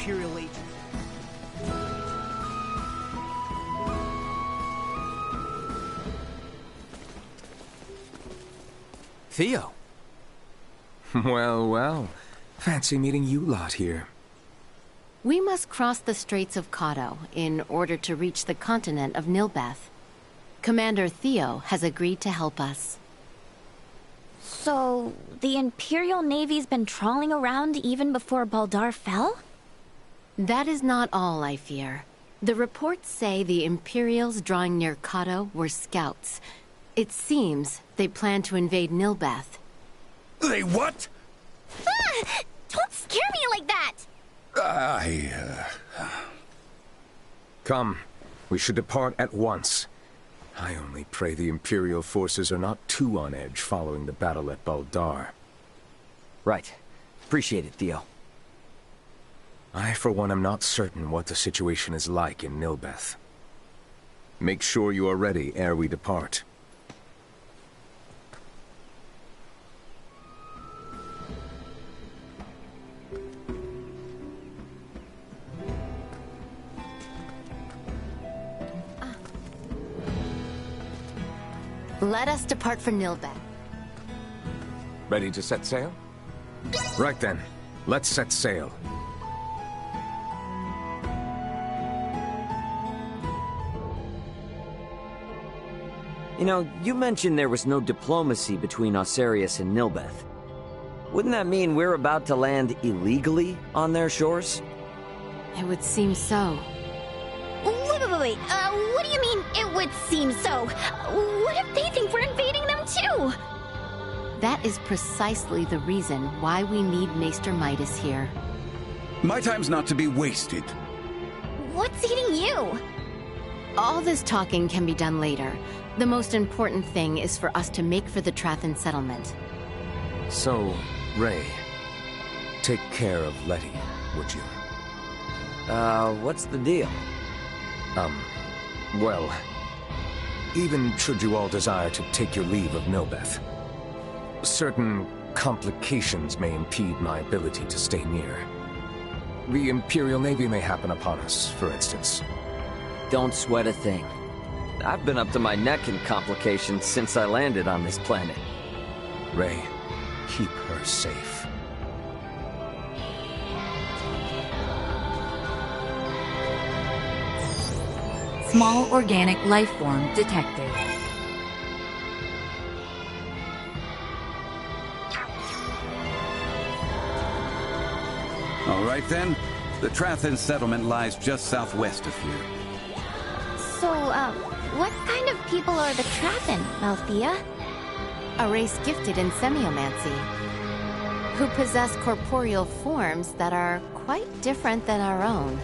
Imperial agent. Theo. Well, well. Fancy meeting you lot here. We must cross the Straits of Kato in order to reach the continent of Nilbeth. Commander Theo has agreed to help us. So, the Imperial Navy's been trawling around even before Baldar fell? That is not all, I fear. The reports say the Imperials drawing near Kato were scouts. It seems they plan to invade Nilbeth. They what? Ah! Don't scare me like that! Come, we should depart at once. I only pray the Imperial forces are not too on edge following the battle at Baldar. Right. Appreciate it, Theo. I, for one, am not certain what the situation is like in Nilbeth. Make sure you are ready ere we depart. Let us depart for Nilbeth. Ready to set sail? Right then, let's set sail. You know, you mentioned there was no diplomacy between Osarius and Nilbeth. Wouldn't that mean we're about to land illegally on their shores? It would seem so. Wait. What do you mean, it would seem so? What if they think we're invading them too? That is precisely the reason why we need Maester Midas here. My time's not to be wasted. What's eating you? All this talking can be done later. The most important thing is for us to make for the Trathan settlement. So, Ray, take care of Letty, would you? What's the deal? Well, even should you all desire to take your leave of Nilbeth, certain complications may impede my ability to stay near. The Imperial Navy may happen upon us, for instance. Don't sweat a thing. I've been up to my neck in complications since I landed on this planet. Ray, keep her safe. Small organic life form detected. All right then. The Trathan settlement lies just southwest of here. So, what kind of people are the Trathan, Malthea? A race gifted in semiomancy, who possess corporeal forms that are quite different than our own.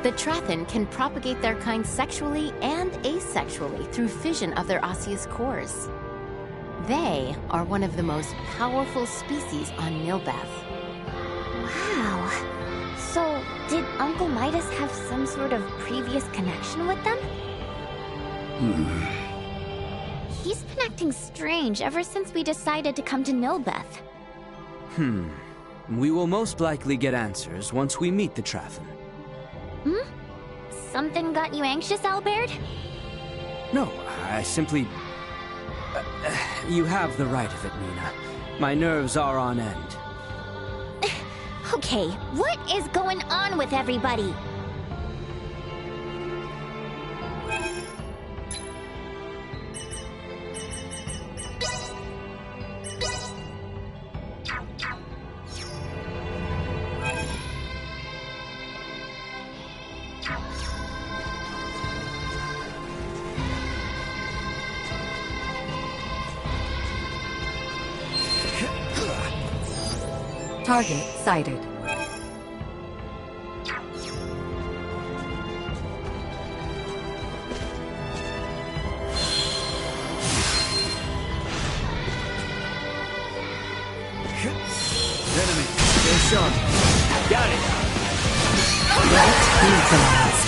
The Trathan can propagate their kind sexually and asexually through fission of their osseous cores. They are one of the most powerful species on Nilbeth. Wow. So, did Uncle Midas have some sort of previous connection with them? He's been acting strange ever since we decided to come to Nilbeth. We will most likely get answers once we meet the Trathan. Something got you anxious, Albert? No, I simply... you have the right of it, Nina. My nerves are on end. Okay, what is going on with everybody? Target sighted. Enemy. Stay sharp. Got it. Threat neutralized.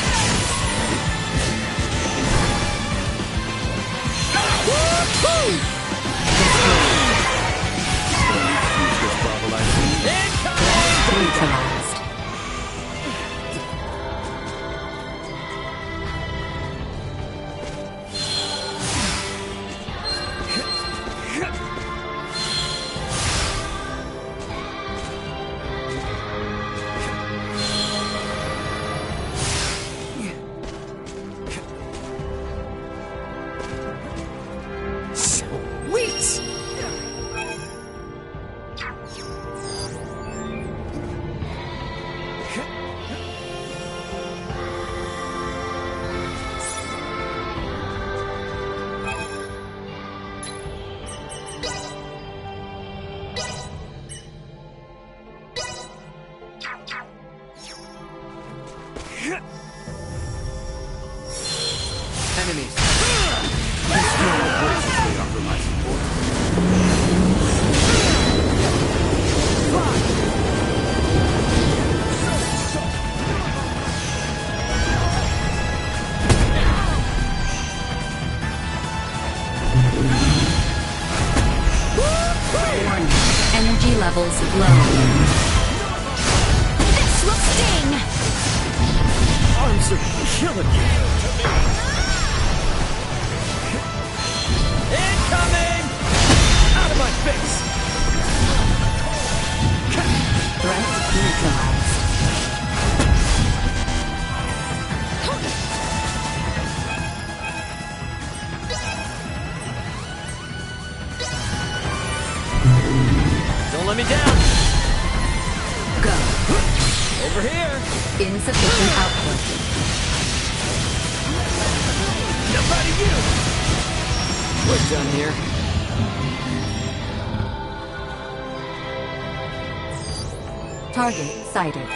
Use this bubble I see. Neutralized. enemies. Graciously offer my support. Energy levels low. This will sting! Arms are killing you. Incoming! Out of my face! Threat neutralized. Don't let me down! Go. Over here! Insufficient output. Enough out of you! We're done here. Target sighted.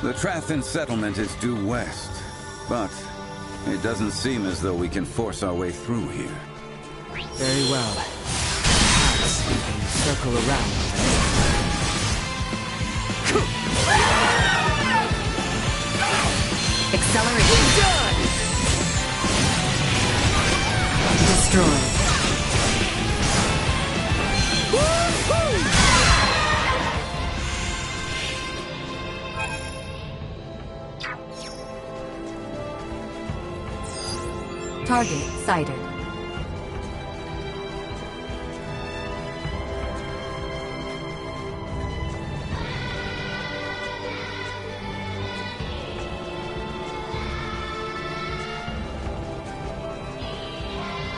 The Trathan settlement is due west, but it doesn't seem as though we can force our way through here. Very well. Perhaps we can circle around. Acceleration. Destroyed. Target sighted.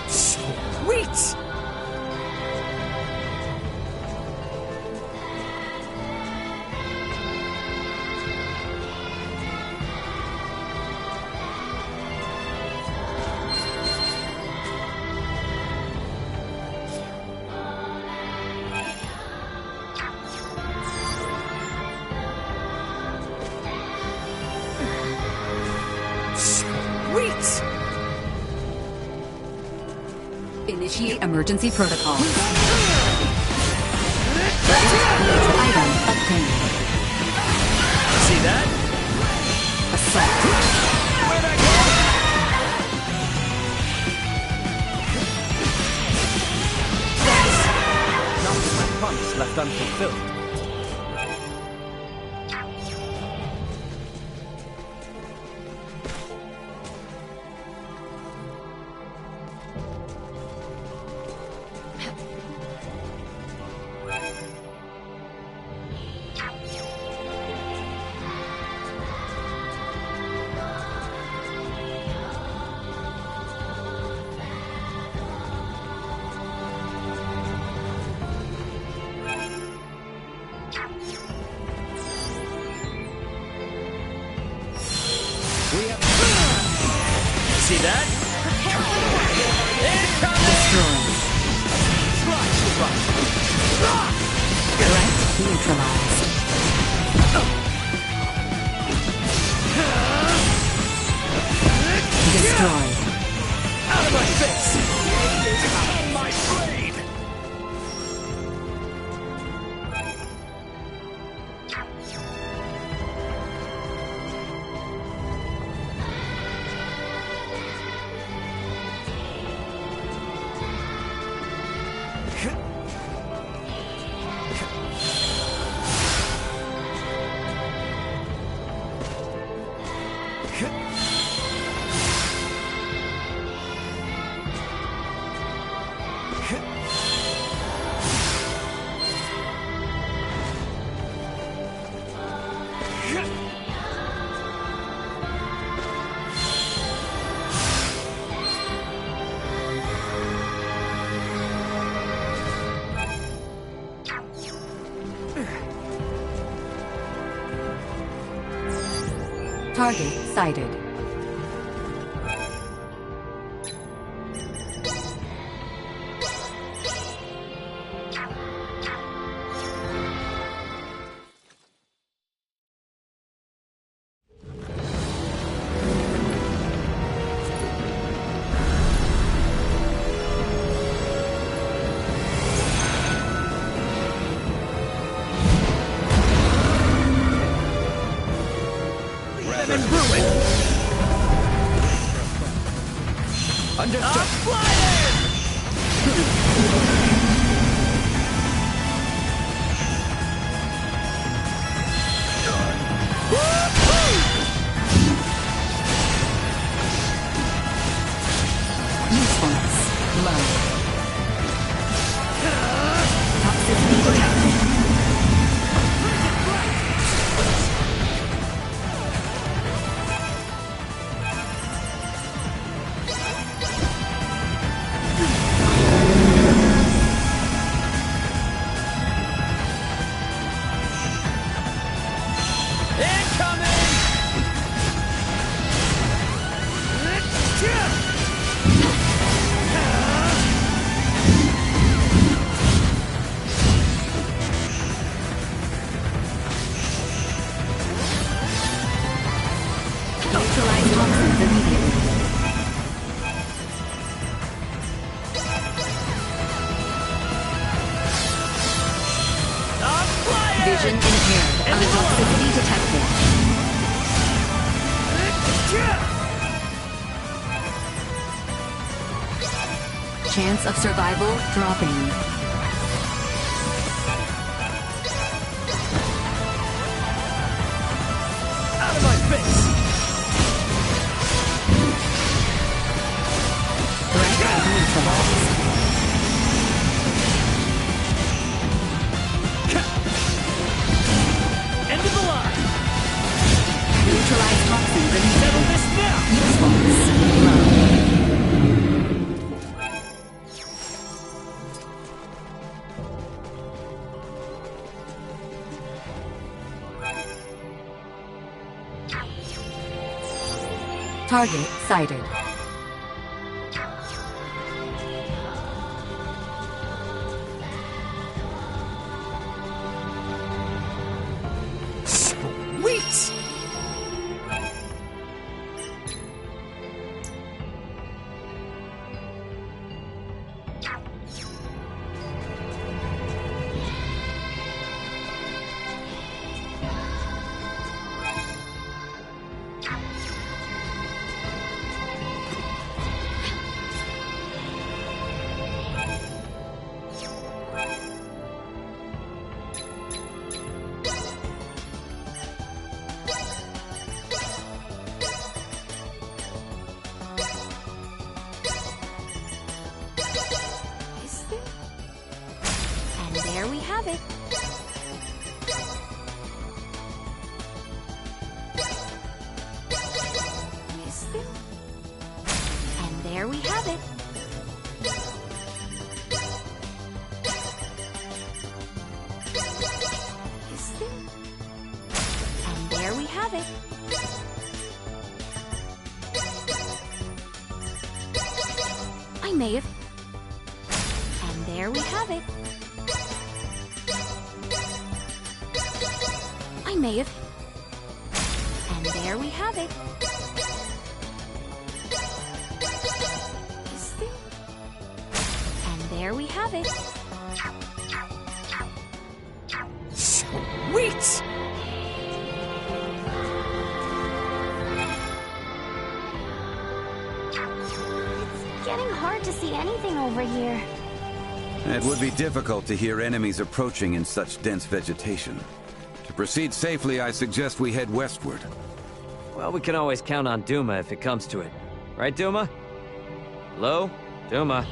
Sweet! Sweet! Initiate emergency protocol. Item obtained. See that? Assault. Where'd I go? Not with my promise left unfulfilled. Target sighted. Vision impaired. Toxicity detected. Chance of survival dropping. Out of my face! Threat neutralized. End of the line! Neutralized toxin removed. Settle this now! Response low. Target sighted. Sweet! And there we have it. And there we have it. And there we have it. I may have. And there we have it. I may have. And there we have it. And there we have it. Sweet! It's getting hard to see anything over here. It would be difficult to hear enemies approaching in such dense vegetation. To proceed safely, I suggest we head westward. Well, we can always count on Duma if it comes to it. Right, Duma? Hello? Duma?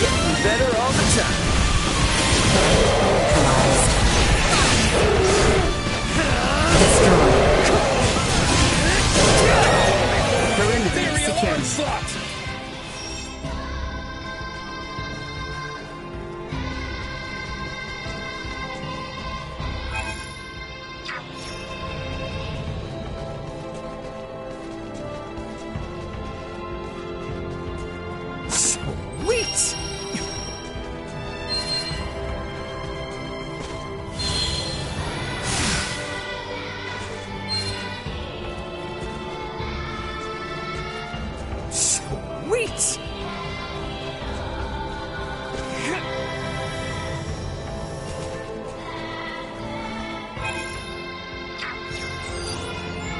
Getting better all the time. Perimeter secured. Sweet! Sweet!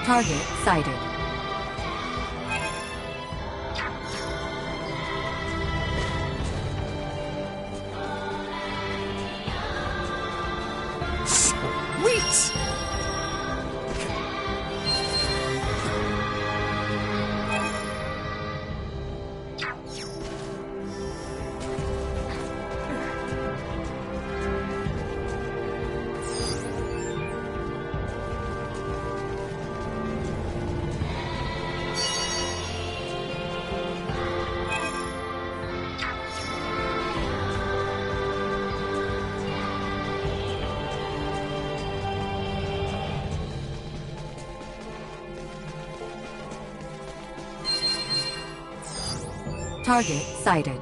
Target sighted. Sweet! Target sighted.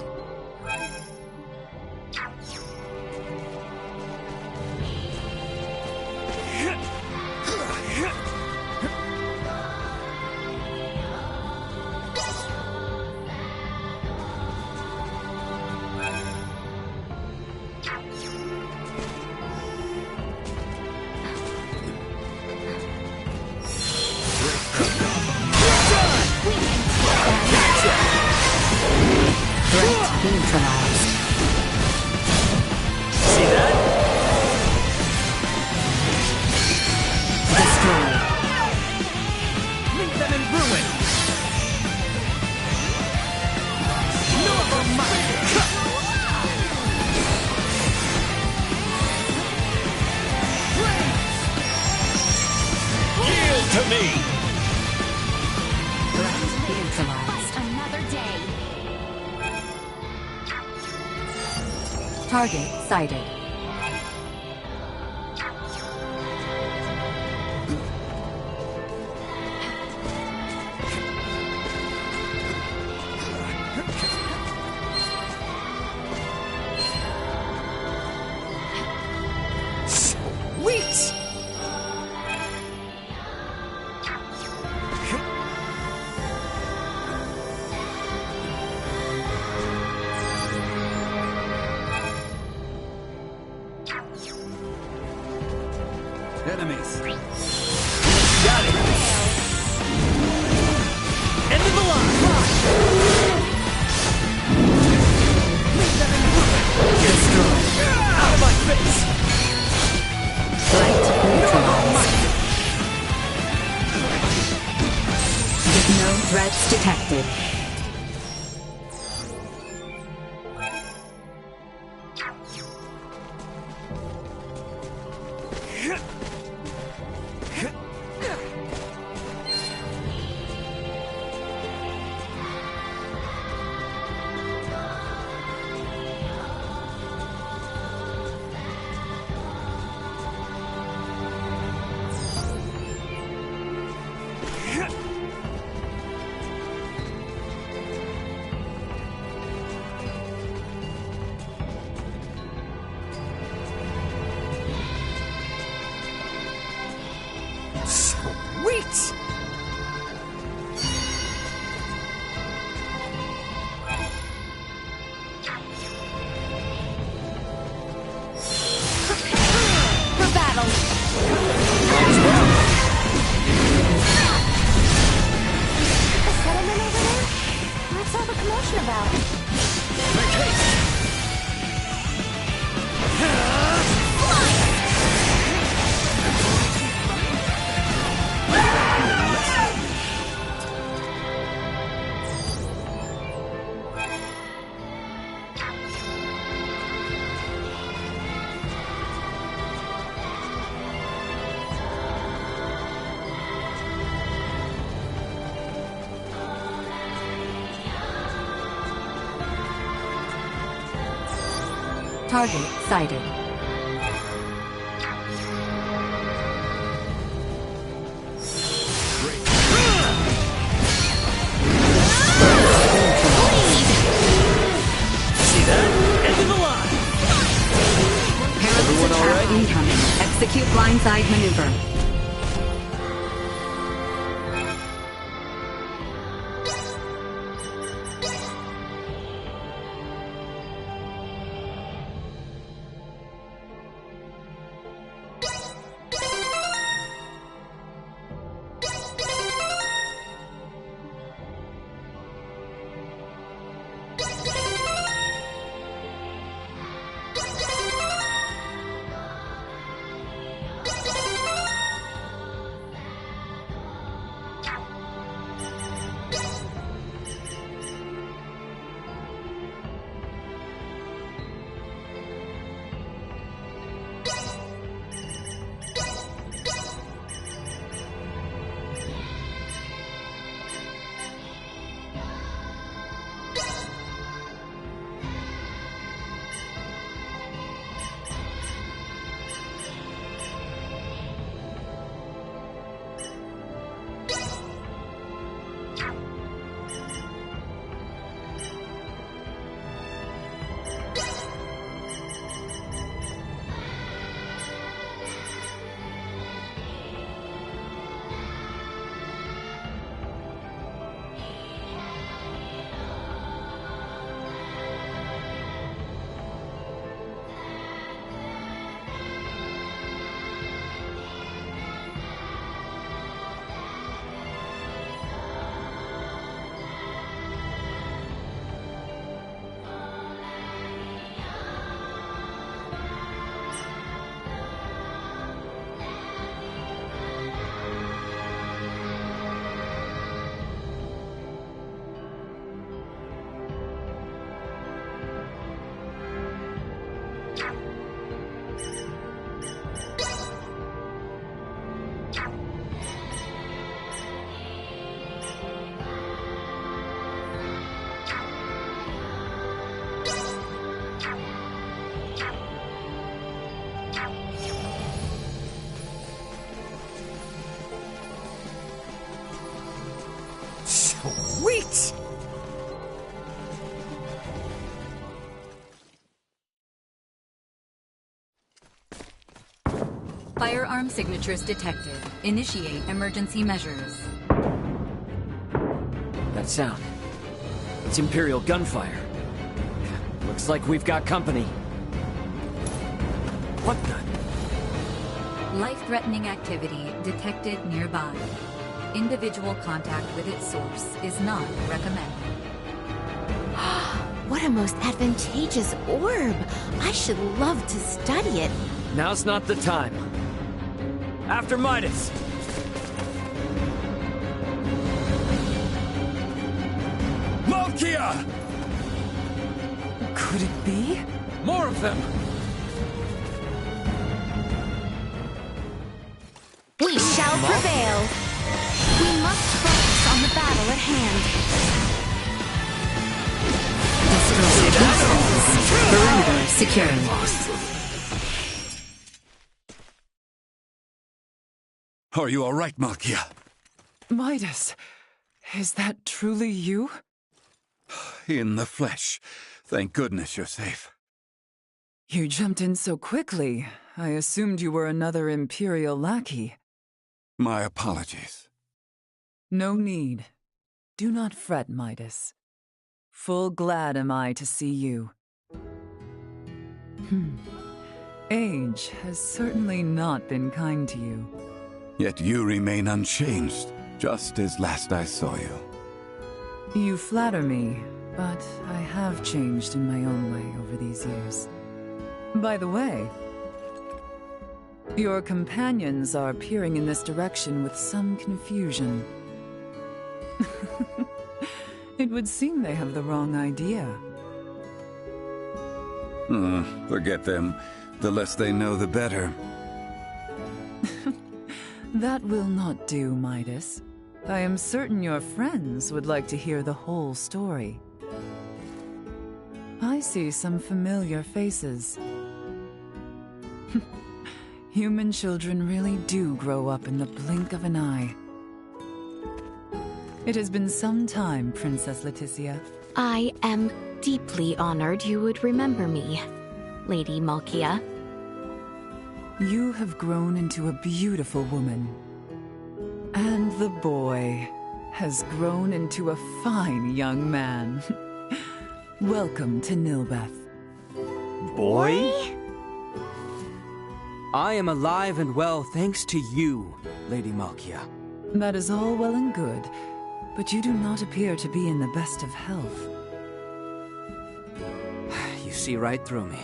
Threat neutralized. See that? Destroyed. Leave them in ruin! Never mind! Yield to me! Threat neutralized. Another day. Target sighted. Sweet! Enemies. Got it! End of the line! Leave them in ruin! Destroyed. Out of my face! Threat neutralized. No threats detected. Sweet! Target sighted. See that? End of the line! Perilous attack incoming. Execute blindside maneuver. Sweet! Firearm signatures detected. Initiate emergency measures. That sound. It's Imperial gunfire. Looks like we've got company. What the? Life-threatening activity detected nearby. Individual contact with its source is not recommended. What a most advantageous orb! I should love to study it. Now's not the time. After Midas! Malkia! Could it be? More of them! We shall prevail. We must focus on the battle at hand. Perimeter secured. Are you all right, Malkia? Midas, is that truly you? In the flesh. Thank goodness you're safe. You jumped in so quickly. I assumed you were another Imperial lackey. My apologies. No need. Do not fret, Midas. Full glad am I to see you. Age has certainly not been kind to you. Yet you remain unchanged, just as last I saw you. You flatter me, but I have changed in my own way over these years. By the way, your companions are peering in this direction with some confusion. It would seem they have the wrong idea. Forget them. The less they know, the better. That will not do, Midas. I am certain your friends would like to hear the whole story. I see some familiar faces. Human children really do grow up in the blink of an eye. It has been some time, Princess Leticia. I am deeply honored you would remember me, Lady Malkia. You have grown into a beautiful woman. And the boy has grown into a fine young man. Welcome to Nilbeth. Boy? I am alive and well thanks to you, Lady Malkia. That is all well and good, but you do not appear to be in the best of health. You see right through me.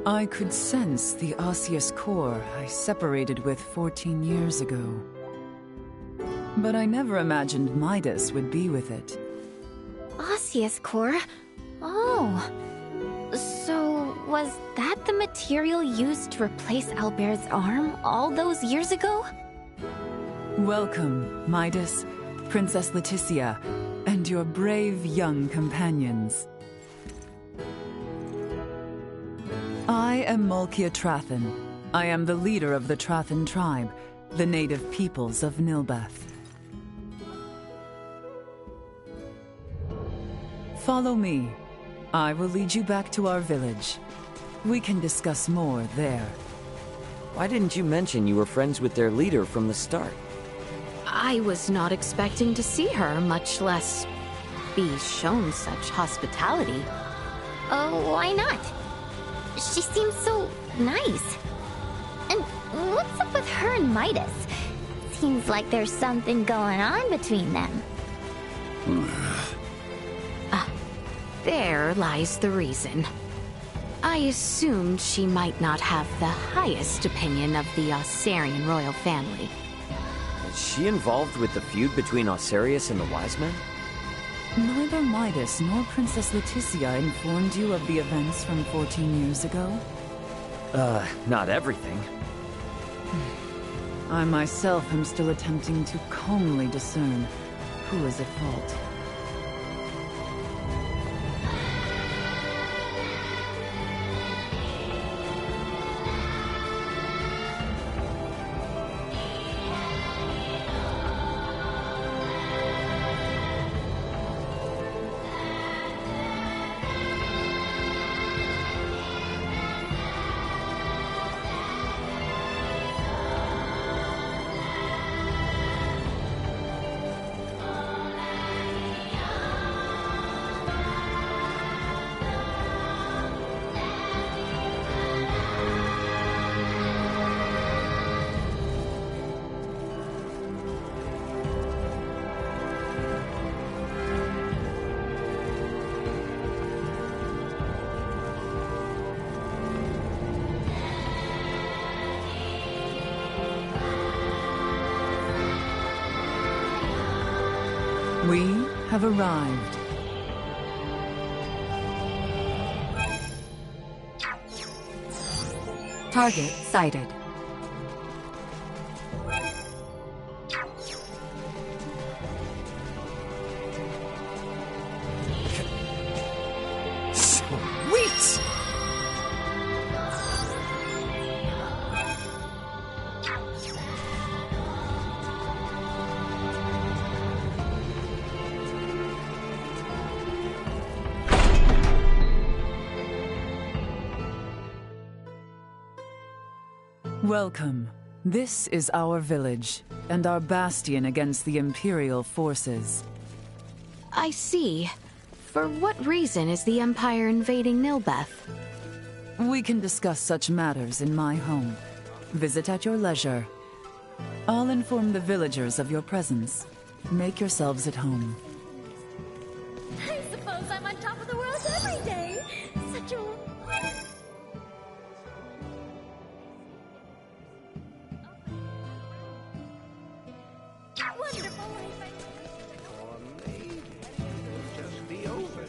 I could sense the osseous core I separated with 14 years ago. But I never imagined Midas would be with it. Osseous core? Oh. So, was that the material used to replace Albert's arm all those years ago? Welcome, Midas, Princess Leticia, and your brave young companions. I am Malkia Trathen. I am the leader of the Trathen tribe, the native peoples of Nilbeth. Follow me. I will lead you back to our village. We can discuss more there. Why didn't you mention you were friends with their leader from the start? I was not expecting to see her, much less be shown such hospitality. Oh, why not? She seems so nice. And what's up with her and Midas? Seems like there's something going on between them. There lies the reason. I assumed she might not have the highest opinion of the Osarian royal family. Is she involved with the feud between Osarius and the Wise Men? Neither Midas nor Princess Leticia informed you of the events from 14 years ago? Not everything. I myself am still attempting to calmly discern who is at fault. We have arrived. Target sighted. Sweet! Welcome. This is our village, and our bastion against the Imperial forces. I see. For what reason is the Empire invading Nilbeth? We can discuss such matters in my home. Visit at your leisure. I'll inform the villagers of your presence. Make yourselves at home. I suppose I'm on top of the world every day. Such a...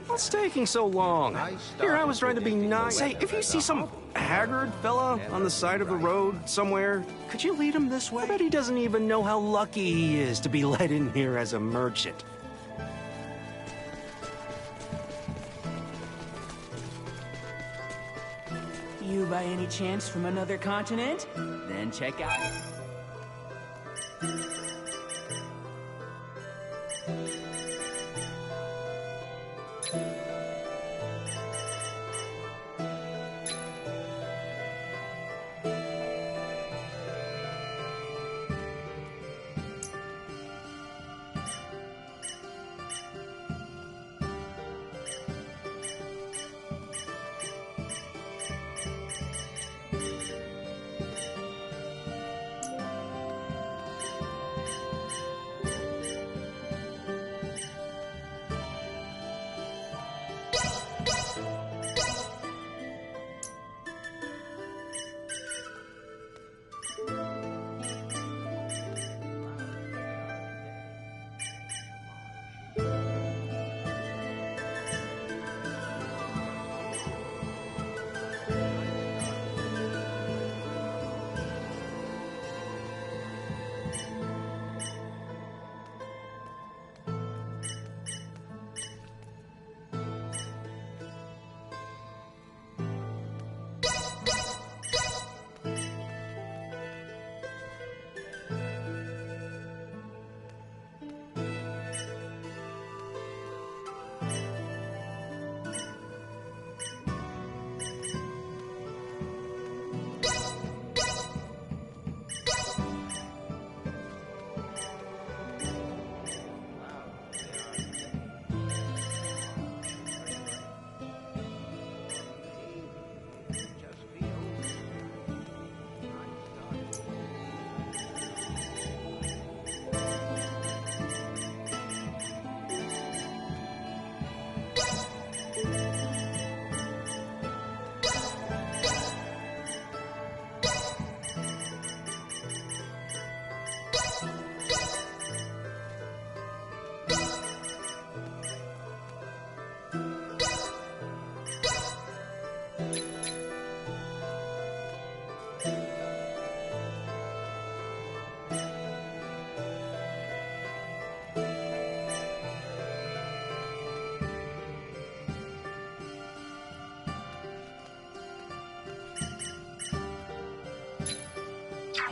What's taking so long? Here I was trying to be nice. Hey, if you see some haggard fella on the side of the road somewhere, could you lead him this way? I bet he doesn't even know how lucky he is to be let in here as a merchant. You by any chance from another continent? Then check out...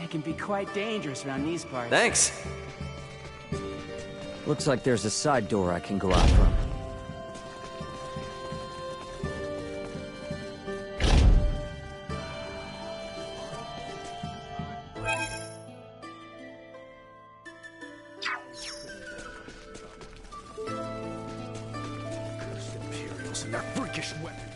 It can be quite dangerous around these parts. Thanks. Looks like there's a side door I can go out from. Imperials and their freakish weapons.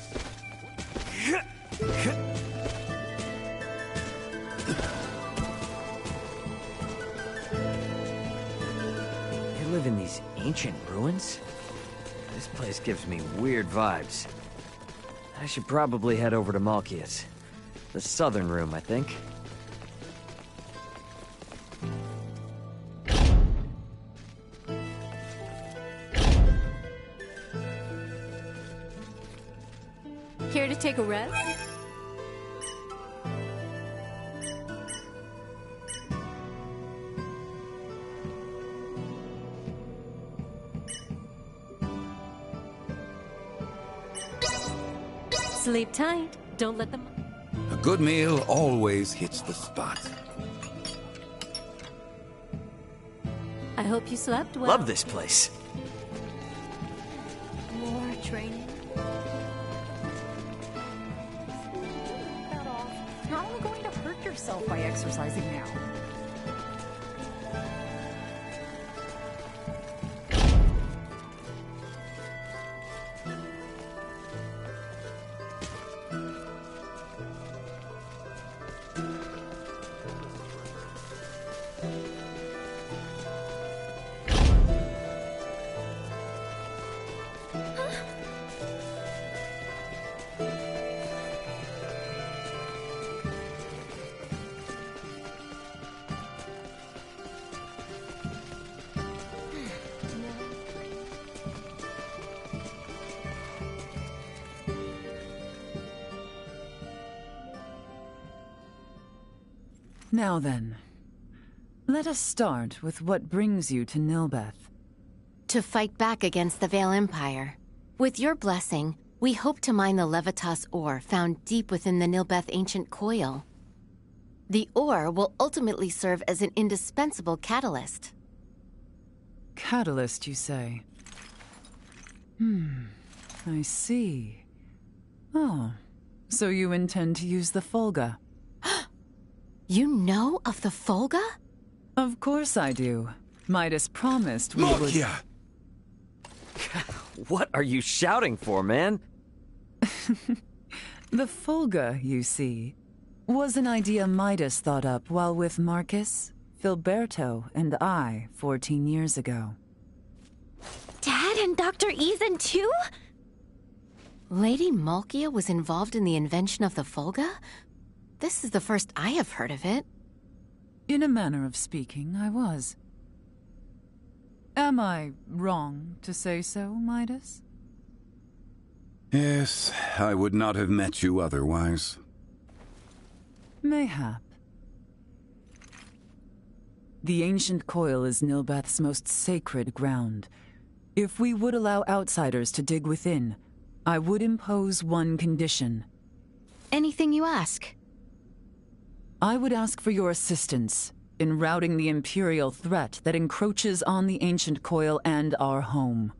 You live in these ancient ruins? This place gives me weird vibes. I should probably head over to Malkia's. The southern room, I think. Here to take a rest? Sleep tight. Don't let them... A good meal always hits the spot. I hope you slept well. Love this place. More training. That off. You're only going to hurt yourself by exercising now. Now then, let us start with what brings you to Nilbeth. To fight back against the Vale Empire. With your blessing, We hope to mine the Levitas ore found deep within the Nilbeth ancient coil. The ore will ultimately serve as an indispensable catalyst. Catalyst, you say? I see. Oh, so you intend to use the Folga? You know of the Folga? Of course I do. Midas promised we would... What are you shouting for, man? The Folga, you see, was an idea Midas thought up while with Marcus, Filberto, and I 14 years ago. Dad and Dr. Eason too? Lady Malkia was involved in the invention of the Folga? This is the first I have heard of it. In a manner of speaking, I was. Am I wrong to say so, Midas? Yes, I would not have met you otherwise. Mayhap. The ancient coil is Nilbeth's most sacred ground. If we would allow outsiders to dig within, I would impose one condition. Anything you ask. I would ask for your assistance in routing the Imperial threat that encroaches on the ancient coil and our home.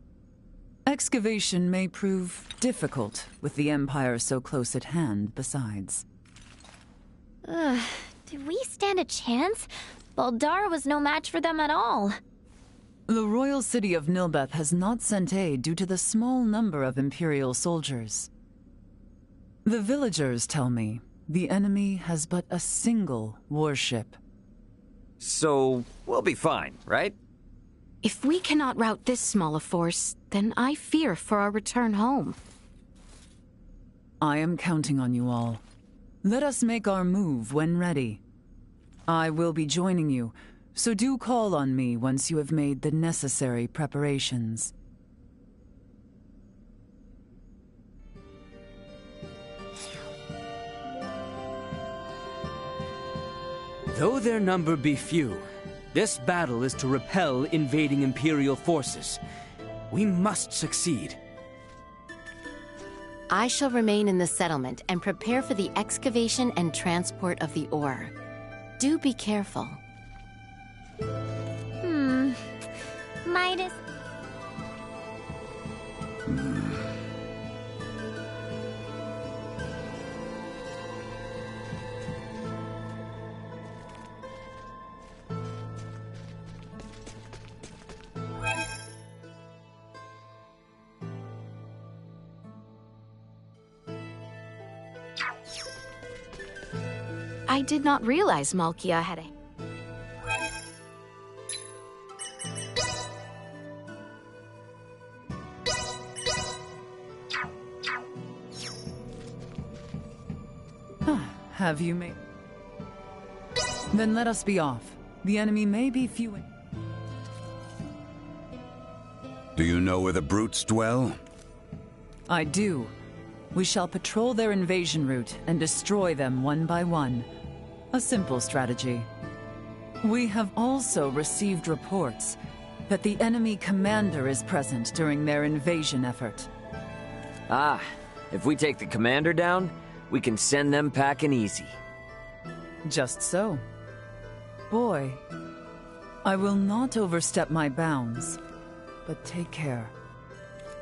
Excavation may prove difficult with the Empire so close at hand, besides. Do we stand a chance? Baldar was no match for them at all. The royal city of Nilbeth has not sent aid due to the small number of Imperial soldiers. The villagers tell me the enemy has but a single warship. So, we'll be fine, right? If we cannot rout this small a force, then I fear for our return home. I am counting on you all. Let us make our move when ready. I will be joining you, so do call on me once you have made the necessary preparations. Though their number be few, this battle is to repel invading Imperial forces. We must succeed. I shall remain in the settlement and prepare for the excavation and transport of the ore. Do be careful. Midas. I did not realize Malkia had a... Have you made... Then let us be off. The enemy may be few... Do you know where the brutes dwell? I do. We shall patrol their invasion route and destroy them one by one. A simple strategy. We have also received reports that the enemy commander is present during their invasion effort. Ah, if we take the commander down, we can send them packing easy. Just so. Boy, I will not overstep my bounds, but take care.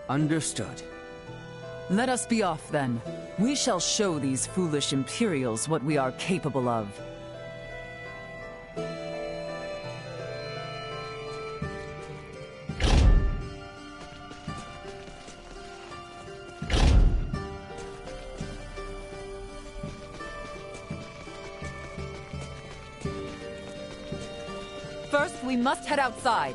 Understood. Let us be off, then. We shall show these foolish Imperials what we are capable of. First, we must head outside.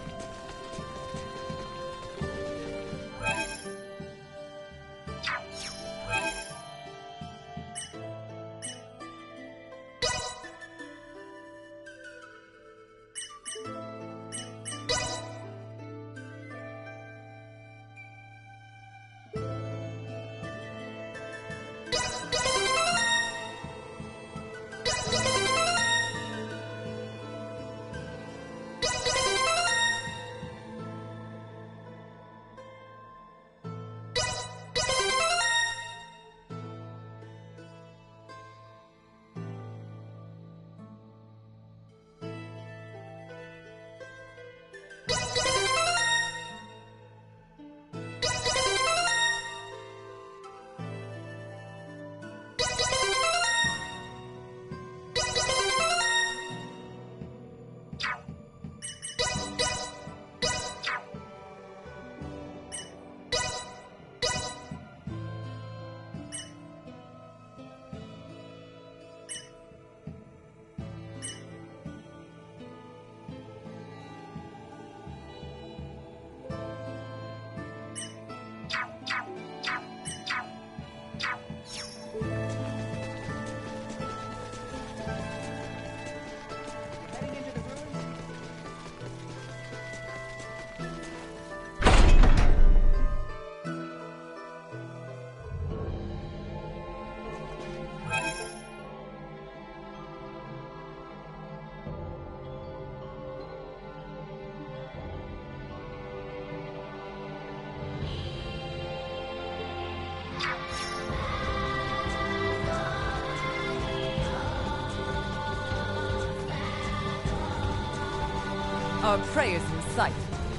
Our prey is in sight.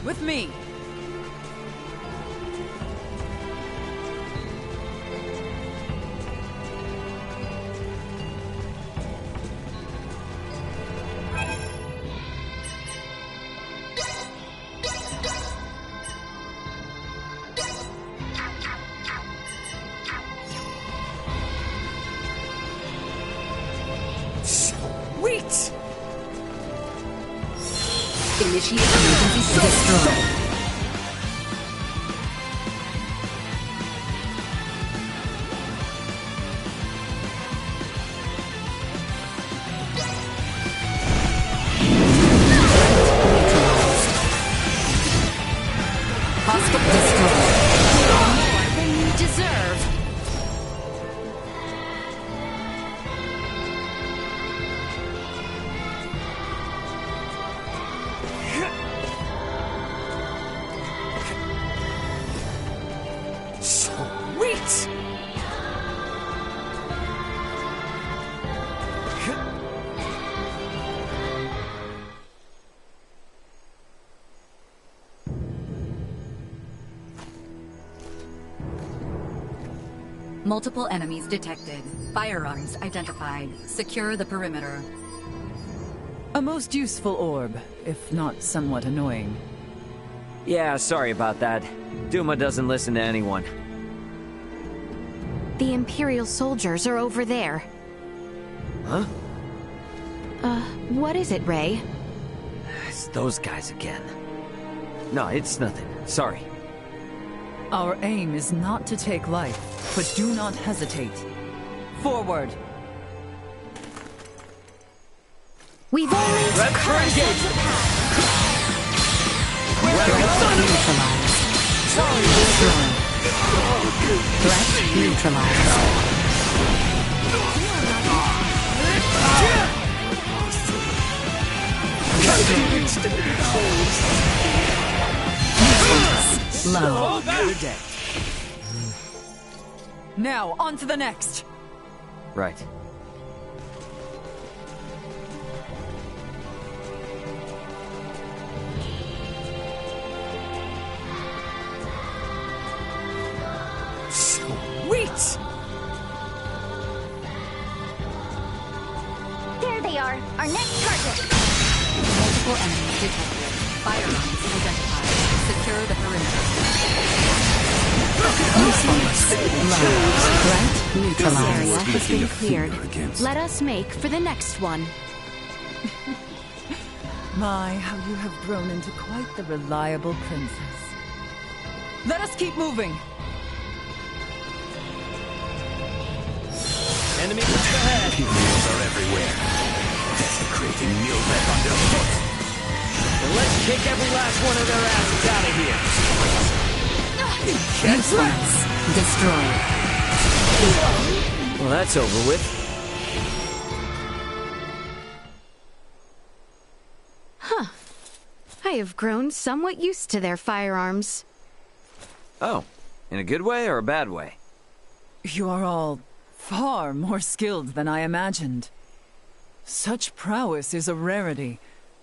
With me! Sweet! Initiate emergency destroy. Hostile destroy. More than you deserve. Sweet! Multiple enemies detected. Firearms identified. Secure the perimeter. A most useful orb, if not somewhat annoying. Yeah, sorry about that. Duma doesn't listen to anyone. The Imperial soldiers are over there. Huh? What is it, Ray? It's those guys again. No, it's nothing. Sorry. Our aim is not to take life, but do not hesitate. Forward! We've only Let's scratched bring it! the path. Threat neutralized. Threat neutralized. Low. Now, on to the next! Right. Sweet! There they are, our next target. Multiple enemies detected. Firearms identified. Secure the perimeter. Threat neutralized. This area has been cleared. against. Let us make for the next one. My, how you have grown into quite the reliable princess. Let us keep moving! Enemy ahead! Heroes are everywhere. Desecrating Milbeck underfoot. And let's kick every last one of their asses out of here. Useless. Destroy. Well, that's over with. I have grown somewhat used to their firearms. Oh, in a good way or a bad way? You are all far more skilled than I imagined. Such prowess is a rarity,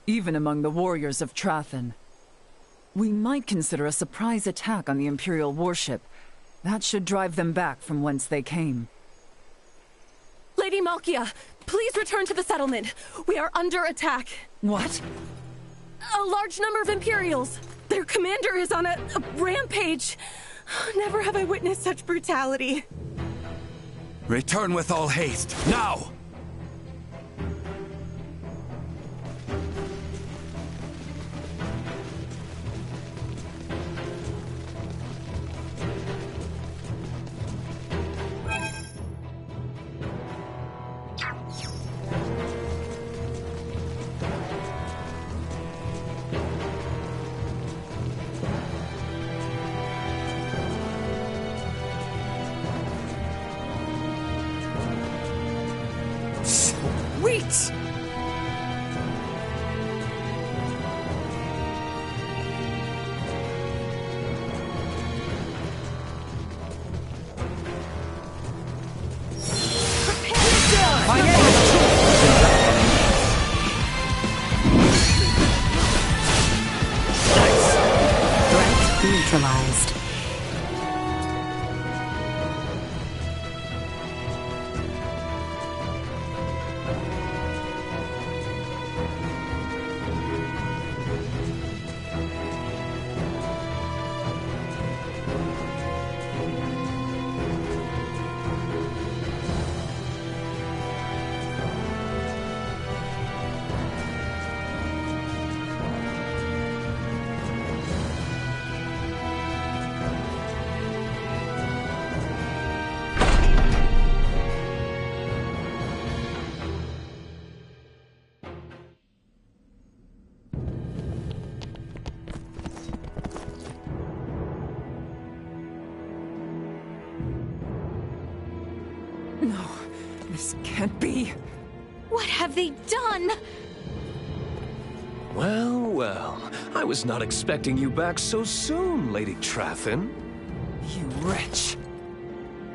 even among the warriors of Trathen. We might consider a surprise attack on the Imperial warship. That should drive them back from whence they came. Lady Malkia, please return to the settlement. We are under attack. What? A large number of Imperials. Their commander is on a rampage. Never have I witnessed such brutality. Return with all haste, now! Sweet! can't be. What have they done? Well, well. I was not expecting you back so soon, Lady Trathin. You wretch.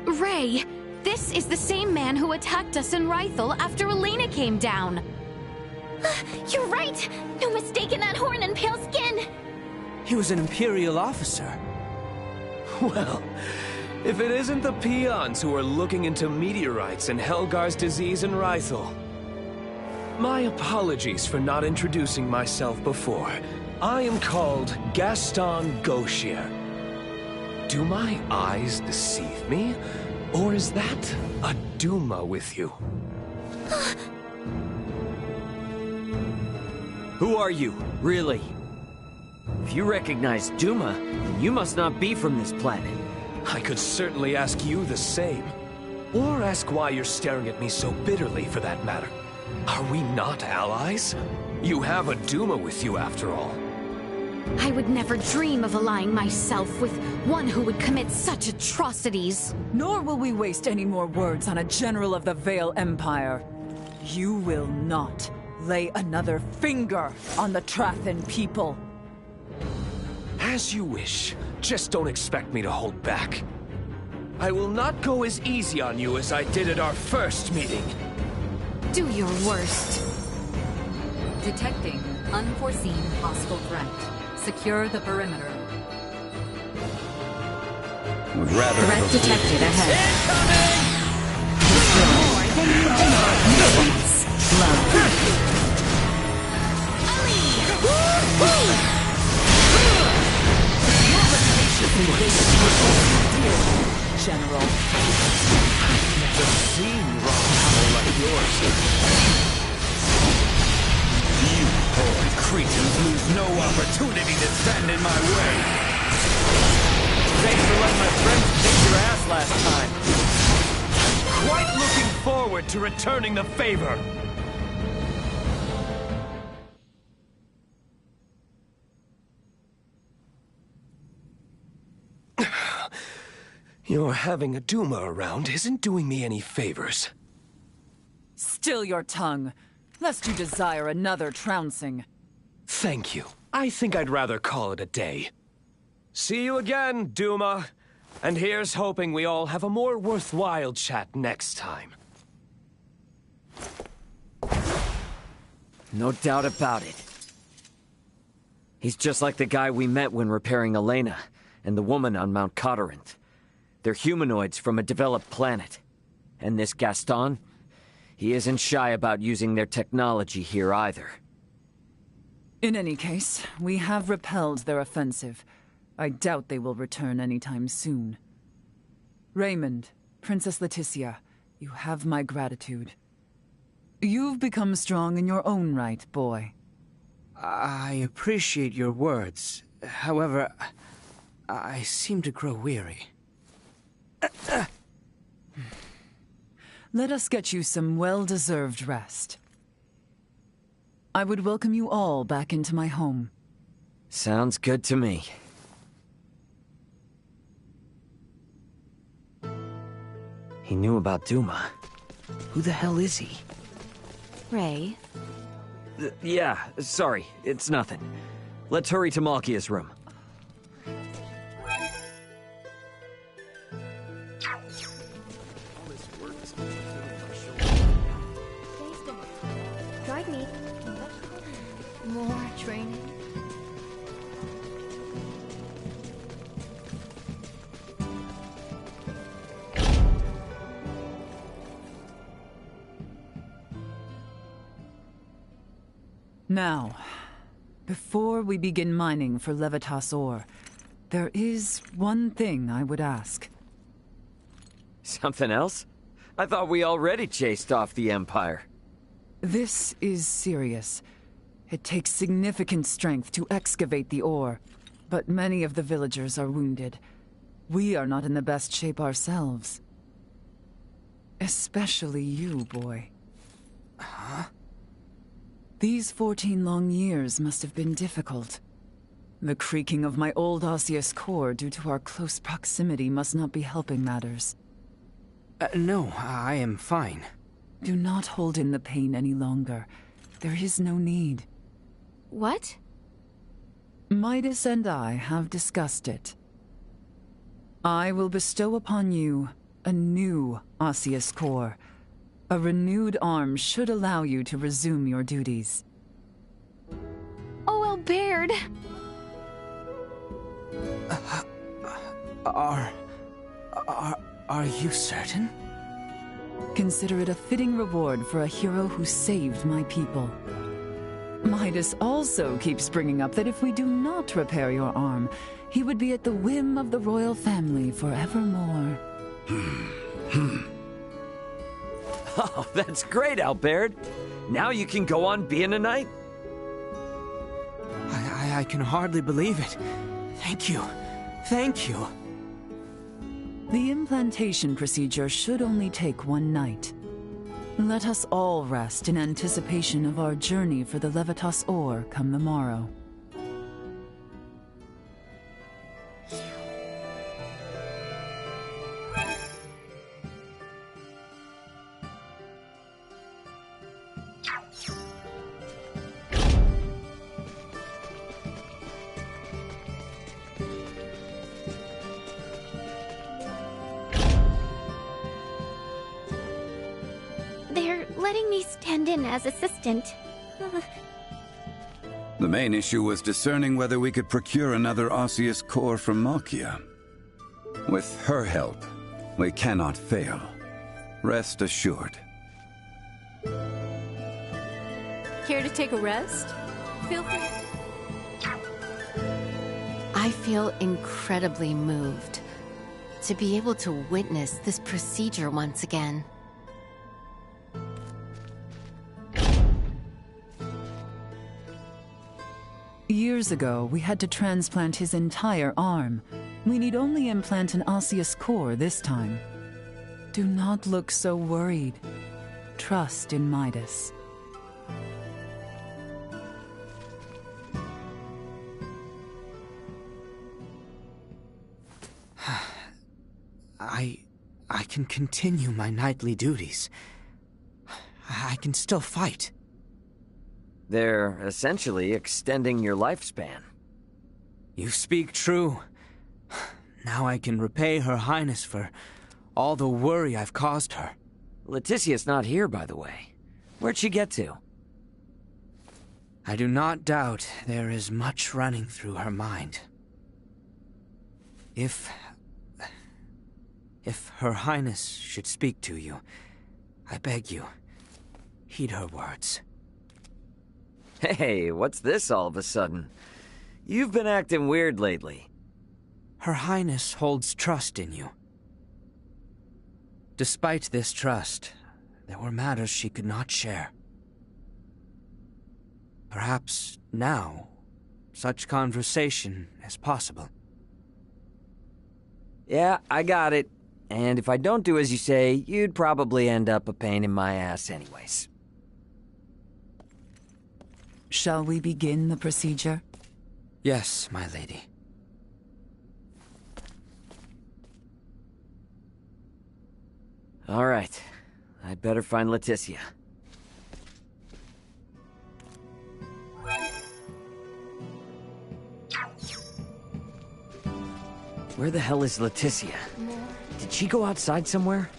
Ray, this is the same man who attacked us in Rythel after Elena came down. You're right! No mistaking that horn and pale skin! He was an Imperial officer. Well, if it isn't the peons who are looking into meteorites and Helgar's disease in Rythel. My apologies for not introducing myself before. I am called Gaston Gauchier. Do my eyes deceive me? Or is that a Duma with you? Who are you, really? If you recognize Duma, then you must not be from this planet. I could certainly ask you the same. Or ask why you're staring at me so bitterly, for that matter. Are we not allies? You have a Duma with you, after all. I would never dream of allying myself with one who would commit such atrocities. Nor will we waste any more words on a general of the Vale Empire. You will not lay another finger on the Trathin people. As you wish. Just don't expect me to hold back. I will not go as easy on you as I did at our first meeting. Do your worst. Detecting unforeseen hostile threat. Secure the perimeter. Would rather Threat detected ahead. More than you think. General. Never seen raw power like yours. You poor creatures lose no opportunity to stand in my way. Thanks for letting my friends kick your ass last time. Quite looking forward to returning the favor. Your having a Duma around isn't doing me any favors. Still your tongue, lest you desire another trouncing. Thank you. I think I'd rather call it a day. See you again, Duma. And here's hoping we all have a more worthwhile chat next time. No doubt about it. He's just like the guy we met when repairing Elena, and the woman on Mount Cotarant. They're humanoids from a developed planet. And this Gaston? He isn't shy about using their technology here either. In any case, we have repelled their offensive. I doubt they will return anytime soon. Raymond, Princess Leticia, you have my gratitude. You've become strong in your own right, boy. I appreciate your words. However, I seem to grow weary. Let us get you some well-deserved rest. I would welcome you all back into my home. Sounds good to me. He knew about Duma. Who the hell is he? Ray? Yeah, sorry, it's nothing. Let's hurry to Malkia's room. Guide me. More training. Now, before we begin mining for Levitas ore, there is one thing I would ask. Something else? I thought we already chased off the Empire. This is serious. It takes significant strength to excavate the ore, but many of the villagers are wounded. We are not in the best shape ourselves. Especially you, boy. Huh? These 14 long years must have been difficult. The creaking of my old osseous core due to our close proximity must not be helping matters. No, I am fine. Do not hold in the pain any longer. There is no need. What? Midas and I have discussed it. I will bestow upon you a new osseous core. A renewed arm should allow you to resume your duties. Oh, well, Baird. Are you certain? Consider it a fitting reward for a hero who saved my people. Midas also keeps bringing up that if we do not repair your arm, he would be at the whim of the royal family forevermore. Oh, that's great, Albert. Now you can go on being a knight. I can hardly believe it. Thank you. Thank you. The implantation procedure should only take one night. Let us all rest in anticipation of our journey for the Levitas ore come the morrow. They're letting me stand in as assistant. The main issue was discerning whether we could procure another osseous core from Malkia. With her help, we cannot fail. Rest assured. Care to take a rest? Feel free. I feel incredibly moved to be able to witness this procedure once again. Years ago, we had to transplant his entire arm. We need only implant an osseous core this time. Do not look so worried. Trust in Midas. I can continue my knightly duties. I can still fight. They're essentially extending your lifespan. You speak true. Now I can repay Her Highness for all the worry I've caused her. Leticia's not here, by the way. Where'd she get to? I do not doubt there is much running through her mind. If Her Highness should speak to you, I beg you, heed her words. Hey, what's this all of a sudden? You've been acting weird lately. Her Highness holds trust in you. Despite this trust, there were matters she could not share. Perhaps now, such conversation is possible. Yeah, I got it. And if I don't do as you say, you'd probably end up a pain in my ass anyways. Shall we begin the procedure? Yes, my lady. All right. I'd better find Leticia. Where the hell is Leticia? Did she go outside somewhere?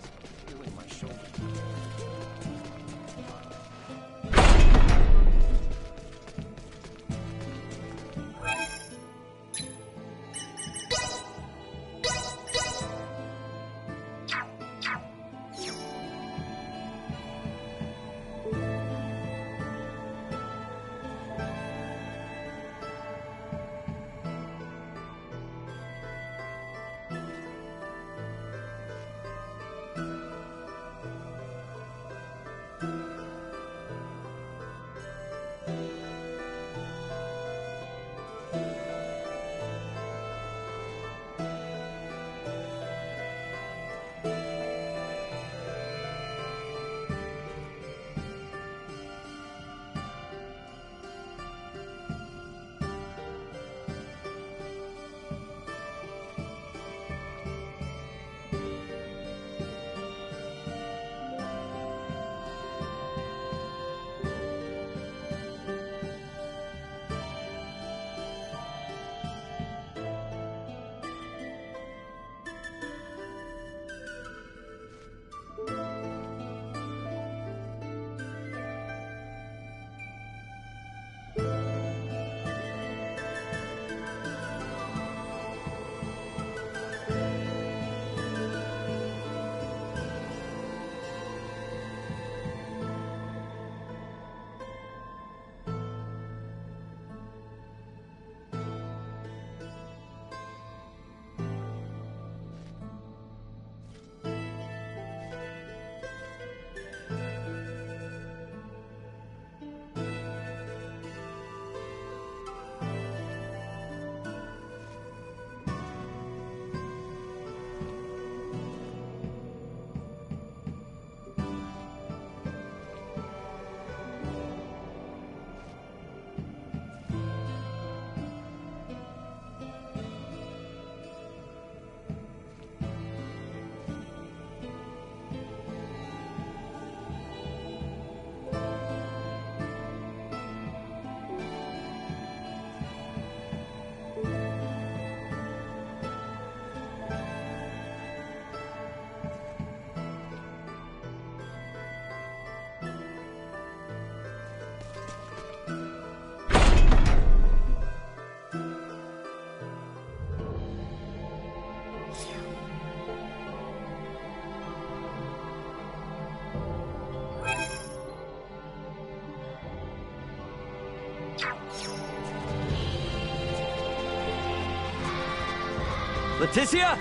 Leticia?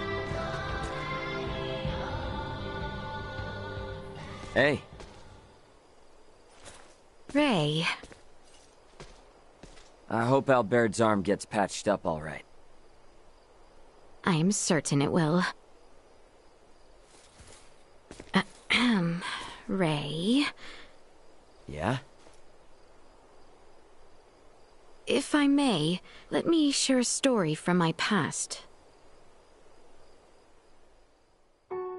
Hey. Ray. I hope Albert's arm gets patched up all right. I'm certain it will. Ray? Yeah? If I may, let me share a story from my past.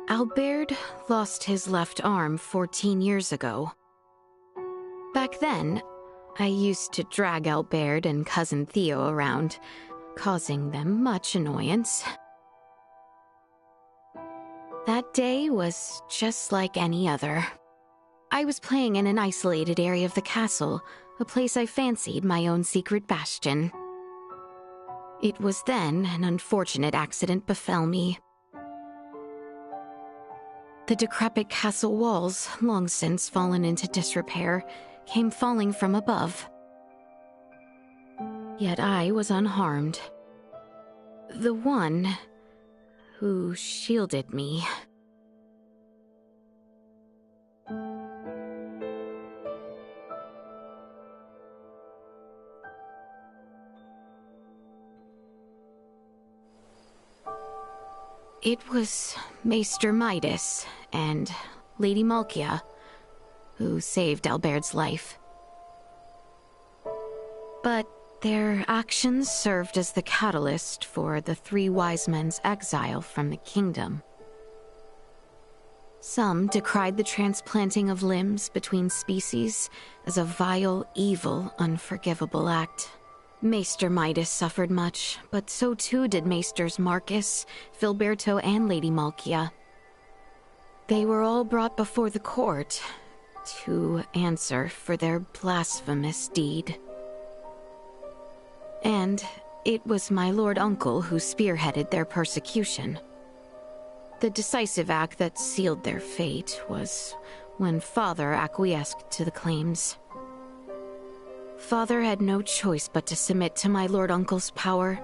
Albert lost his left arm 14 years ago. Back then, I used to drag Albert and Cousin Theo around, causing them much annoyance. That day was just like any other. I was playing in an isolated area of the castle, a place I fancied my own secret bastion. It was then an unfortunate accident befell me. The decrepit castle walls, long since fallen into disrepair, came falling from above. Yet I was unharmed. The one who shielded me. It was Maester Midas and Lady Malkia who saved Albert's life. But their actions served as the catalyst for the three wise men's exile from the kingdom. Some decried the transplanting of limbs between species as a vile, evil, unforgivable act. Maester Midas suffered much, but so too did Maesters Marcus, Filberto, and Lady Malkia. They were all brought before the court to answer for their blasphemous deed. And it was my Lord Uncle who spearheaded their persecution. The decisive act that sealed their fate was when Father acquiesced to the claims. Father had no choice but to submit to my Lord Uncle's power,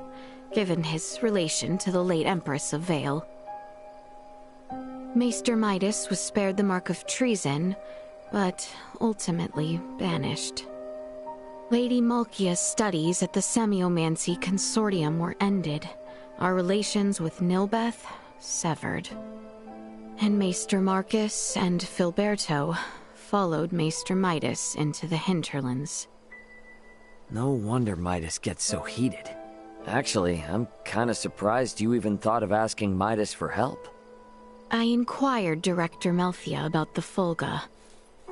given his relation to the late Empress of Vale. Maester Midas was spared the mark of treason, but ultimately banished. Lady Malkia's studies at the Semiomancy Consortium were ended, our relations with Nilbeth severed. And Maester Marcus and Filberto followed Maester Midas into the hinterlands. No wonder Midas gets so heated. Actually, I'm kinda surprised you even thought of asking Midas for help. I inquired Director Melthia about the Fulga.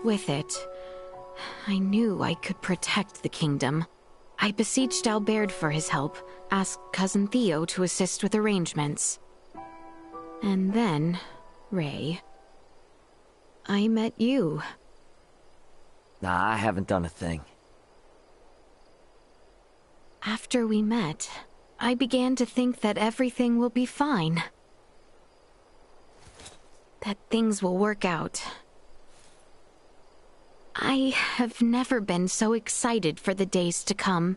With it, I knew I could protect the kingdom. I beseeched Albert for his help, asked Cousin Theo to assist with arrangements. And then, Ray, I met you. Nah, I haven't done a thing. After we met, I began to think that everything will be fine. That things will work out. I have never been so excited for the days to come.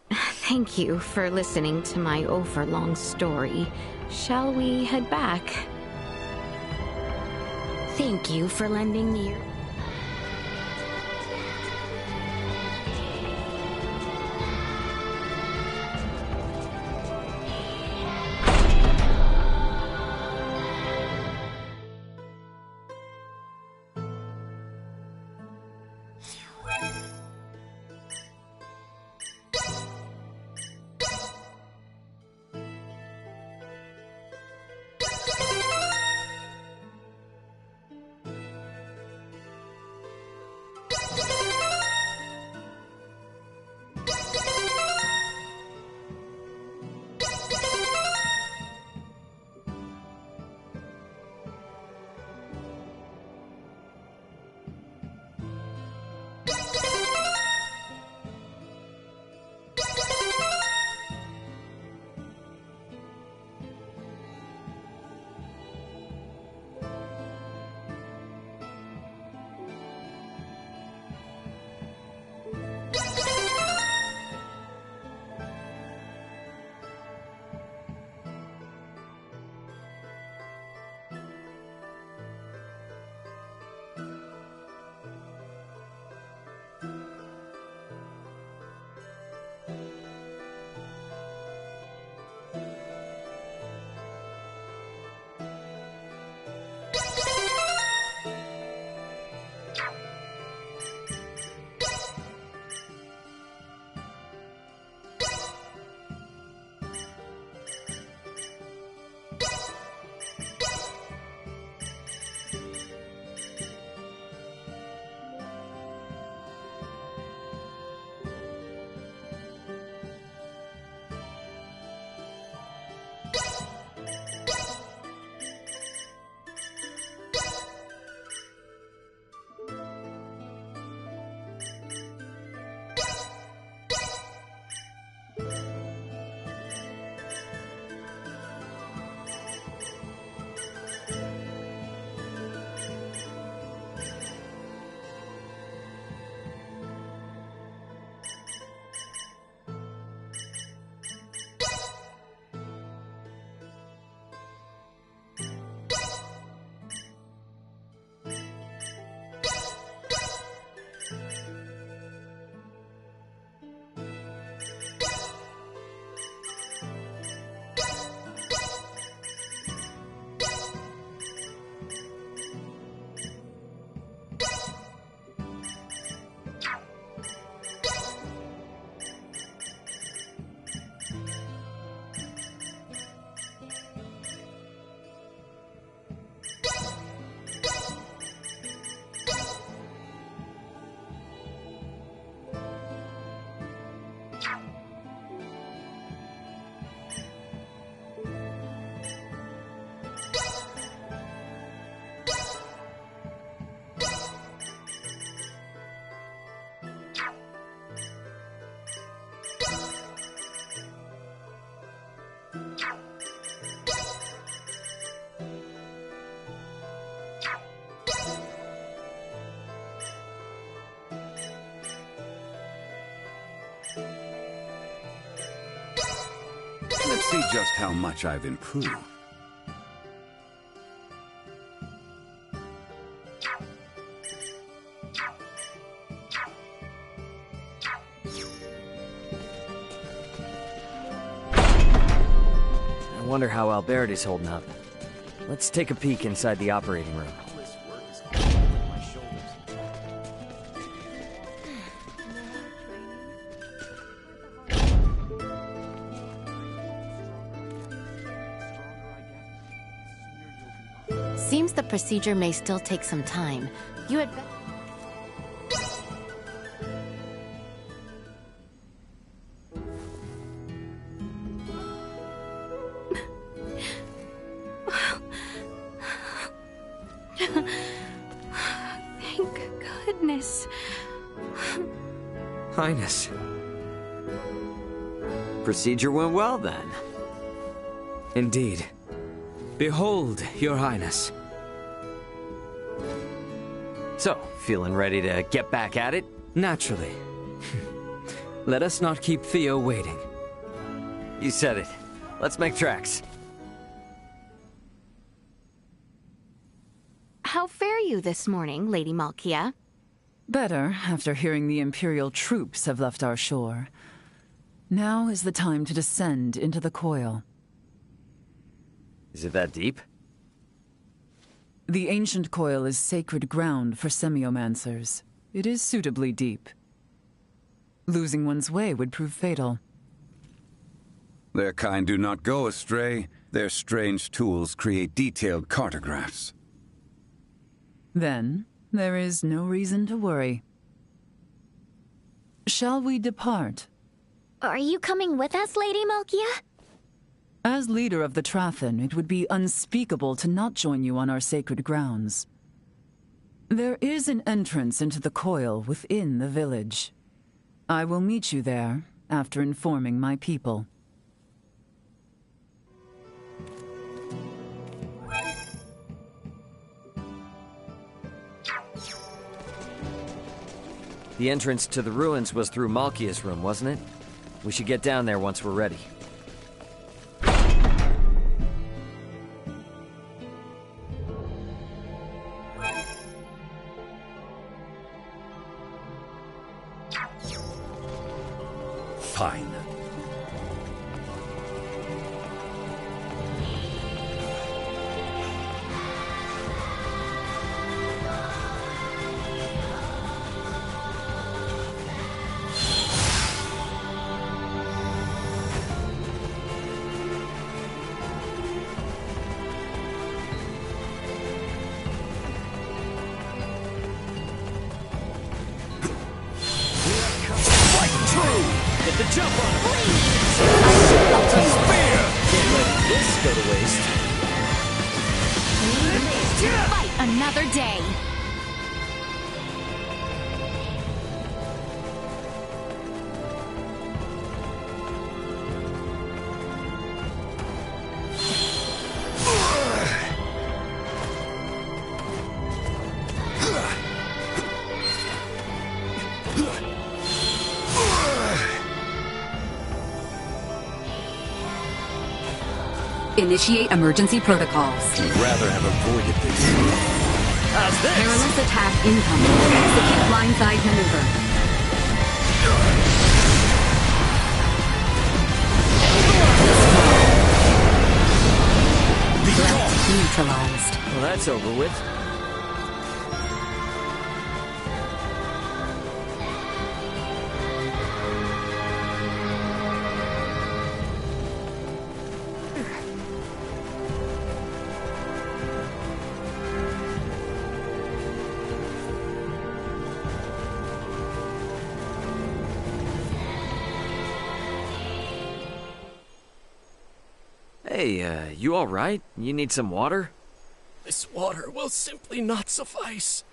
Thank you for listening to my overlong story. Shall we head back? Thank you for lending me your... See just how much I've improved. I wonder how Alberti's holding up. Let's take a peek inside the operating room. Seems the procedure may still take some time. You had better... Thank goodness. Highness. Procedure went well, then. Indeed. Behold, Your Highness. So, feeling ready to get back at it? Naturally. Let us not keep Theo waiting. You said it. Let's make tracks. How fare you this morning, Lady Malkia? Better, after hearing the Imperial troops have left our shore. Now is the time to descend into the coil. Is it that deep? The ancient coil is sacred ground for semiomancers. It is suitably deep. Losing one's way would prove fatal. Their kind do not go astray. Their strange tools create detailed cartographs. Then, there is no reason to worry. Shall we depart? Are you coming with us, Lady Malkia? As leader of the Trathen, it would be unspeakable to not join you on our sacred grounds. There is an entrance into the coil within the village. I will meet you there after informing my people. The entrance to the ruins was through Malkia's room, wasn't it? We should get down there once we're ready. Fine. Get the jump on him! Spear! Can't let this go to waste. Fight another day. Initiate emergency protocols. I'd rather have avoided this. How's this? Perilous attack incoming. Execute blindside maneuver. Threat neutralized. Well, that's over with. Hey, you alright? You need some water? This water will simply not suffice.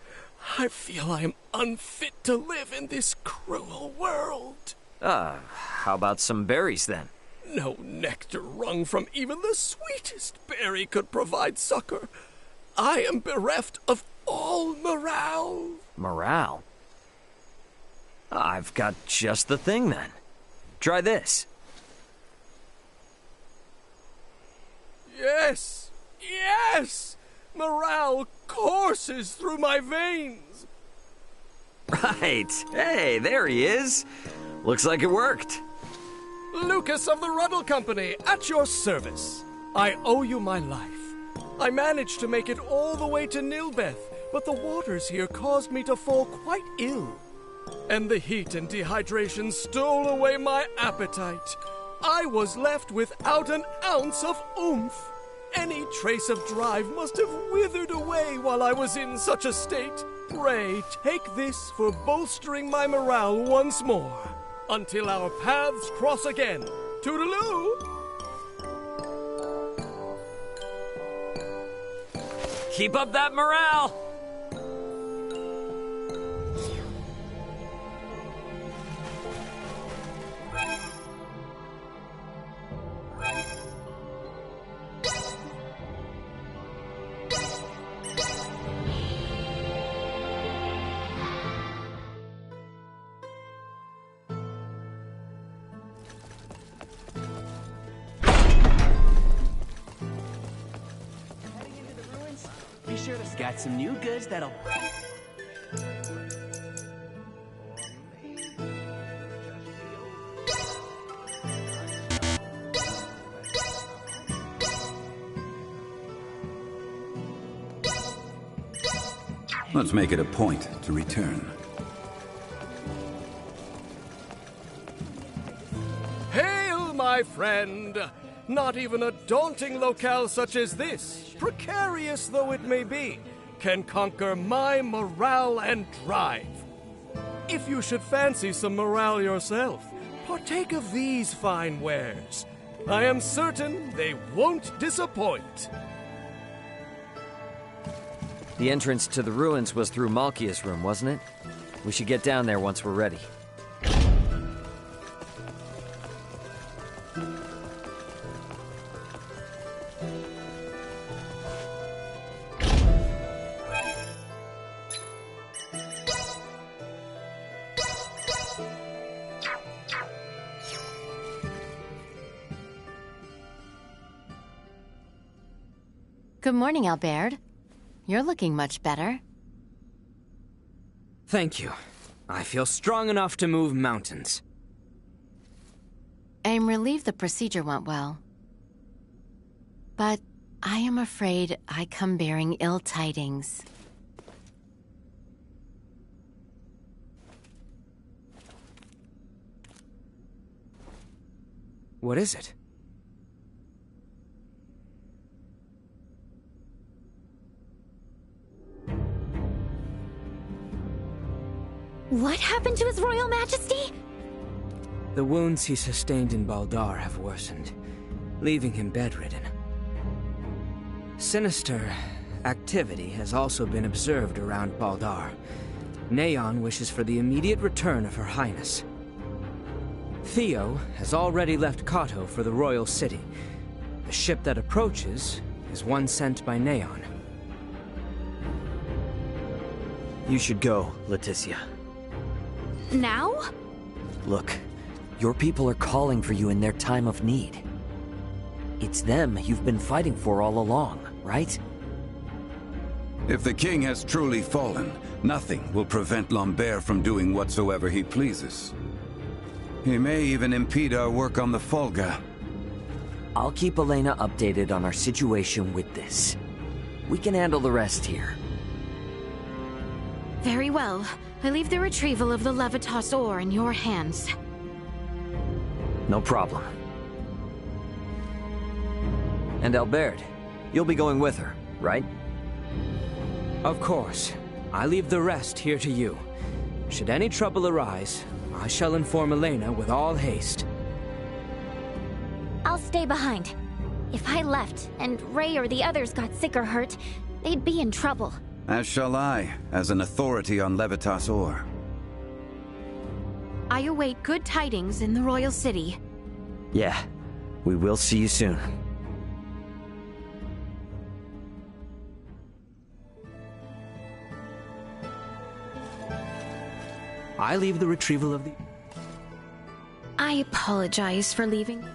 I feel I am unfit to live in this cruel world. How about some berries then? No nectar wrung from even the sweetest berry could provide succor. I am bereft of all morale. Morale? I've got just the thing then. Try this. Yes! Yes! Morale courses through my veins! Right. Hey, there he is. Looks like it worked. Lucas of the Ruddle Company, at your service. I owe you my life. I managed to make it all the way to Nilbeth, but the waters here caused me to fall quite ill. And the heat and dehydration stole away my appetite. I was left without an ounce of oomph. Any trace of drive must have withered away while I was in such a state. Pray, take this for bolstering my morale once more, until our paths cross again. Toodaloo! Keep up that morale! Be sure to got some new goods that'll... Let's make it a point to return. Hail, my friend! Not even a daunting locale such as this, precarious though it may be, can conquer my morale and drive. If you should fancy some morale yourself, partake of these fine wares. I am certain they won't disappoint. The entrance to the ruins was through Malkia's room, wasn't it? We should get down there once we're ready. Good morning, Albert. You're looking much better. Thank you. I feel strong enough to move mountains. I'm relieved the procedure went well. But I am afraid I come bearing ill tidings. What is it? What happened to His Royal Majesty? The wounds he sustained in Baldar have worsened, leaving him bedridden. Sinister activity has also been observed around Baldar. Neon wishes for the immediate return of Her Highness. Theo has already left Kato for the Royal City. The ship that approaches is one sent by Neon. You should go, Leticia. Now? Look, your people are calling for you in their time of need. It's them you've been fighting for all along, right? If the king has truly fallen, nothing will prevent Lambert from doing whatsoever he pleases. He may even impede our work on the Folga. I'll keep Elena updated on our situation with this. We can handle the rest here. Very well. I leave the retrieval of the Levitas ore in your hands. No problem. And Albert, you'll be going with her, right? Of course. I leave the rest here to you. Should any trouble arise, I shall inform Elena with all haste. I'll stay behind. If I left, and Ray or the others got sick or hurt, they'd be in trouble. As shall I, as an authority on Levitas ore. I await good tidings in the Royal City. Yeah, we will see you soon. I leave the retrieval of the... I apologize for leaving.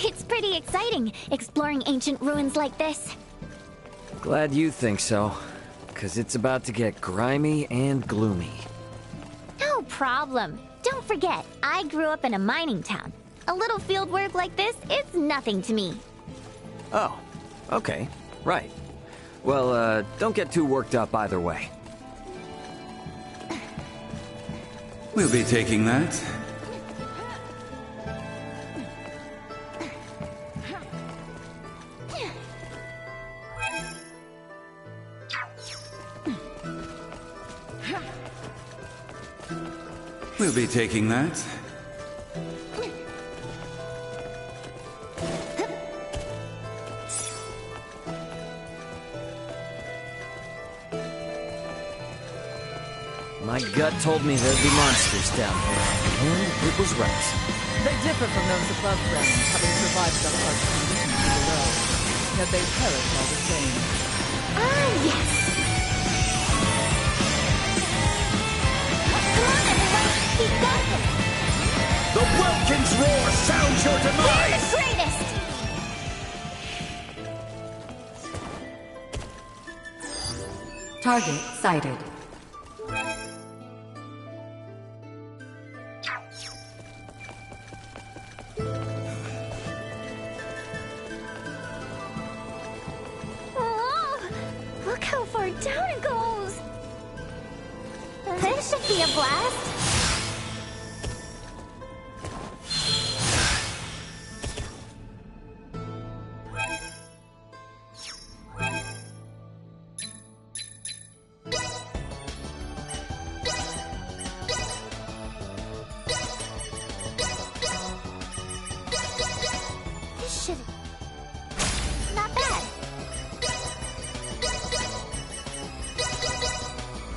It's pretty exciting, exploring ancient ruins like this. Glad you think so, because it's about to get grimy and gloomy. No problem. Don't forget, I grew up in a mining town. A little field work like this is nothing to me. Oh, okay, right. Well, don't get too worked up either way. We'll be taking that. We'll be taking that. My gut told me there'd be monsters down here, and it was right. They differ from those above ground, having survived the harsh conditions below. Yet they perish all the same. Ah, yes! Come on, everyone! We've got this! The Welkin's roar sounds your demise! We're the greatest! Target sighted. Oh, look how far down it goes! This should be a blast! This should... not bad.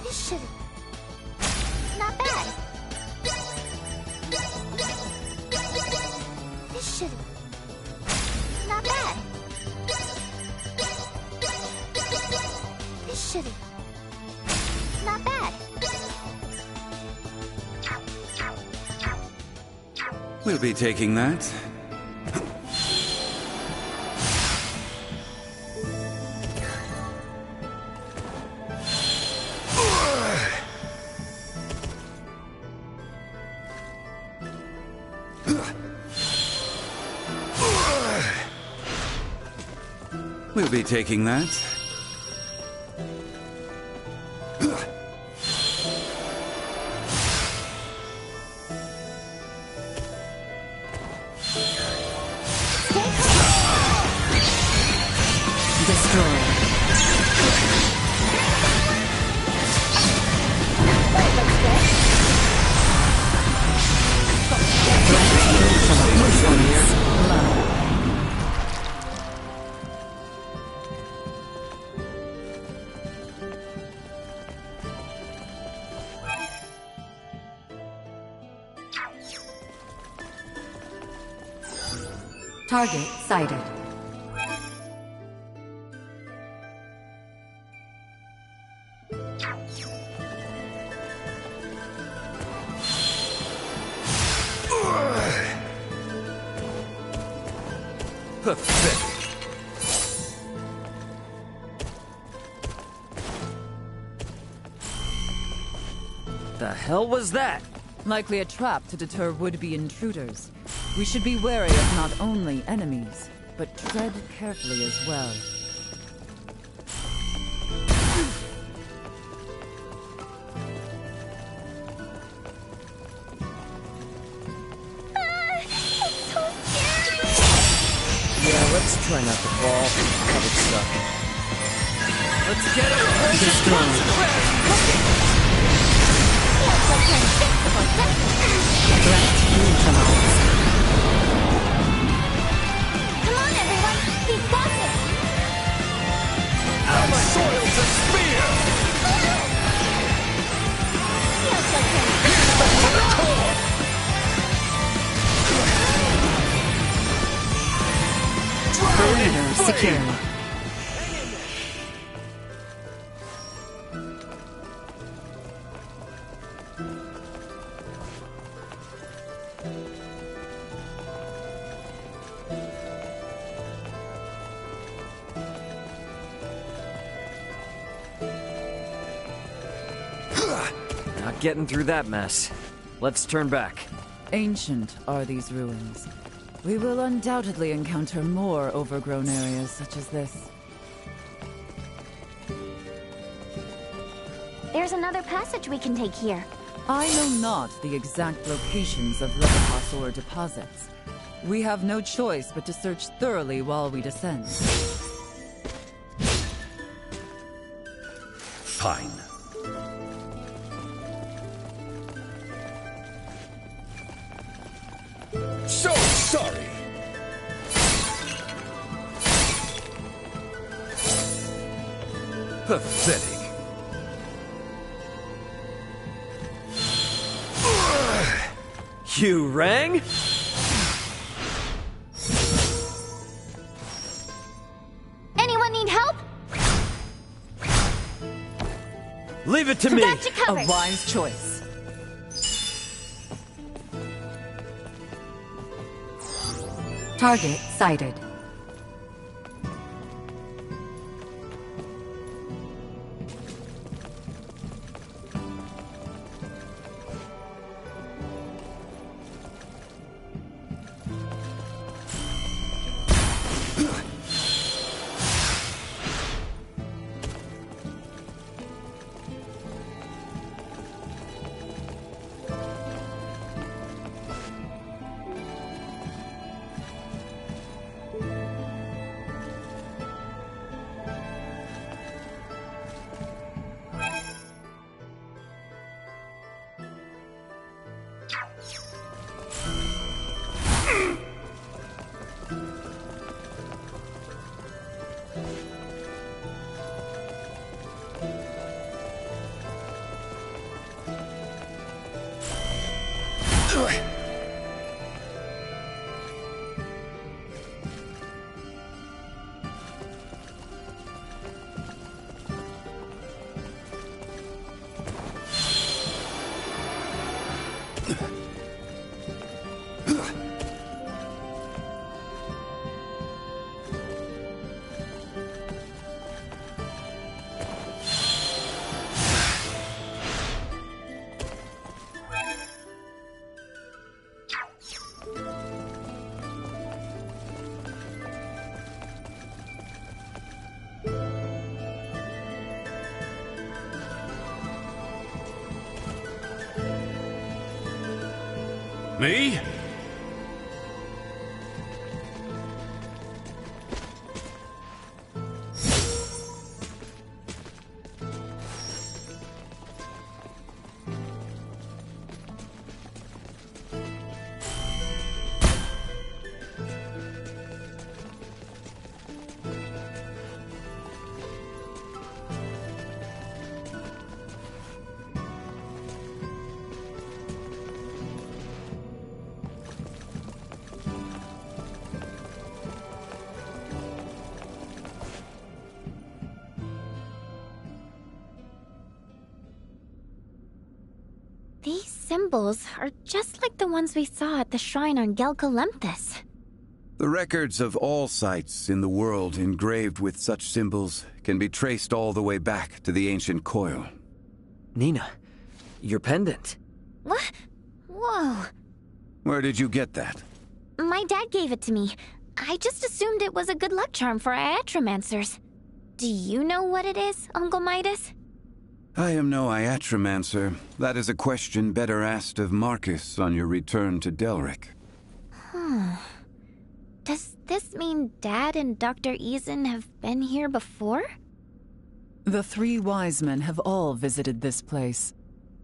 This should... not bad. This should... not bad. This should... not bad. We'll be taking that. We'll be taking that. Target sighted. Pathetic. The hell was that? Likely a trap to deter would-be intruders. We should be wary of not only enemies, but tread carefully as well. It's so scary! Yeah, let's try not to fall. Have it stuck. Let's get it! Destroyed. Come on, everyone! We've got this! I'm soiled to spear! Feels like To the core! Perimeter secure. Not getting through that mess. Let's turn back. Ancient are these ruins. We will undoubtedly encounter more overgrown areas such as this. There's another passage we can take here. I know not the exact locations of Levitas ore deposits. We have no choice but to search thoroughly while we descend. Fine. So sorry! Pathetic. You rang? Anyone need help? Leave it to me! Got you covered. A wise choice. Target sighted. Me? These symbols are just like the ones we saw at the shrine on Gelkalemthus. The records of all sites in the world engraved with such symbols can be traced all the way back to the ancient coil. Nina, your pendant. What? Whoa. Where did you get that? My dad gave it to me. I just assumed it was a good luck charm for iatromancers. Do you know what it is, Uncle Midas? I am no iatromancer. That is a question better asked of Marcus on your return to Delric. Does this mean Dad and Dr. Eason have been here before? The three wise men have all visited this place.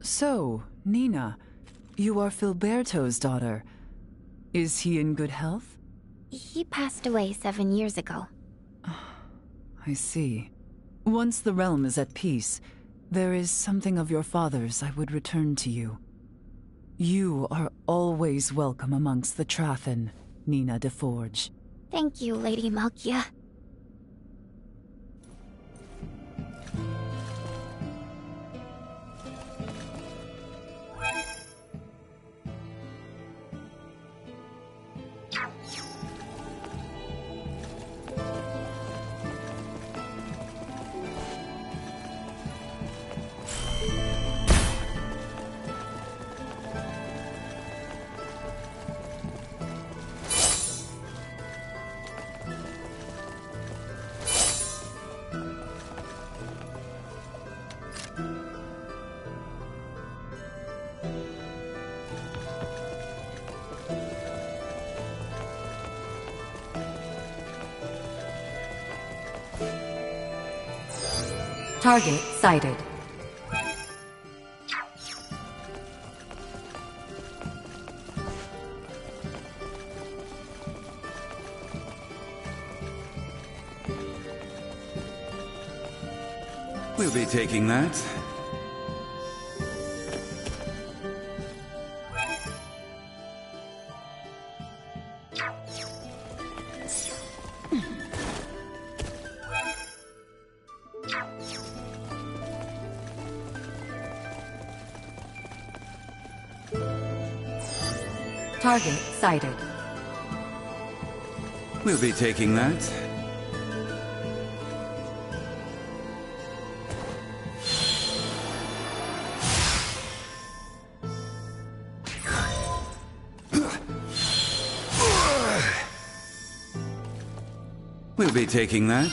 So, Nina, you are Filberto's daughter. Is he in good health? He passed away 7 years ago. I see. Once the realm is at peace, there is something of your father's I would return to you. You are always welcome amongst the Trathen, Nina de Forge. Thank you, Lady Malkia. Target sighted. We'll be taking that. Target sighted. We'll be taking that. We'll be taking that.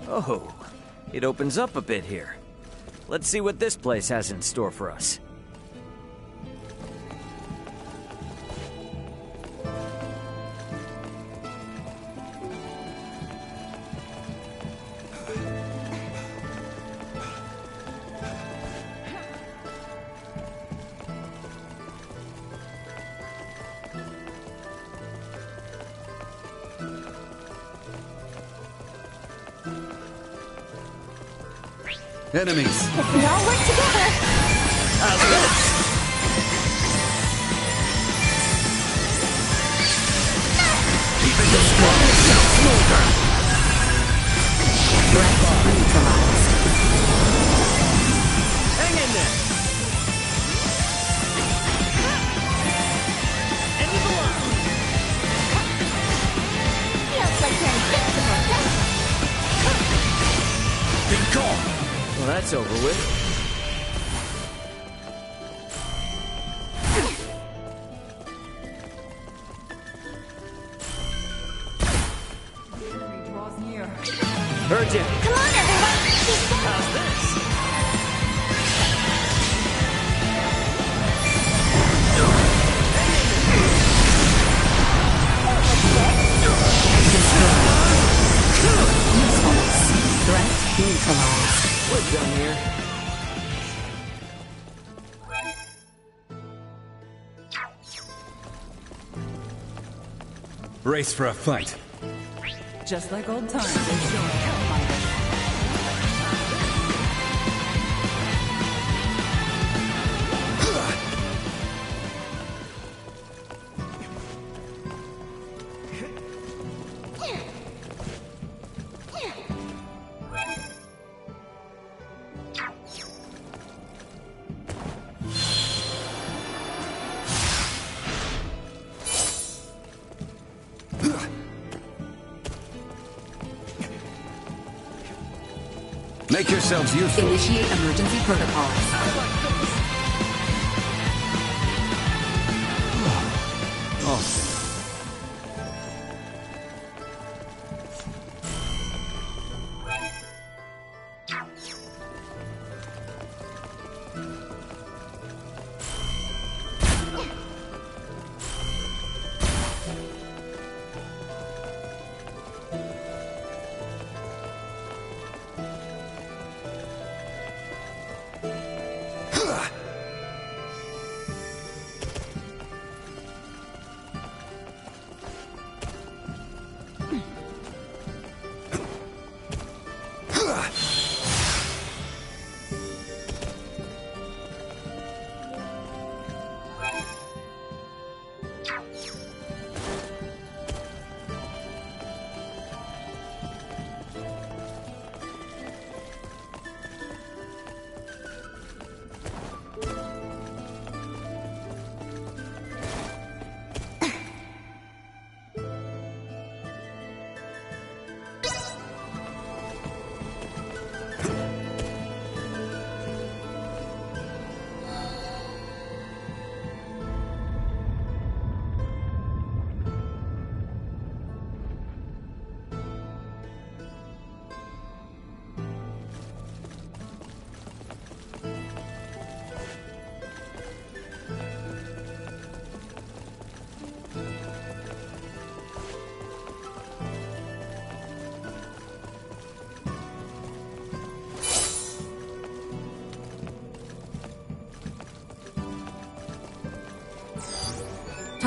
Oh, it opens up a bit here. Let's see what this place has in store for us. Enemies. If we all work together. How's this? Keeping the strong smolder. Threat neutralized. Hang in there. End of the line. Feels like you're invincible, doesn't it? Be gone. Well, that's over with. Draws near. Heard ya. Come on, everyone. Keep going. How's this? Threat neutralized. We're done here. Race for a fight. Just like old times, they're showing Hellminders. Make yourselves useful. Initiate emergency protocols. Oh.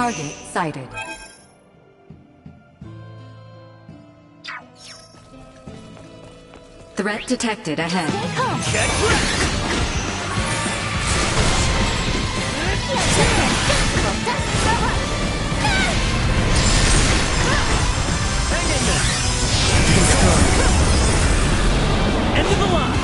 Target sighted. Threat detected ahead. End of the line!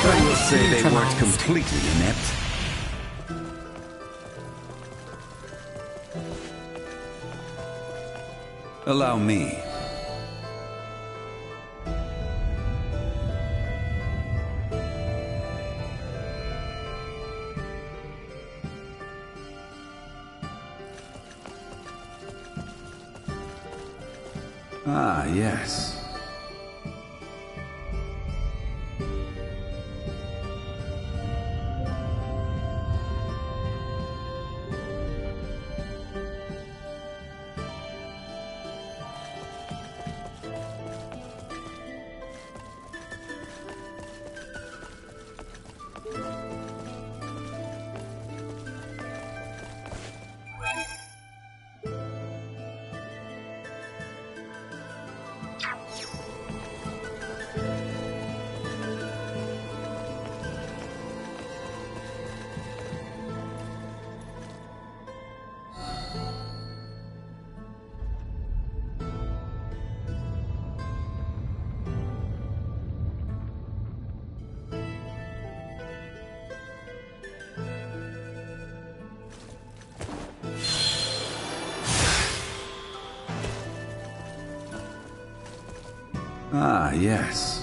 I will say they weren't completely inept. Allow me. Ah, yes. Ah, yes.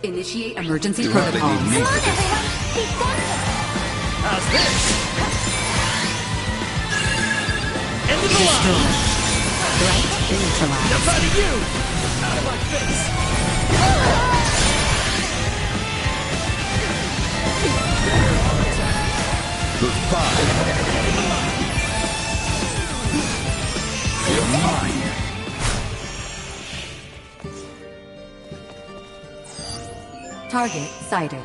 Initiate emergency You hardly protocols. need me for this. How's this? End of the line! Threat neutralized. Now out of you! Out of my face! Goodbye. You're mine. Target sighted.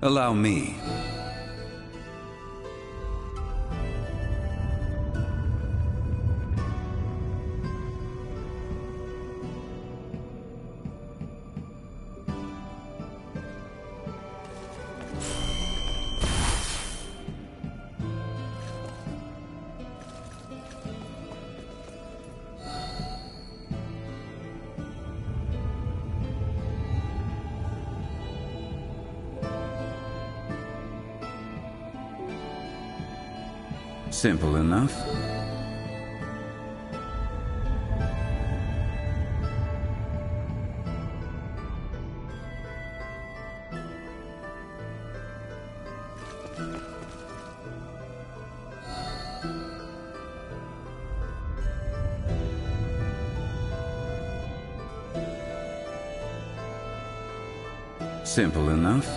Allow me. Simple enough. Simple enough.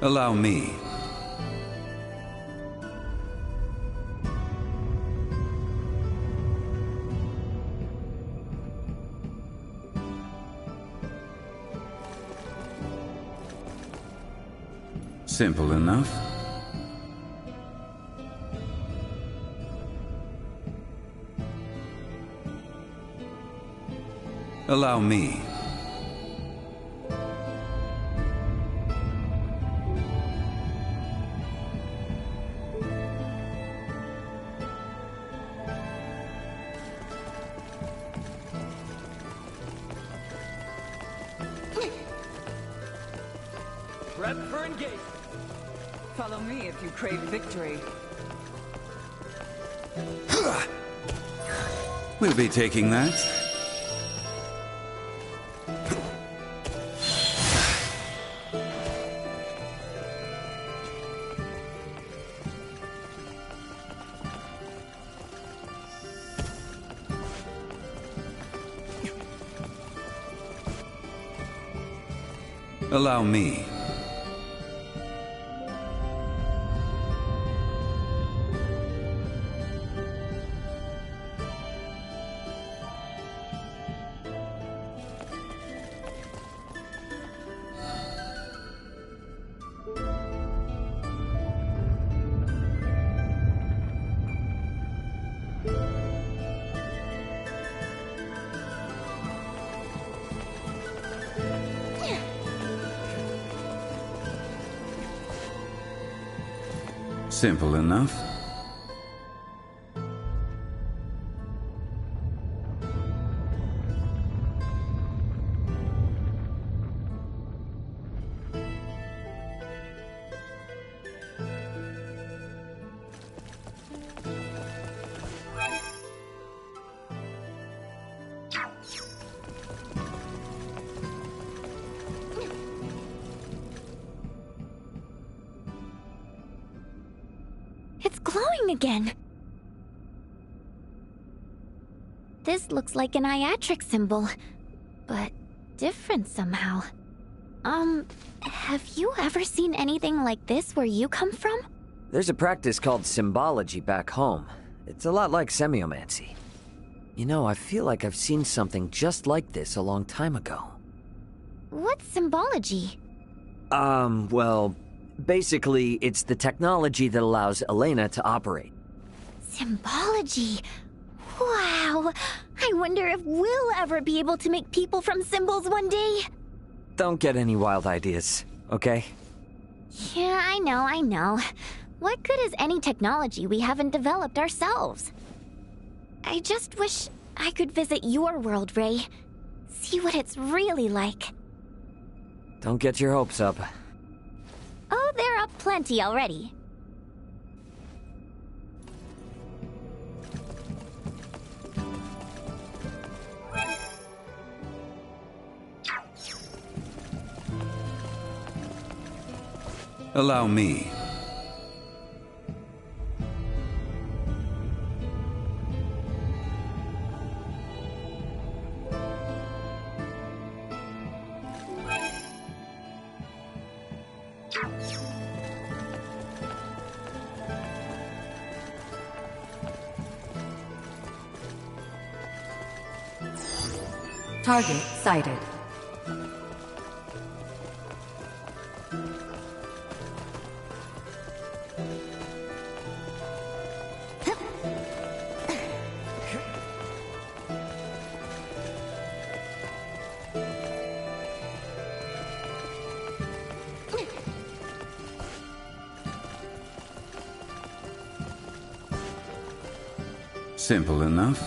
Allow me. Simple enough. Allow me. Prep for engagement. Follow me if you crave victory. We'll be taking that. Allow me. Simple enough. It's glowing again. This looks like an iatric symbol, but different somehow. Have you ever seen anything like this where you come from? There's a practice called symbology back home. It's a lot like semiomancy. You know, I feel like I've seen something just like this a long time ago. What's symbology? Well, basically, it's the technology that allows Elena to operate. Symbology? Wow! I wonder if we'll ever be able to make people from symbols one day. Don't get any wild ideas, okay? Yeah, I know. What good is any technology we haven't developed ourselves? I just wish I could visit your world, Ray. See what it's really like. Don't get your hopes up. Oh, they're up plenty already. Allow me. Target sighted. Simple enough.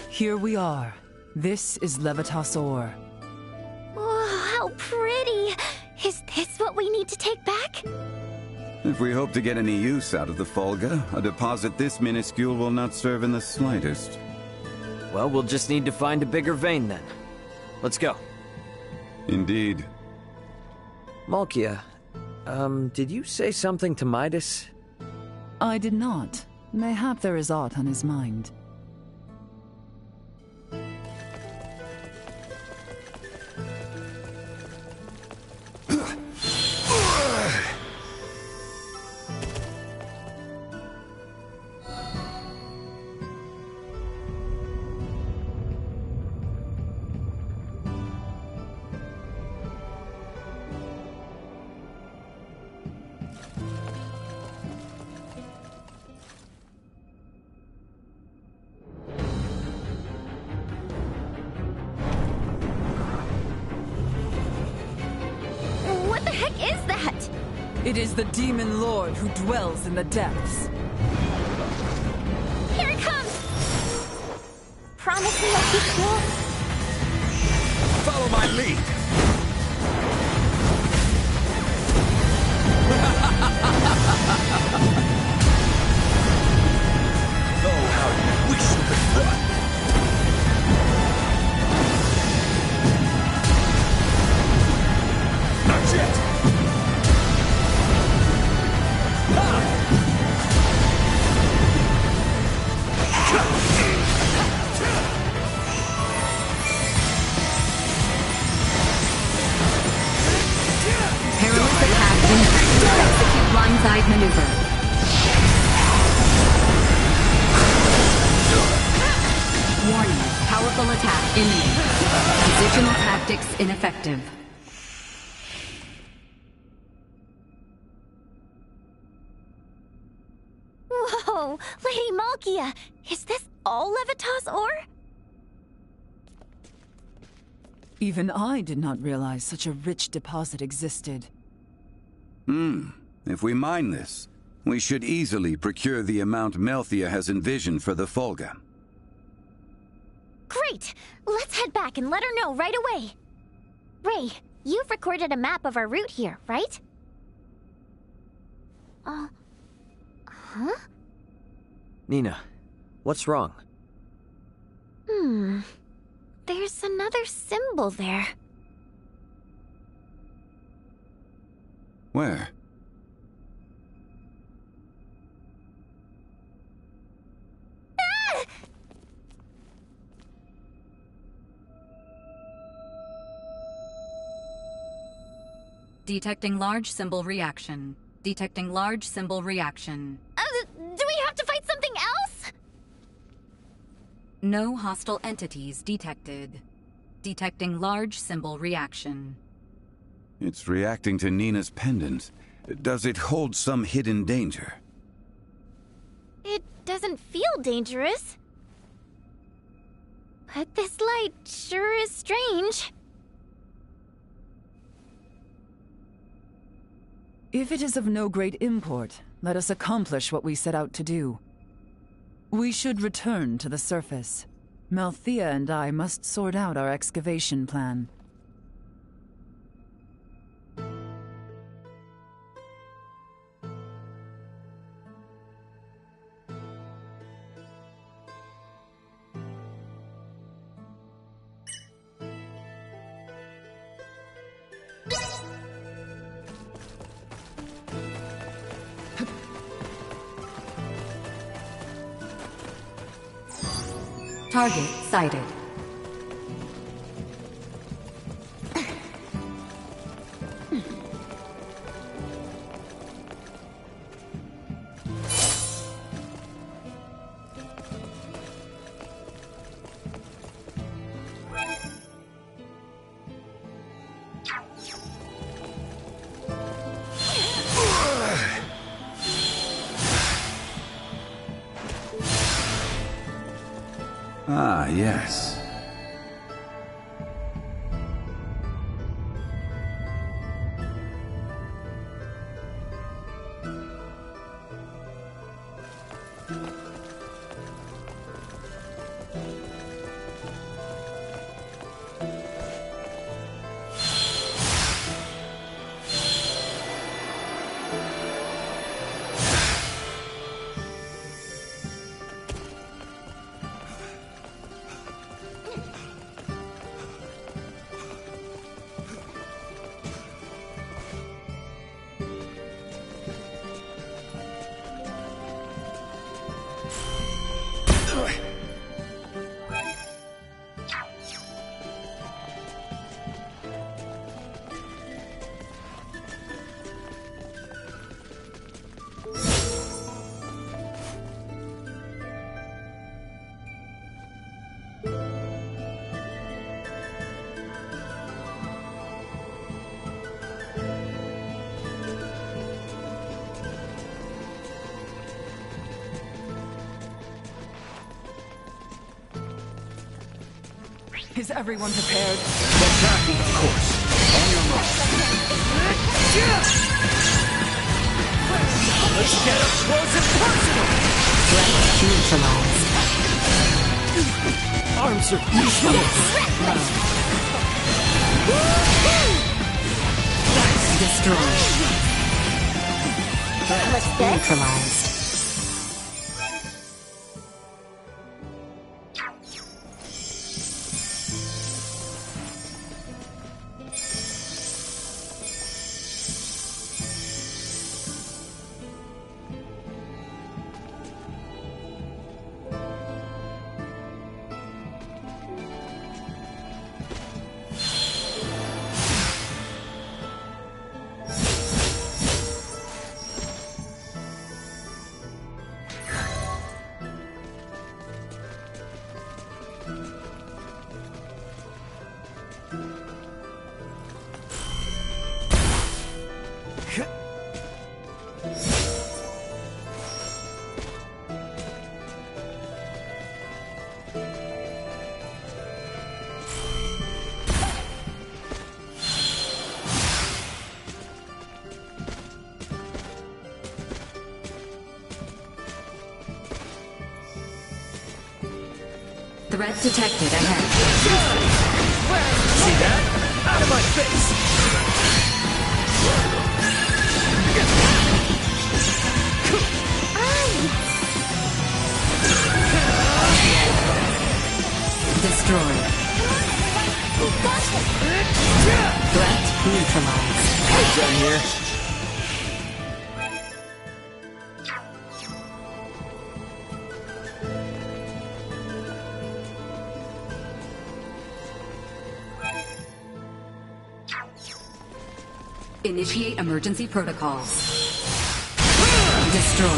Here we are. This is Levitas ore. Oh, how pretty! Is this what we need to take back? If we hope to get any use out of the Folga, a deposit this minuscule will not serve in the slightest. Well, we'll just need to find a bigger vein then. Let's go. Indeed. Malkia, did you say something to Midas? I did not. Mayhap there is aught on his mind. What the heck is that? It is the demon lord who dwells in the depths. Here it comes! Promise me you'll keep cool? Follow my lead! Oh, how you wish you could run! Not yet! Perilous attack impact. Execute blindside maneuver. Warning. Powerful attack imminent. Positional tactics ineffective. Whoa! Lady Malkia! Is this all Levitas ore? Even I did not realize such a rich deposit existed. If we mine this, we should easily procure the amount Melthia has envisioned for the Folga. Great! Let's head back and let her know right away. Ray, you've recorded a map of our route here, right? Huh? Nina, what's wrong? There's another symbol there. Where? Ah! Detecting large symbol reaction. Detecting large symbol reaction. Do we have to fight something else? No hostile entities detected. Detecting large symbol reaction. It's reacting to Nina's pendant. Does it hold some hidden danger? It doesn't feel dangerous. But this light sure is strange. If it is of no great import, let us accomplish what we set out to do. We should return to the surface. Melthia and I must sort out our excavation plan. Target sighted. Ah, yes. Is everyone prepared? Attacking, of course. On your mark. Let's get up close and personal! Threat neutralized. Arms are useless. Destroyed. Looks good. Neutralized. Threat detected ahead. See that? Out of my face! Destroyed. Threat neutralized. Done here. Initiate emergency protocols. Destroy.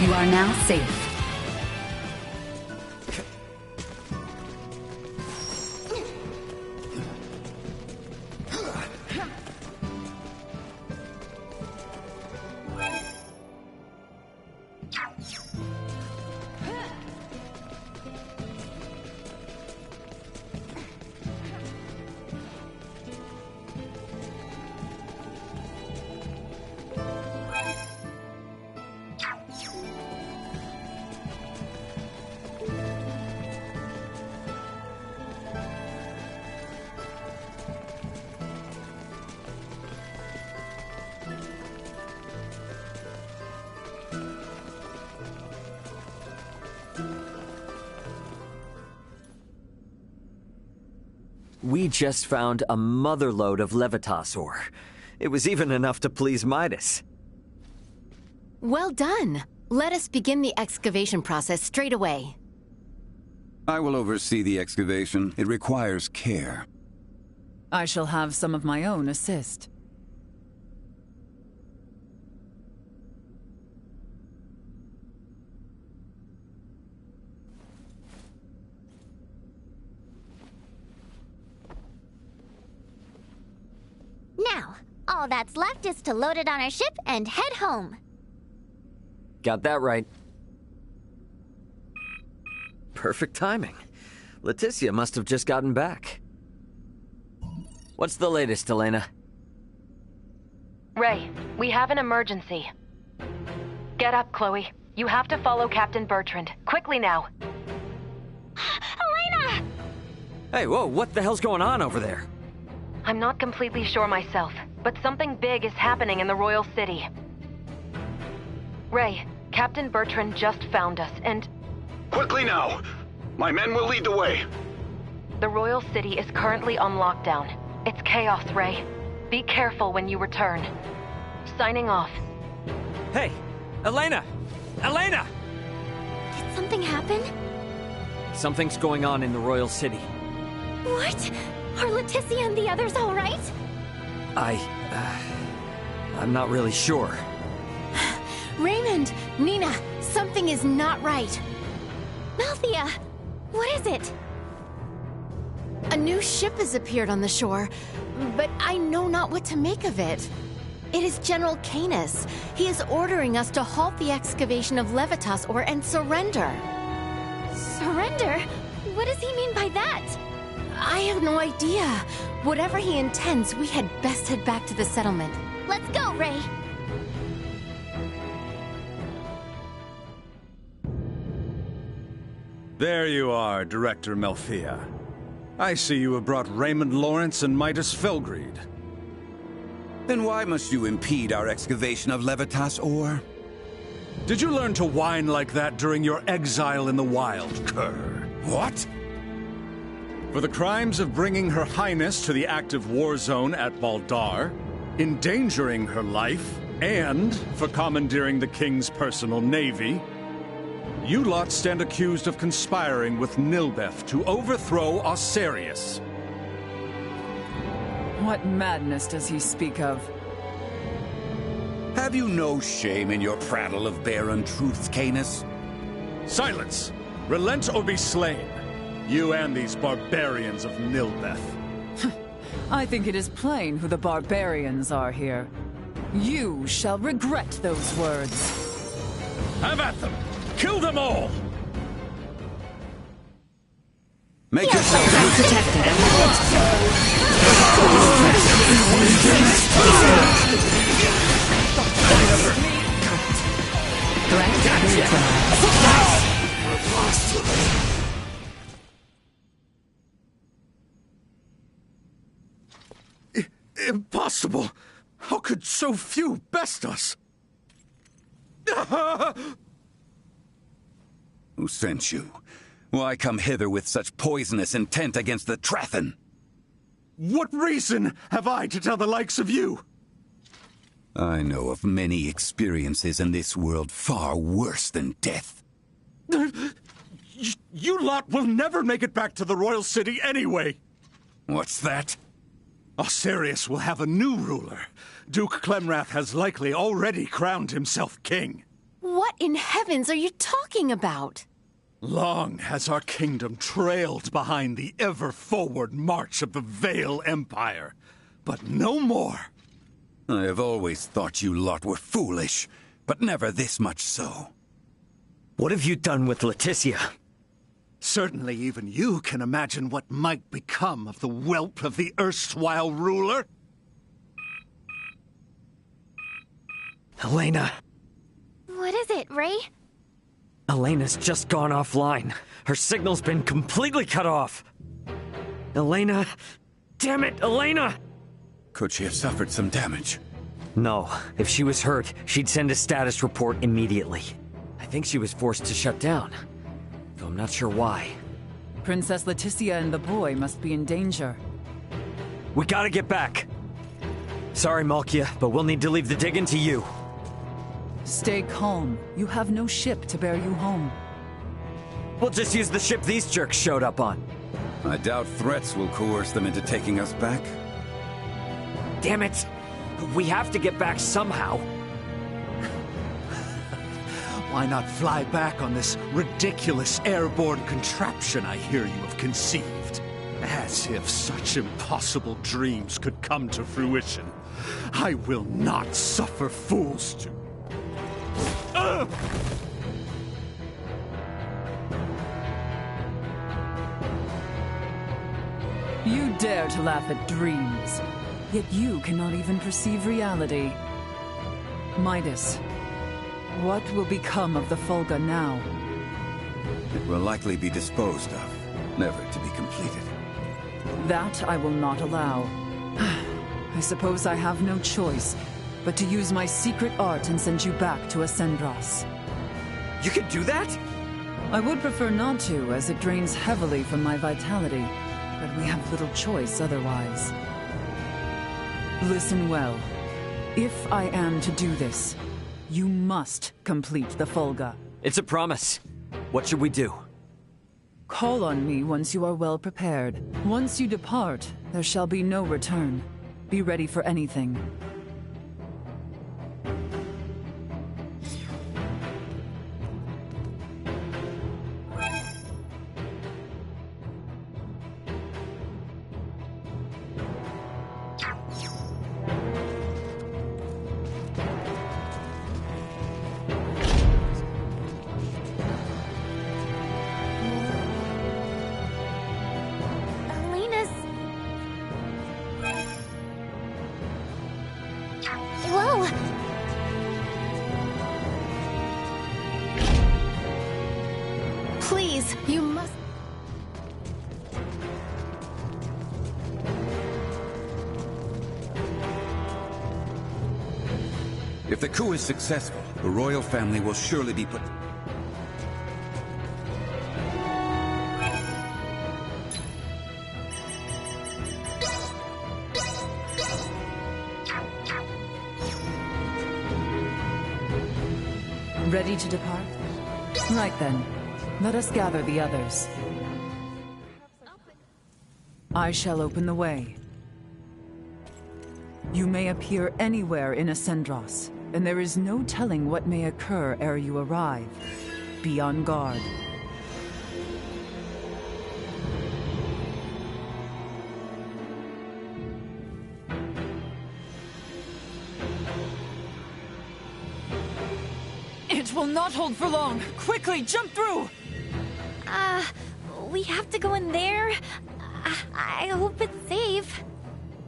You are now safe. We just found a motherlode of Levitas ore. It was even enough to please Midas. Well done. Let us begin the excavation process straight away. I will oversee the excavation. It requires care. I shall have some of my own assist. Now, all that's left is to load it on our ship and head home. Got that right. Perfect timing. Leticia must have just gotten back. What's the latest, Elena? Ray, we have an emergency. Get up, Chloe. You have to follow Captain Bertrand. Quickly now. Elena! Hey, whoa, what the hell's going on over there? I'm not completely sure myself, but something big is happening in the Royal City. Ray, Captain Bertrand just found us, and... Quickly now! My men will lead the way. The Royal City is currently on lockdown. It's chaos, Ray. Be careful when you return. Signing off. Hey! Elena! Elena! Did something happen? Something's going on in the Royal City. What? Are Leticia and the others all right? I'm not really sure. Raymond! Nina! Something is not right. Malthea! What is it? A new ship has appeared on the shore, but I know not what to make of it. It is General Canis. He is ordering us to halt the excavation of Levitas and surrender. Surrender? What does he mean by that? I have no idea. Whatever he intends, we had best head back to the settlement. Let's go, Ray. There you are, Director Malthea. I see you have brought Raymond Lawrence and Midas Felgreed. Then why must you impede our excavation of Levitas ore? Did you learn to whine like that during your exile in the wild, cur? What? For the crimes of bringing Her Highness to the active war zone at Baldar, endangering her life, and for commandeering the King's personal navy, you lot stand accused of conspiring with Nilbeth to overthrow Osirius. What madness does he speak of? Have you no shame in your prattle of barren truths, Canis? Silence! Relent or be slain. You and these barbarians of Nilbeth. I think it is plain who the barbarians are here. You shall regret those words. Have at them! Kill them all! Make yourself protected. Impossible! How could so few best us? Who sent you? Why come hither with such poisonous intent against the Trathen? What reason have I to tell the likes of you? I know of many experiences in this world far worse than death. You lot will never make it back to the Royal City anyway! What's that? Osirius will have a new ruler. Duke Clemrath has likely already crowned himself king. What in heavens are you talking about? Long has our kingdom trailed behind the ever-forward march of the Vale Empire, but no more. I have always thought you lot were foolish, but never this much so. What have you done with Leticia? Certainly even you can imagine what might become of the whelp of the erstwhile ruler. Elena. What is it, Ray? Elena's just gone offline. Her signal's been completely cut off. Elena! Damn it, Elena! Could she have suffered some damage? No. If she was hurt, she'd send a status report immediately. I think she was forced to shut down, though I'm not sure why. Princess Leticia and the boy must be in danger. We gotta get back. Sorry, Malkia, but we'll need to leave the digging to you. Stay calm. You have no ship to bear you home. We'll just use the ship these jerks showed up on. I doubt threats will coerce them into taking us back. Damn it! We have to get back somehow. Why not fly back on this ridiculous airborne contraption I hear you have conceived? As if such impossible dreams could come to fruition. I will not suffer fools to... You dare to laugh at dreams, yet you cannot even perceive reality. Midas, what will become of the Fulga now? It will likely be disposed of, never to be completed. That I will not allow. I suppose I have no choice but to use my secret art and send you back to Ascendros. You could do that? I would prefer not to, as it drains heavily from my vitality. but we have little choice otherwise. Listen well. If I am to do this, you must complete the Fulga. It's a promise. What should we do? Call on me once you are well prepared. Once you depart, there shall be no return. Be ready for anything. Whoa! Please, you must... If the coup is successful, the royal family will surely be put... Ready to depart? Right then. Let us gather the others. I shall open the way. You may appear anywhere in Ascendros, and there is no telling what may occur ere you arrive. Be on guard. It will not hold for long. Quickly, jump through! We have to go in there. I hope it's safe.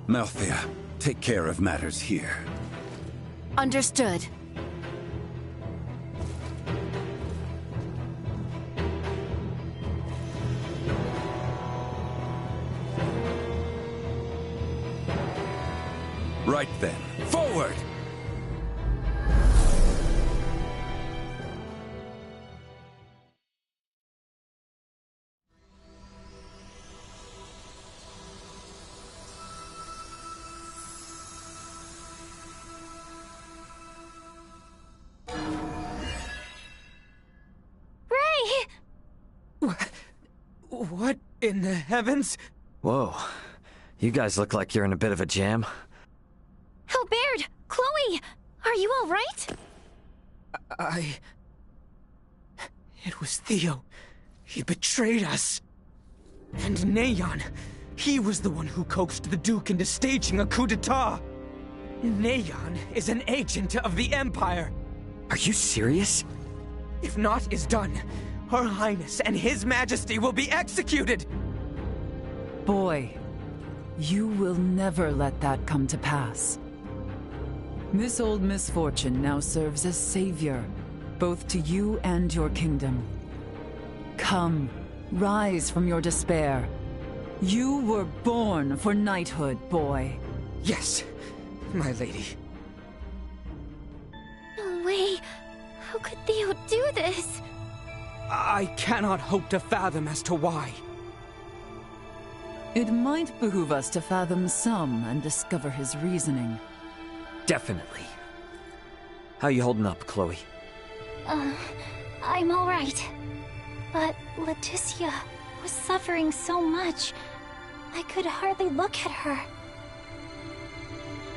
Malthea, take care of matters here. Understood. Right then, forward! What in the heavens? Whoa. You guys look like you're in a bit of a jam. Hilbert! Chloe! Are you all right? It was Theo. He betrayed us. And Neon. He was the one who coaxed the Duke into staging a coup d'etat. Neon is an agent of the Empire. Are you serious? If naught is done, Her Highness and His Majesty will be executed! Boy, you will never let that come to pass. This old misfortune now serves as savior, both to you and your kingdom. Come, rise from your despair. You were born for knighthood, boy. Yes, my lady. No way. How could Theo do this? I cannot hope to fathom as to why. It might behoove us to fathom some and discover his reasoning. Definitely. How you holding up, Chloe? I'm all right. But Leticia was suffering so much. I could hardly look at her.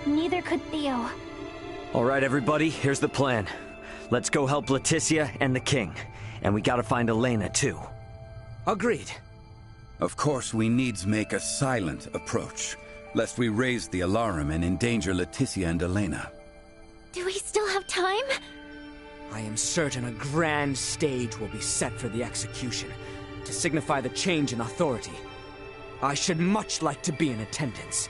Neither could Theo. All right, everybody, here's the plan. Let's go help Leticia and the king. And we gotta find Elena, too. Agreed. Of course, we needs make a silent approach, lest we raise the alarm and endanger Leticia and Elena. Do we still have time? I am certain a grand stage will be set for the execution, to signify the change in authority. I should much like to be in attendance.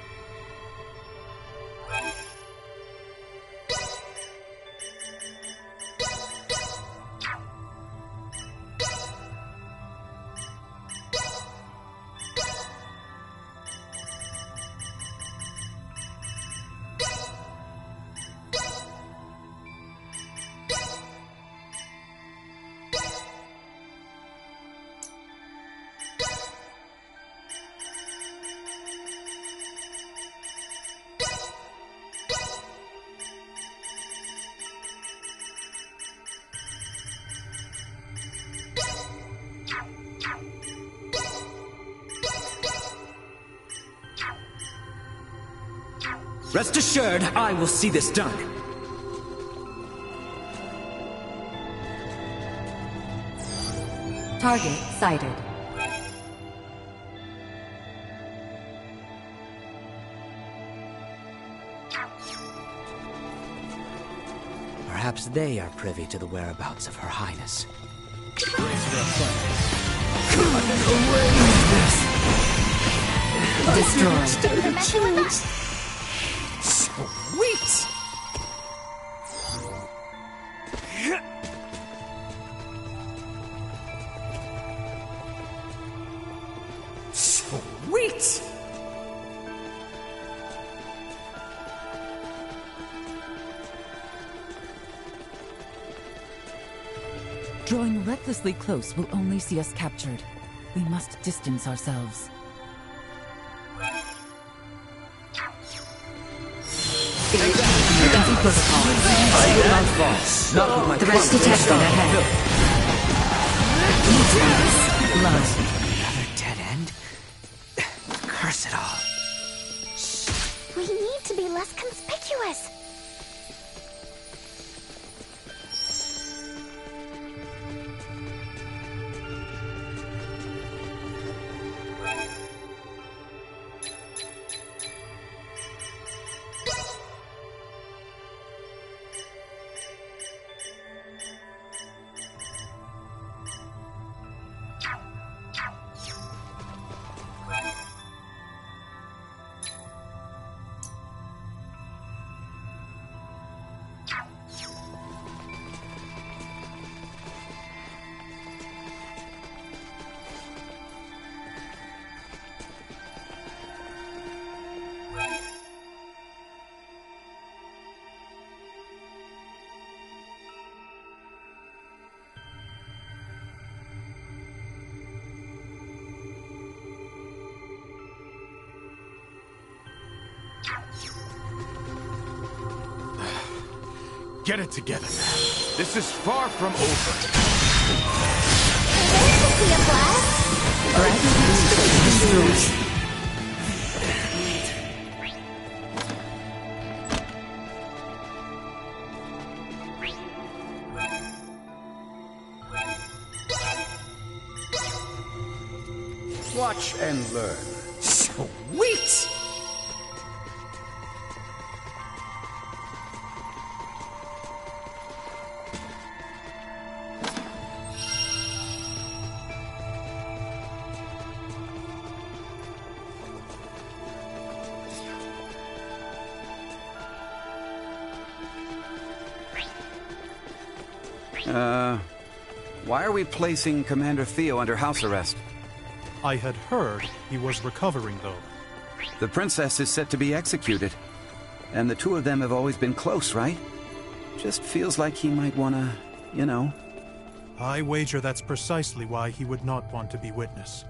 Rest assured, I will see this done. Target sighted. Perhaps they are privy to the whereabouts of Her Highness. Destroyed. Sweet! Sweet! Drawing recklessly close will only see us captured. We must distance ourselves. Threat detected ahead. Another dead end? Curse it all. We need to be less conspicuous. Get it together, man. This is far from over. Watch and learn. Sweet! Why are we placing Commander Theo under house arrest? I had heard he was recovering, though. The princess is set to be executed. And the two of them have always been close, right? Just feels like he might wanna, you know. I wager that's precisely why he would not want to be witness.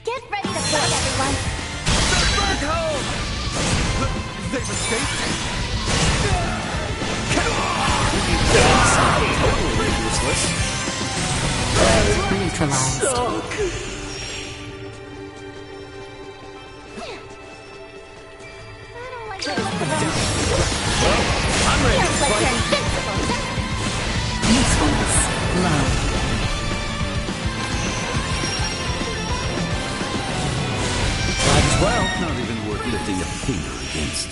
Get ready to fight, everyone! Back home! They've escaped? Totally useless. Neutralized. I'm ready to fight. Usefulness low. Might as well. Not even worth lifting a finger against.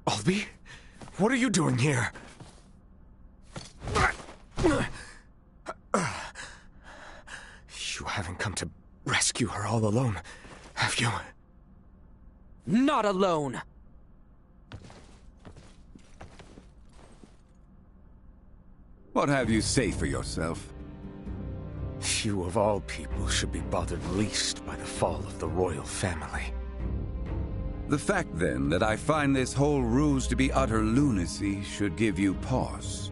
Albie? What are you doing here? You haven't come to rescue her all alone, have you? Not alone! What have you say for yourself? You of all people should be bothered least by the fall of the royal family. The fact, then, that I find this whole ruse to be utter lunacy should give you pause.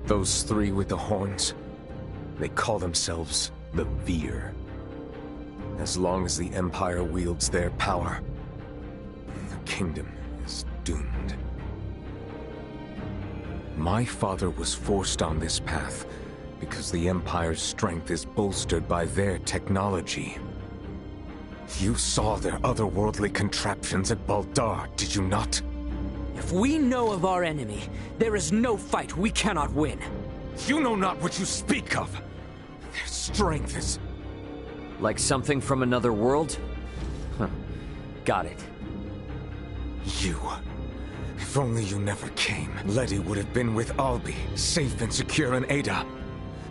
Those three with the horns? They call themselves the Veer. As long as the Empire wields their power, the kingdom is doomed. My father was forced on this path because the Empire's strength is bolstered by their technology. You saw their otherworldly contraptions at Baldar, did you not? If we know of our enemy, there is no fight we cannot win. You know not what you speak of. Their strength is... Like something from another world? Huh. Got it. You. If only you never came, Letty would have been with Albi, safe and secure in Ada.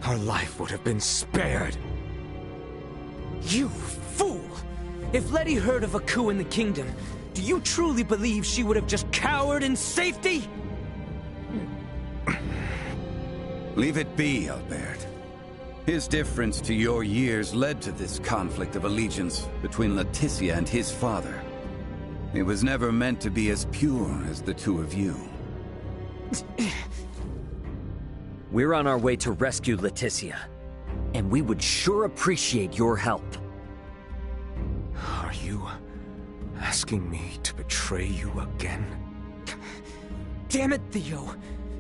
Her life would have been spared. You fool! If Letty heard of a coup in the kingdom, do you truly believe she would have just cowered in safety? Leave it be, Albert. His difference to your years led to this conflict of allegiance between Leticia and his father. It was never meant to be as pure as the two of you. We're on our way to rescue Leticia, and we would sure appreciate your help. Are you asking me to betray you again? Damn it, Theo!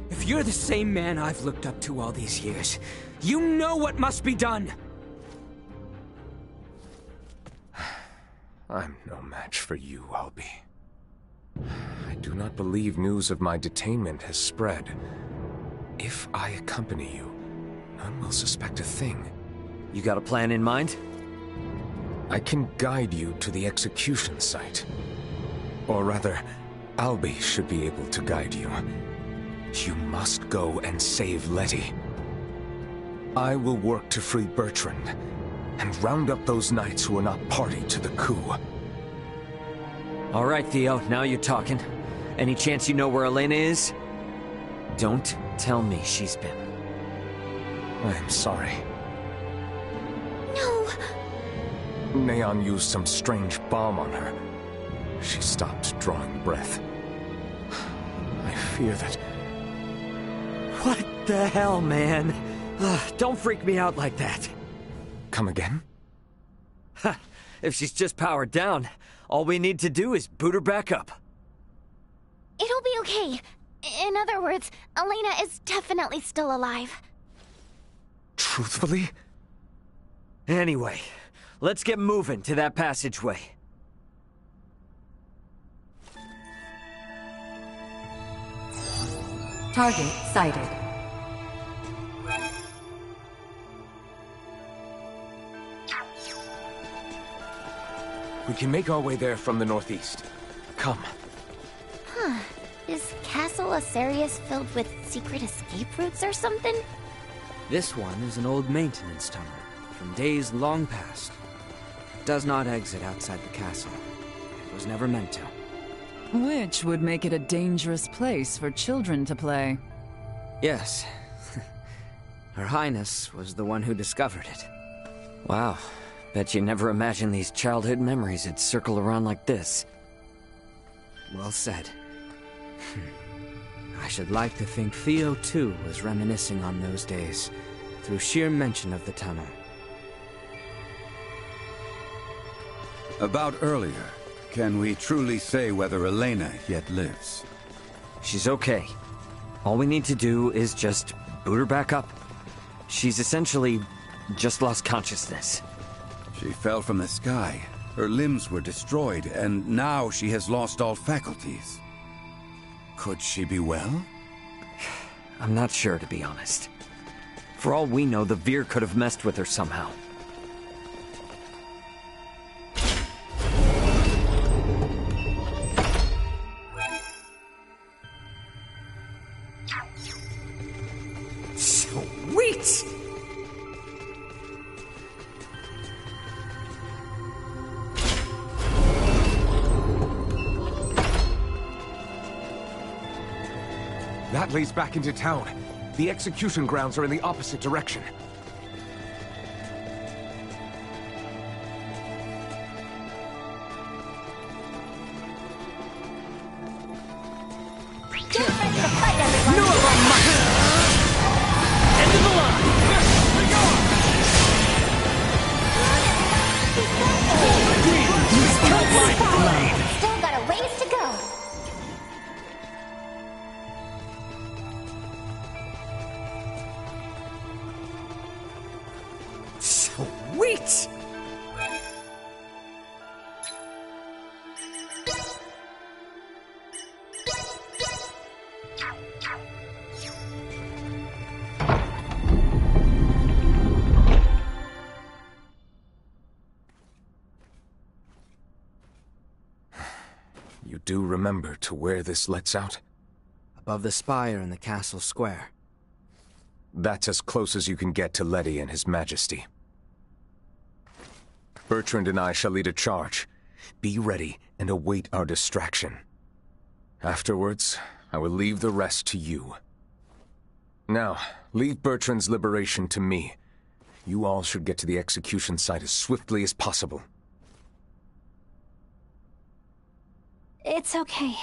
If you're the same man I've looked up to all these years, you know what must be done! I'm no match for you, Albi. I do not believe news of my detainment has spread. If I accompany you, none will suspect a thing. You got a plan in mind? I can guide you to the execution site. Or rather, Albi should be able to guide you. You must go and save Letty. I will work to free Bertrand, and round up those knights who are not party to the coup. All right, Theo, now you're talking. Any chance you know where Elena is? Don't tell me she's been... I'm sorry. No. Neon used some strange bomb on her. She stopped drawing breath. I fear that... What the hell, man? Don't freak me out like that. Come again? Ha! If she's just powered down, all we need to do is boot her back up. It'll be okay. In other words, Elena is definitely still alive. Truthfully? Anyway, let's get moving to that passageway. Target sighted. We can make our way there from the northeast. Come. Huh. Is Castle Asarius filled with secret escape routes or something? This one is an old maintenance tunnel, from days long past. It does not exit outside the castle. It was never meant to. Which would make it a dangerous place for children to play. Yes. Her Highness was the one who discovered it. Wow. Bet you never imagined these childhood memories would circle around like this. Well said. I should like to think Theo, too, was reminiscing on those days, through sheer mention of the tunnel. About earlier, can we truly say whether Elena yet lives? She's okay. All we need to do is just boot her back up. She's essentially just lost consciousness. She fell from the sky. Her limbs were destroyed, and now she has lost all faculties. Could she be well? I'm not sure, to be honest. For all we know, the Veer could have messed with her somehow. Sweet! That leads back into town. The execution grounds are in the opposite direction. Get ready to fight, everyone! End of the line! Here we go! do remember to where this lets out? Above the spire in the castle square. That's as close as you can get to Letty and His Majesty. Bertrand and I shall lead a charge. Be ready and await our distraction. Afterwards, I will leave the rest to you. Now, leave Bertrand's liberation to me. You all should get to the execution site as swiftly as possible. It's okay.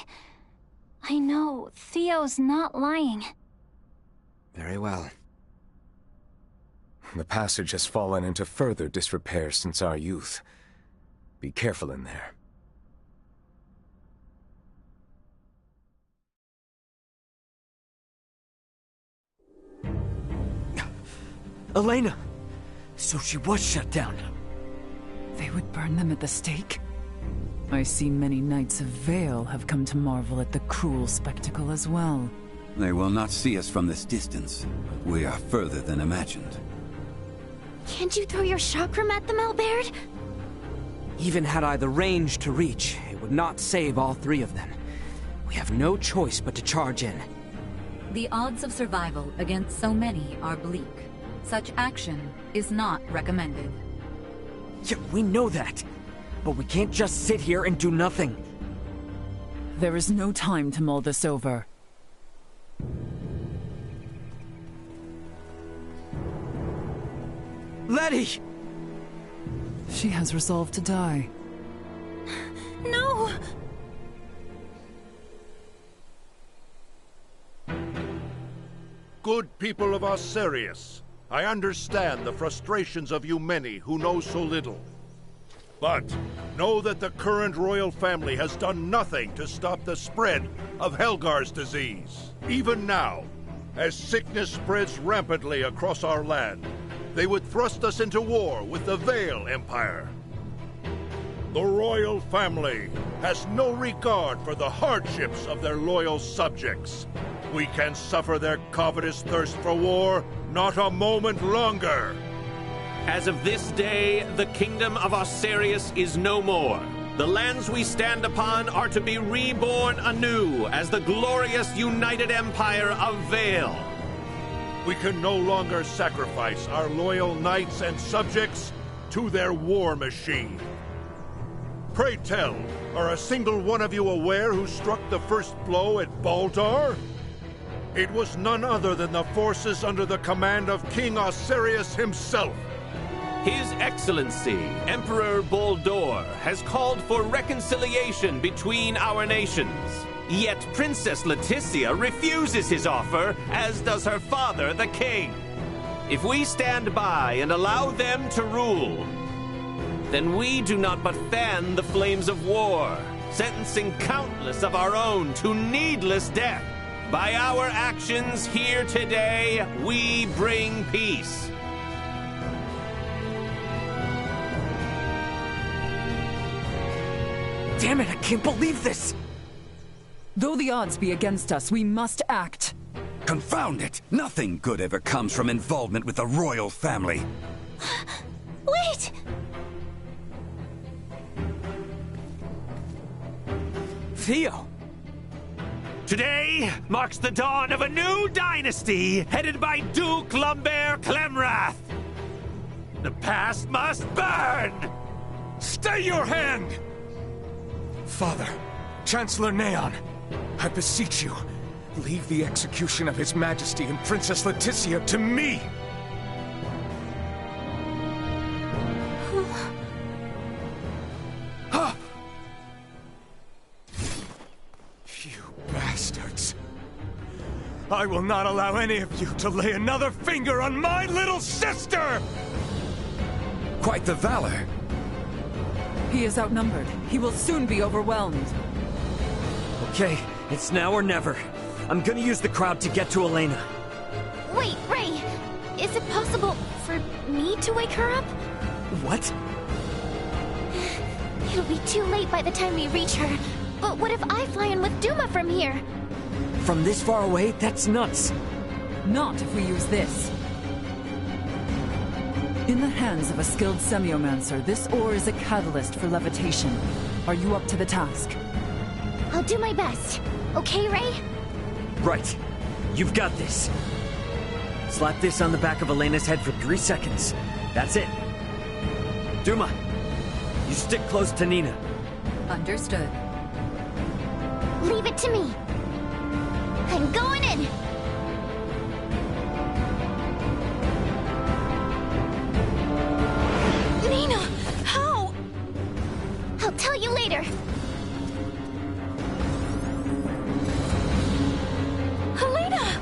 I know Theo's not lying. Very well. The passage has fallen into further disrepair since our youth. Be careful in there. Elena! So she was shut down. They would burn them at the stake? I see many knights of Vale have come to marvel at the cruel spectacle as well. They will not see us from this distance. We are further than imagined. Can't you throw your chakram at them, Albert? Even had I the range to reach, it would not save all three of them. We have no choice but to charge in. The odds of survival against so many are bleak. Such action is not recommended. Yeah, we know that. But we can't just sit here and do nothing. There is no time to mull this over. Letty! She has resolved to die. No! Good people of Osirius, I understand the frustrations of you many who know so little. But know that the current royal family has done nothing to stop the spread of Helgar's disease. Even now, as sickness spreads rampantly across our land, they would thrust us into war with the Vale Empire. The royal family has no regard for the hardships of their loyal subjects. We can suffer their covetous thirst for war not a moment longer. As of this day, the kingdom of Osirius is no more. The lands we stand upon are to be reborn anew as the glorious united empire of Vale. We can no longer sacrifice our loyal knights and subjects to their war machine. Pray tell, are a single one of you aware who struck the first blow at Baldar? It was none other than the forces under the command of King Osirius himself. His Excellency, Emperor Baldor, has called for reconciliation between our nations. Yet Princess Leticia refuses his offer, as does her father, the king. If we stand by and allow them to rule, then we do not but fan the flames of war, sentencing countless of our own to needless death. By our actions here today, we bring peace. Damn it, I can't believe this! Though the odds be against us, we must act. Confound it! Nothing good ever comes from involvement with the royal family. Wait! Theo! Today marks the dawn of a new dynasty headed by Duke Lambert Clemrath. The past must burn! Stay your hand! Father, Chancellor Neon, I beseech you, leave the execution of His Majesty and Princess Leticia to me! You bastards! I will not allow any of you to lay another finger on my little sister! Quite the valor. He is outnumbered. He will soon be overwhelmed. Okay, it's now or never. I'm gonna use the crowd to get to Elena. Wait, Ray! Is it possible for me to wake her up? What? It'll be too late by the time we reach her. But what if I fly in with Duma from here? From this far away? That's nuts. Not if we use this. In the hands of a skilled semiomancer, this ore is a catalyst for levitation. Are you up to the task? I'll do my best. Okay, Ray? Right. You've got this. Slap this on the back of Elena's head for 3 seconds. That's it. Duma, you stick close to Nina. Understood. Leave it to me. I'm going in. Nina, how? I'll tell you later. Helena!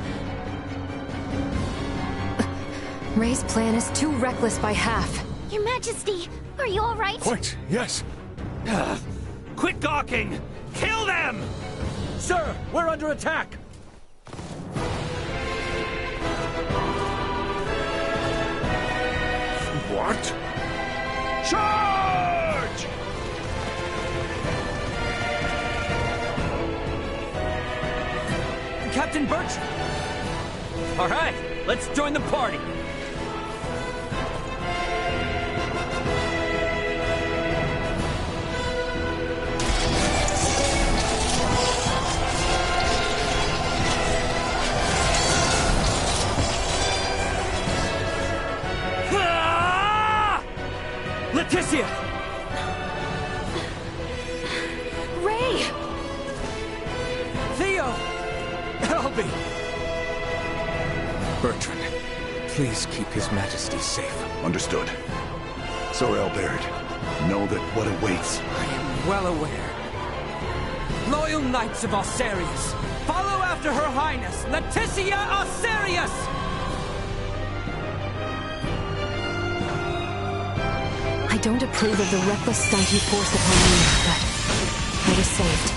Ray's plan is too reckless by half. Your Majesty, are you all right? What? Yes. Quit gawking! Kill them! Sir, we're under attack! What? Charge! Captain Bertrand! All right, let's join the party. Leticia! Ray! Theo! Help me! Bertrand, please keep His Majesty safe. Understood. So, Albert, know that what awaits. I am well aware. Loyal knights of Osarius, follow after Her Highness, Leticia Osarius! I don't approve of the reckless stunt you forced upon me, but I was saved.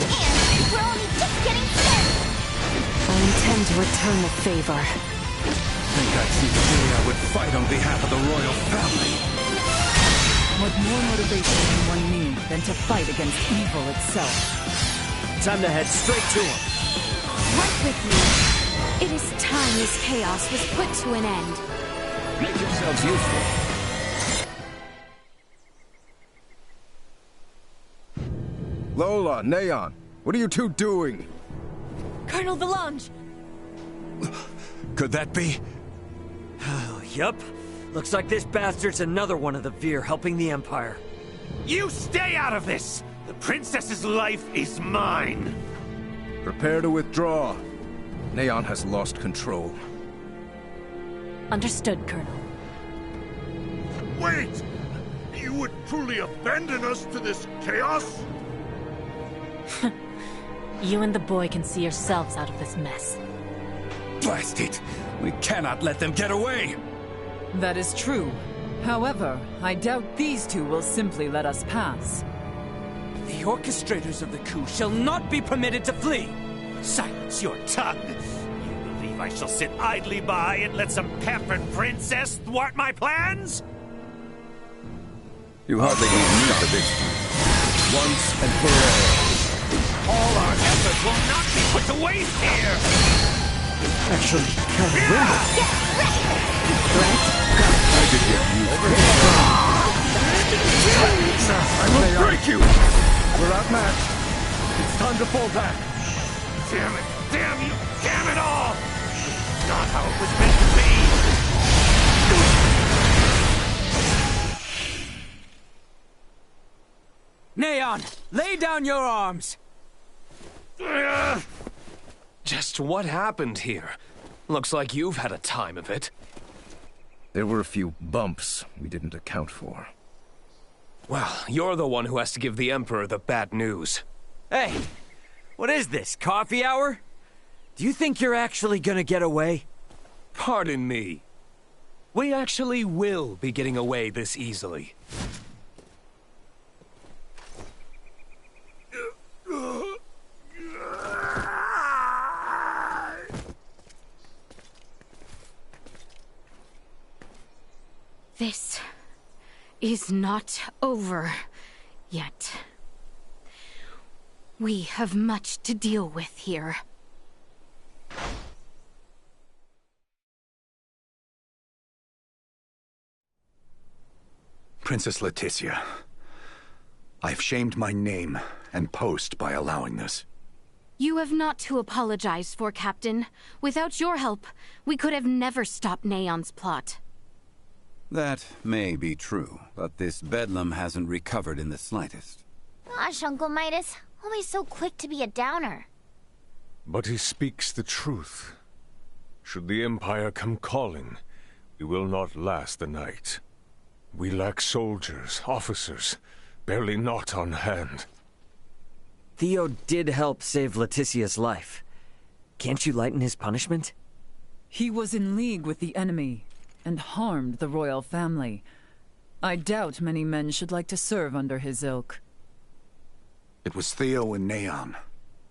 And we're only just getting started. I intend to return the favor. I think I'd see today I would fight on behalf of the royal family. What more motivation can one need than to fight against evil itself? Time to head straight to him. Right with you. It is time this chaos was put to an end. Make yourselves useful. Lola, Neon, what are you two doing? Colonel Valange! Could that be? Oh, yup. Looks like this bastard's another one of the Veer helping the Empire. You stay out of this! The princess's life is mine! Prepare to withdraw. Neon has lost control. Understood, Colonel. Wait! You would truly abandon us to this chaos? You and the boy can see yourselves out of this mess. Blast it! We cannot let them get away! That is true. However, I doubt these two will simply let us pass. The orchestrators of the coup shall not be permitted to flee! Silence your tongue! You believe I shall sit idly by and let some pampered princess thwart my plans? You hardly need me for this. Once and for all. All our efforts will not be put to waste here! Actually, kind of will. I could get used to it. I will break you! We're outmatched. It's time to fall back. Damn it! Damn you! Damn it all! Not how it was meant to be! Neon, lay down your arms! Just what happened here? Looks like you've had a time of it. There were a few bumps we didn't account for. Well, you're the one who has to give the Emperor the bad news. Hey, what is this, coffee hour? Do you think you're actually gonna get away? Pardon me. We actually will be getting away this easily. This is not over yet. We have much to deal with here. Princess Leticia, I've shamed my name and post by allowing this. You have not to apologize for, Captain. Without your help, we could have never stopped Neon's plot. That may be true, but this bedlam hasn't recovered in the slightest. Gosh, Uncle Midas, always so quick to be a downer. But he speaks the truth. Should the Empire come calling, we will not last the night. We lack soldiers, officers, barely naught on hand. Theo did help save Leticia's life. Can't you lighten his punishment? He was in league with the enemy and harmed the royal family. I doubt many men should like to serve under his ilk. It was Theo and Neon,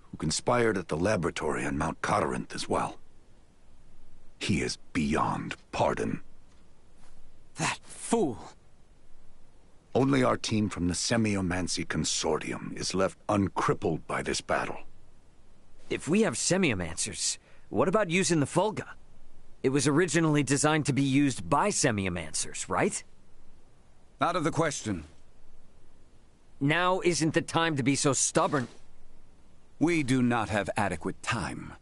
who conspired at the laboratory on Mount Corinth as well. He is beyond pardon. That fool! Only our team from the Semiomancy Consortium is left uncrippled by this battle. If we have semiomancers, what about using the Fulga? It was originally designed to be used by semiomancers, right? Out of the question. Now isn't the time to be so stubborn. We do not have adequate time.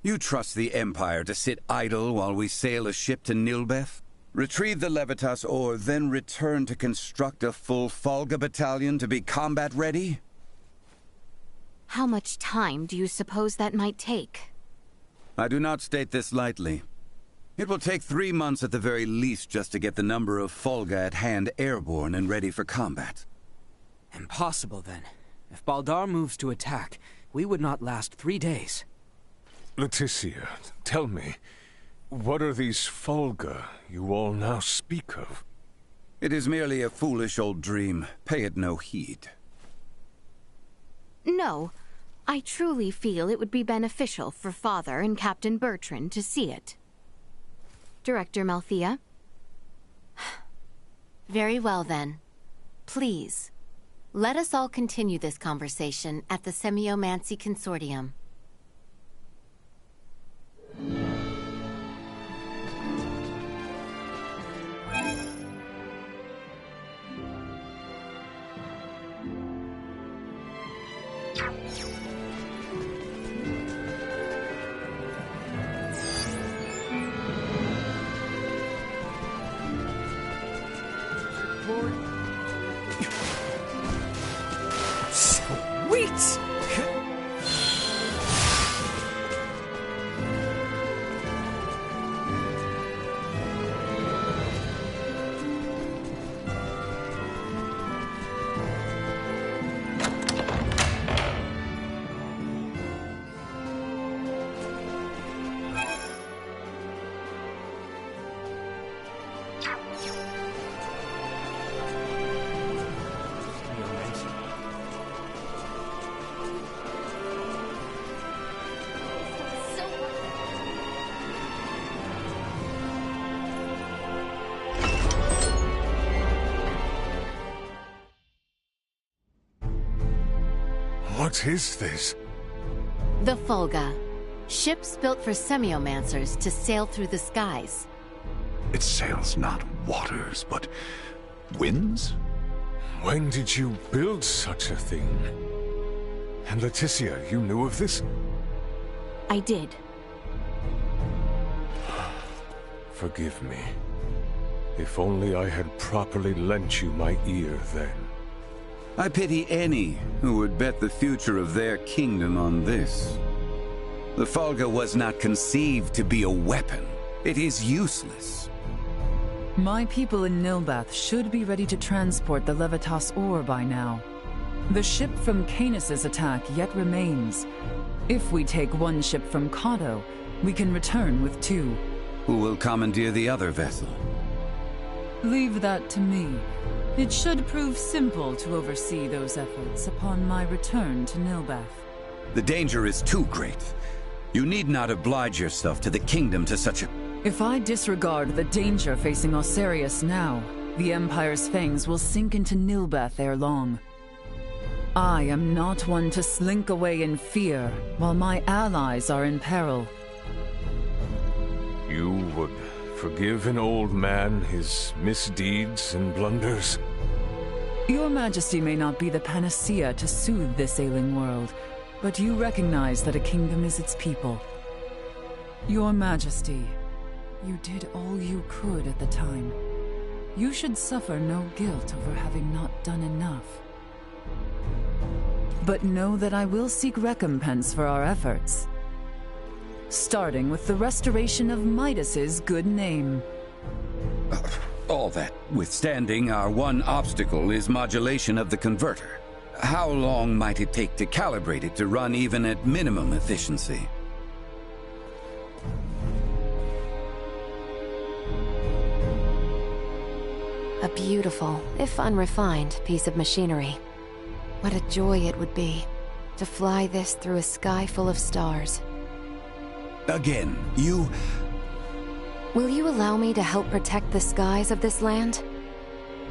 You trust the Empire to sit idle while we sail a ship to Nilbeth? Retrieve the Levitas ore, then return to construct a full Fulga battalion to be combat ready? How much time do you suppose that might take? I do not state this lightly. It will take 3 months at the very least just to get the number of Fulga at hand airborne and ready for combat. Impossible, then. If Baldar moves to attack, we would not last 3 days. Leticia, tell me, what are these Fulga you all now speak of? It is merely a foolish old dream. Pay it no heed. No. I truly feel it would be beneficial for Father and Captain Bertrand to see it. Director Malthea? Very well, then. Please, let us all continue this conversation at the Semiomancy Consortium. Sweet! What is this? The Fulga. Ships built for semiomancers to sail through the skies. It sails not waters, but winds? When did you build such a thing? And Leticia, you knew of this? I did. Forgive me. If only I had properly lent you my ear then. I pity any who would bet the future of their kingdom on this. The Fulga was not conceived to be a weapon. It is useless. My people in Nilbeth should be ready to transport the Levitas ore by now. The ship from Canis's attack yet remains. If we take one ship from Kato, we can return with 2. Who will commandeer the other vessel? Leave that to me. It should prove simple to oversee those efforts upon my return to Nilbeth. The danger is too great. You need not oblige yourself to the kingdom to such a... If I disregard the danger facing Osarius now, the Empire's fangs will sink into Nilbeth ere long. I am not one to slink away in fear while my allies are in peril. You would forgive an old man his misdeeds and blunders? Your Majesty may not be the panacea to soothe this ailing world, but you recognize that a kingdom is its people. Your Majesty, you did all you could at the time. You should suffer no guilt over having not done enough. But know that I will seek recompense for our efforts. Starting with the restoration of Midas's good name. All that withstanding, our one obstacle is modulation of the converter. How long might it take to calibrate it to run even at minimum efficiency? A beautiful, if unrefined, piece of machinery. What a joy it would be to fly this through a sky full of stars. Again, you... Will you allow me to help protect the skies of this land?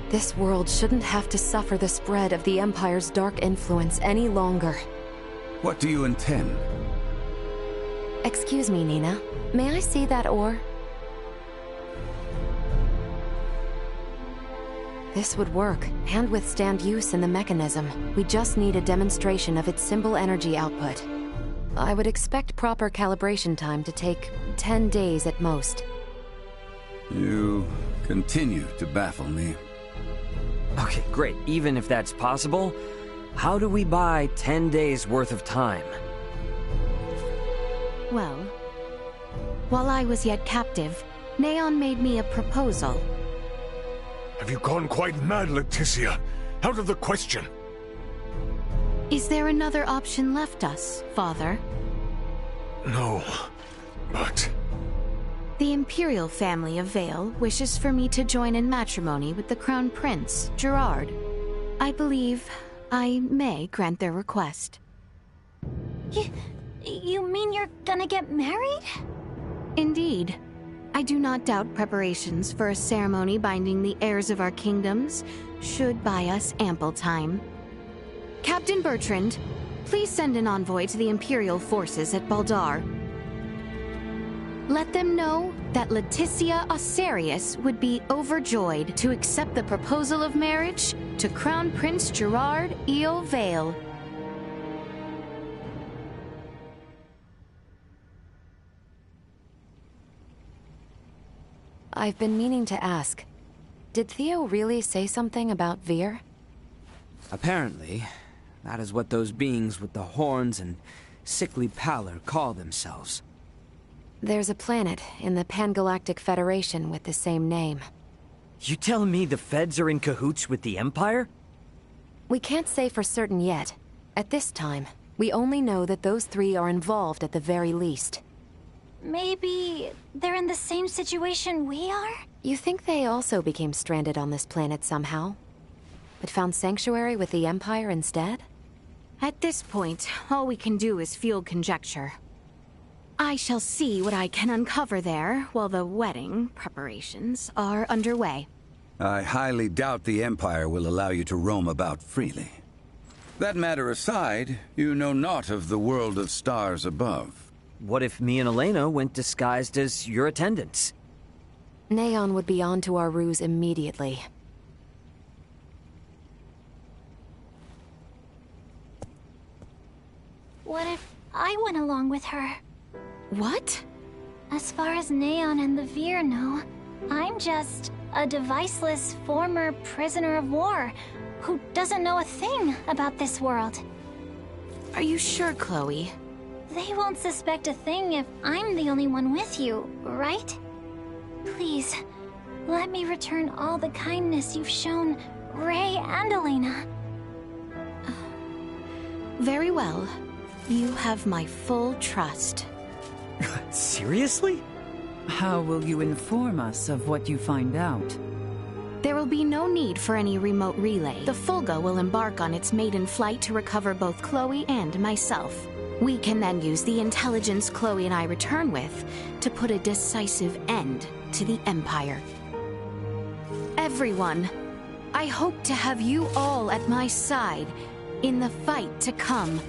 This world shouldn't have to suffer the spread of the Empire's dark influence any longer. What do you intend? Excuse me, Nina. May I see that ore? This would work, and withstand use in the mechanism. We just need a demonstration of its symbol energy output. I would expect proper calibration time to take 10 days at most. You continue to baffle me. Okay, great. Even if that's possible, how do we buy 10 days worth of time? Well, while I was yet captive, Neon made me a proposal. Have you gone quite mad, Leticia? Out of the question. Is there another option left us, Father? No, but... The Imperial family of Vale wishes for me to join in matrimony with the Crown Prince, Gerard. I believe I may grant their request. You mean you're gonna get married? Indeed. I do not doubt preparations for a ceremony binding the heirs of our kingdoms should buy us ample time. Captain Bertrand, please send an envoy to the Imperial forces at Baldar. Let them know that Leticia Osarius would be overjoyed to accept the proposal of marriage to Crown Prince Gerard Eo Vale. I've been meaning to ask. Did Theo really say something about Vir? Apparently, that is what those beings with the horns and sickly pallor call themselves. There's a planet in the Pangalactic Federation with the same name. You telling me the Feds are in cahoots with the Empire? We can't say for certain yet. At this time, we only know that those three are involved at the very least. Maybe they're in the same situation we are? You think they also became stranded on this planet somehow? But found sanctuary with the Empire instead? At this point, all we can do is field conjecture. I shall see what I can uncover there while the wedding preparations are underway. I highly doubt the Empire will allow you to roam about freely. That matter aside, you know naught of the world of stars above. What if me and Elena went disguised as your attendants? Neon would be on to our ruse immediately. What if I went along with her? What? As far as Neon and the Vir know, I'm just a deviceless former prisoner of war who doesn't know a thing about this world. Are you sure, Chloe? They won't suspect a thing if I'm the only one with you, right? Please, let me return all the kindness you've shown Ray and Elena. Very well. You have my full trust. Seriously? How will you inform us of what you find out? There will be no need for any remote relay. The Fulga will embark on its maiden flight to recover both Chloe and myself. We can then use the intelligence Chloe and I return with to put a decisive end to the Empire. Everyone, I hope to have you all at my side in the fight to come.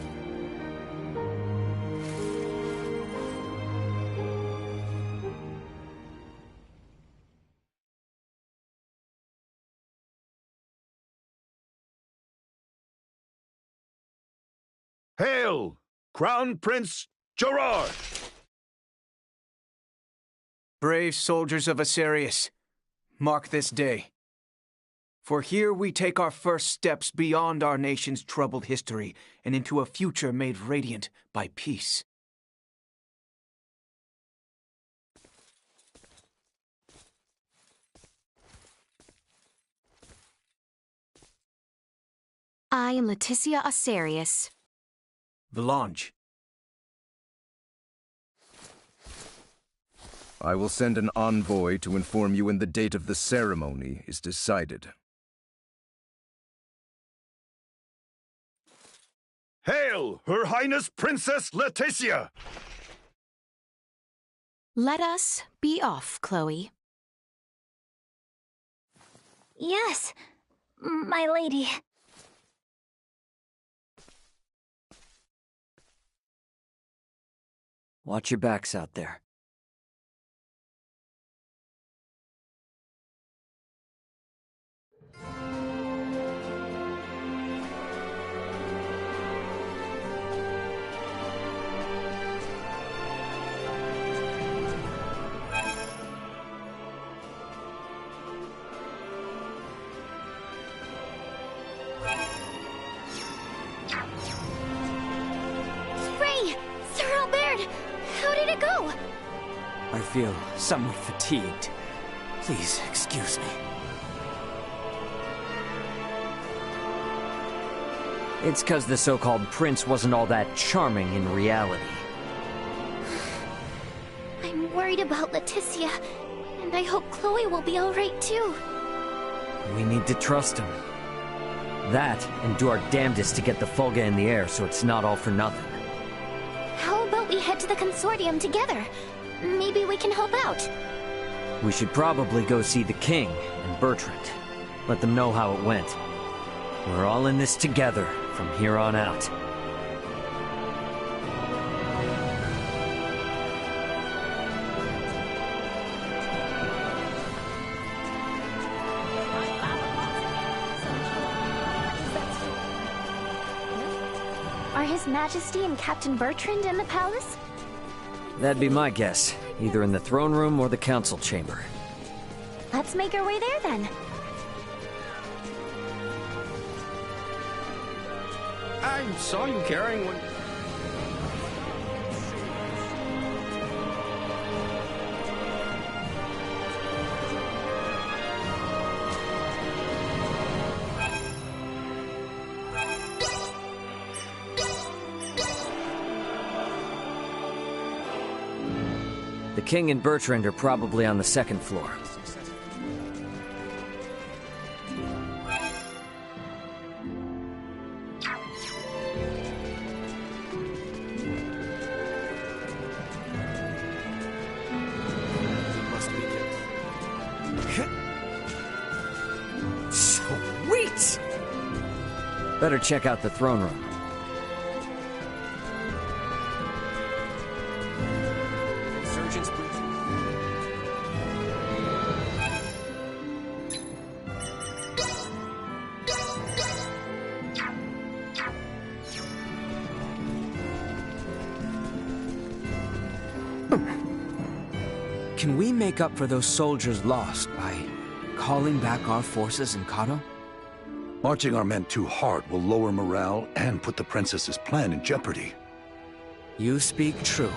Hail, Crown Prince Gerard! Brave soldiers of Asarius, mark this day. For here we take our first steps beyond our nation's troubled history and into a future made radiant by peace. I am Leticia Asarius. Valange. I will send an envoy to inform you when the date of the ceremony is decided. Hail, Her Highness Princess Leticia! Let us be off, Chloe. Yes, my lady. Watch your backs out there. I feel somewhat fatigued. Please excuse me. It's 'cause the so-called prince wasn't all that charming in reality. I'm worried about Leticia, and I hope Chloe will be alright too. We need to trust him. That, and do our damnedest to get the Fulga in the air so it's not all for nothing. How about we head to the consortium together? Maybe we can help out. We should probably go see the king and Bertrand. Let them know how it went. We're all in this together from here on out. Are His Majesty and Captain Bertrand in the palace? That'd be my guess. Either in the throne room or the council chamber. Let's make our way there then. I saw you carrying one. The king and Bertrand are probably on the second floor. Sweet! Better check out the throne room. Can we make up for those soldiers lost by calling back our forces in Kato? Marching our men too hard will lower morale and put the princess's plan in jeopardy. You speak true.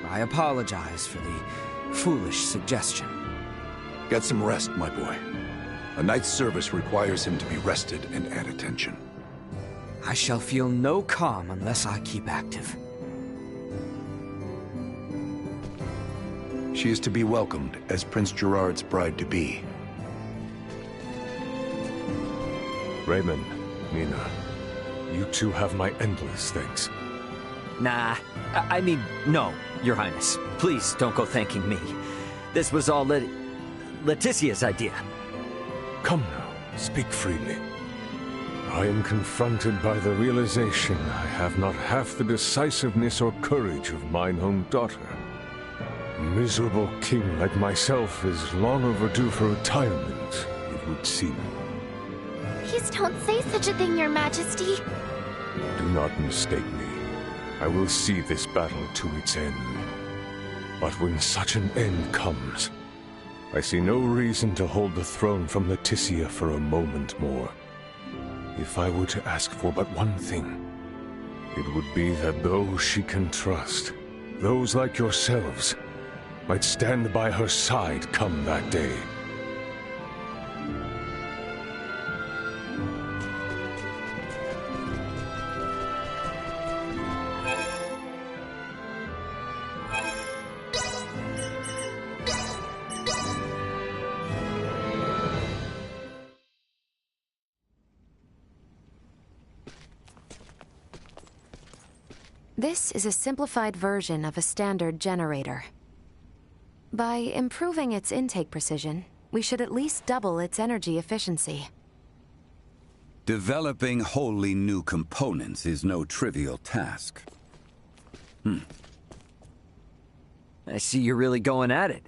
I apologize for the foolish suggestion. Get some rest, my boy. A night's service requires him to be rested and at attention. I shall feel no calm unless I keep active. She is to be welcomed as Prince Gerard's bride-to-be. Raymond, Mina, you two have my endless thanks. Nah, I mean, no, Your Highness. Please don't go thanking me. This was all Leticia's idea. Come now, speak freely. I am confronted by the realization I have not half the decisiveness or courage of mine own daughter. A miserable king like myself is long overdue for retirement, it would seem. Please don't say such a thing, Your Majesty. Do not mistake me. I will see this battle to its end. But when such an end comes, I see no reason to hold the throne from Leticia for a moment more. If I were to ask for but one thing, it would be that those she can trust, those like yourselves, might stand by her side come that day. This is a simplified version of a standard generator. By improving its intake precision, we should at least double its energy efficiency. Developing wholly new components is no trivial task. I see you're really going at it.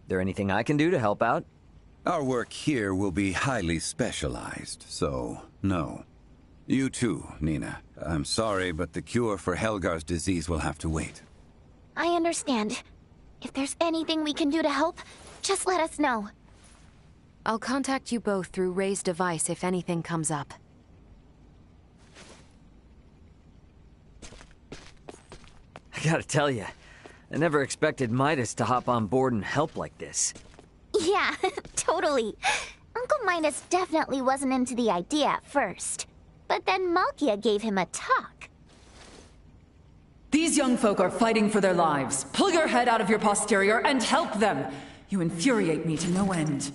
There anything I can do to help out? Our work here will be highly specialized, so no. You too, Nina. I'm sorry, but the cure for Helgar's disease will have to wait. I understand. If there's anything we can do to help, just let us know. I'll contact you both through Ray's device if anything comes up. I gotta tell you, I never expected Midas to hop on board and help like this. Yeah, totally. Uncle Midas definitely wasn't into the idea at first. But then Malkia gave him a talk. These young folk are fighting for their lives. Pull your head out of your posterior and help them. You infuriate me to no end.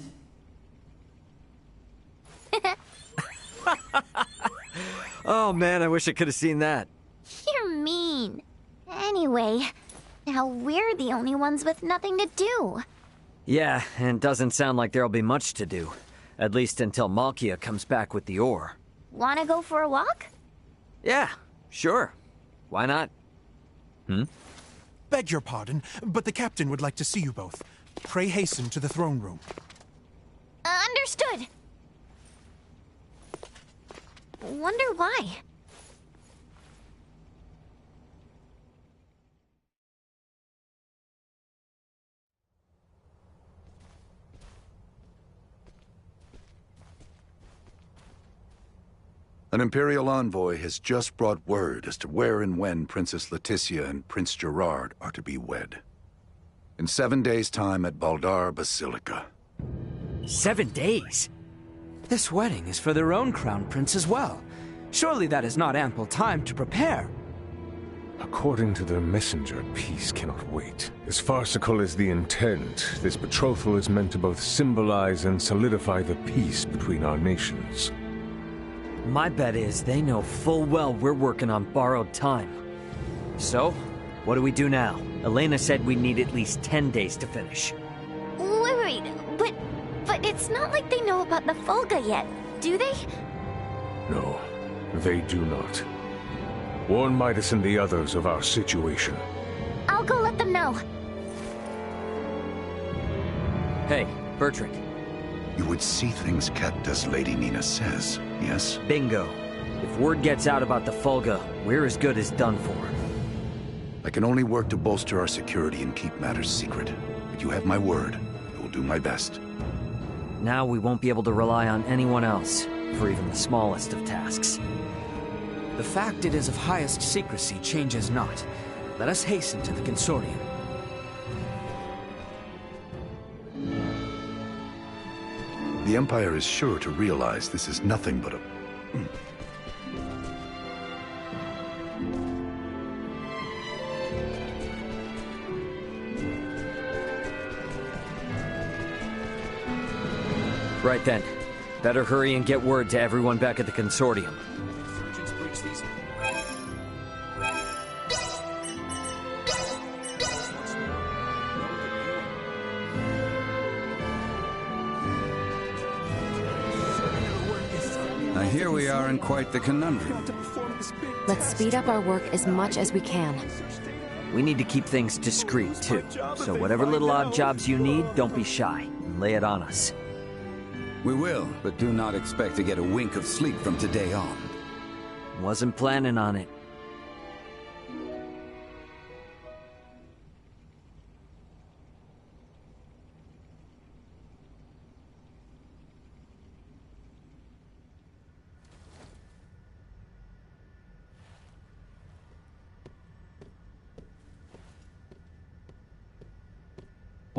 Oh man, I wish I could have seen that. You're mean. Anyway, now we're the only ones with nothing to do. Yeah, and doesn't sound like there'll be much to do. At least until Malkia comes back with the ore. Wanna go for a walk? Yeah, sure. Why not? Beg your pardon, but the captain would like to see you both. Pray hasten to the throne room. Understood. Wonder why. An Imperial envoy has just brought word as to where and when Princess Leticia and Prince Gerard are to be wed. In 7 days' time at Baldar Basilica. 7 days? This wedding is for their own crown prince as well. Surely that is not ample time to prepare. According to their messenger, peace cannot wait. As farcical as the intent, this betrothal is meant to both symbolize and solidify the peace between our nations. My bet is they know full well we're working on borrowed time. So, what do we do now? Elena said we need at least 10 days to finish. Wait, but it's not like they know about the Fulga yet, do they? No, they do not. Warn Midas and the others of our situation. I'll go let them know. Hey, Bertrand. You would see things kept as Lady Nina says, yes? Bingo. If word gets out about the Fulga, we're as good as done for. I can only work to bolster our security and keep matters secret. But you have my word. I will do my best. Now we won't be able to rely on anyone else, for even the smallest of tasks. The fact it is of highest secrecy changes not. Let us hasten to the consortium. The Empire is sure to realize this is nothing but a... Right then. Better hurry and get word to everyone back at the consortium. Here we are in quite the conundrum. Let's speed up our work as much as we can. We need to keep things discreet, too. So whatever little odd jobs you need, don't be shy. And lay it on us. We will, but do not expect to get a wink of sleep from today on. Wasn't planning on it.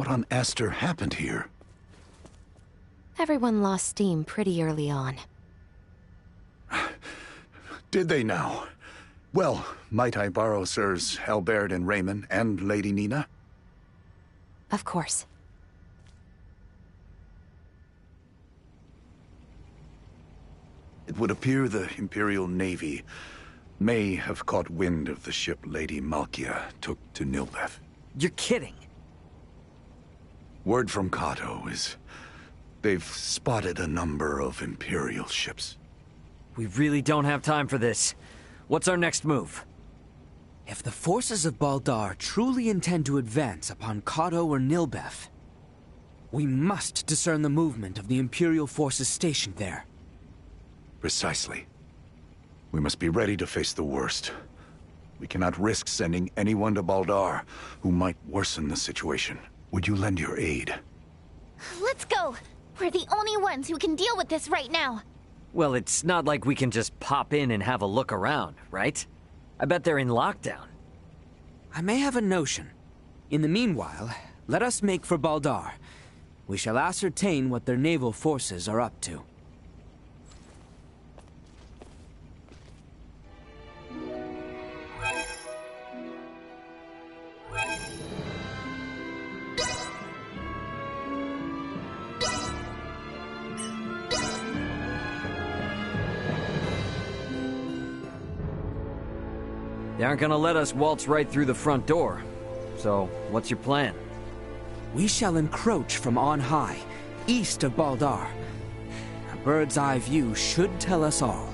What on Aster happened here? Everyone lost steam pretty early on. Did they now? Well, might I borrow Sirs Albert and Raymond and Lady Nina? Of course. It would appear the Imperial Navy may have caught wind of the ship Lady Malkia took to Nilbeth. You're kidding. Word from Kato is they've spotted a number of Imperial ships. We really don't have time for this. What's our next move? If the forces of Baldar truly intend to advance upon Kato or Nilbeth, we must discern the movement of the Imperial forces stationed there. Precisely. We must be ready to face the worst. We cannot risk sending anyone to Baldar who might worsen the situation. Would you lend your aid? Let's go! We're the only ones who can deal with this right now. Well, it's not like we can just pop in and have a look around, right? I bet they're in lockdown. I may have a notion. In the meanwhile, let us make for Baldar. We shall ascertain what their naval forces are up to. They aren't gonna let us waltz right through the front door. So, what's your plan? We shall encroach from on high, east of Baldar. A bird's eye view should tell us all.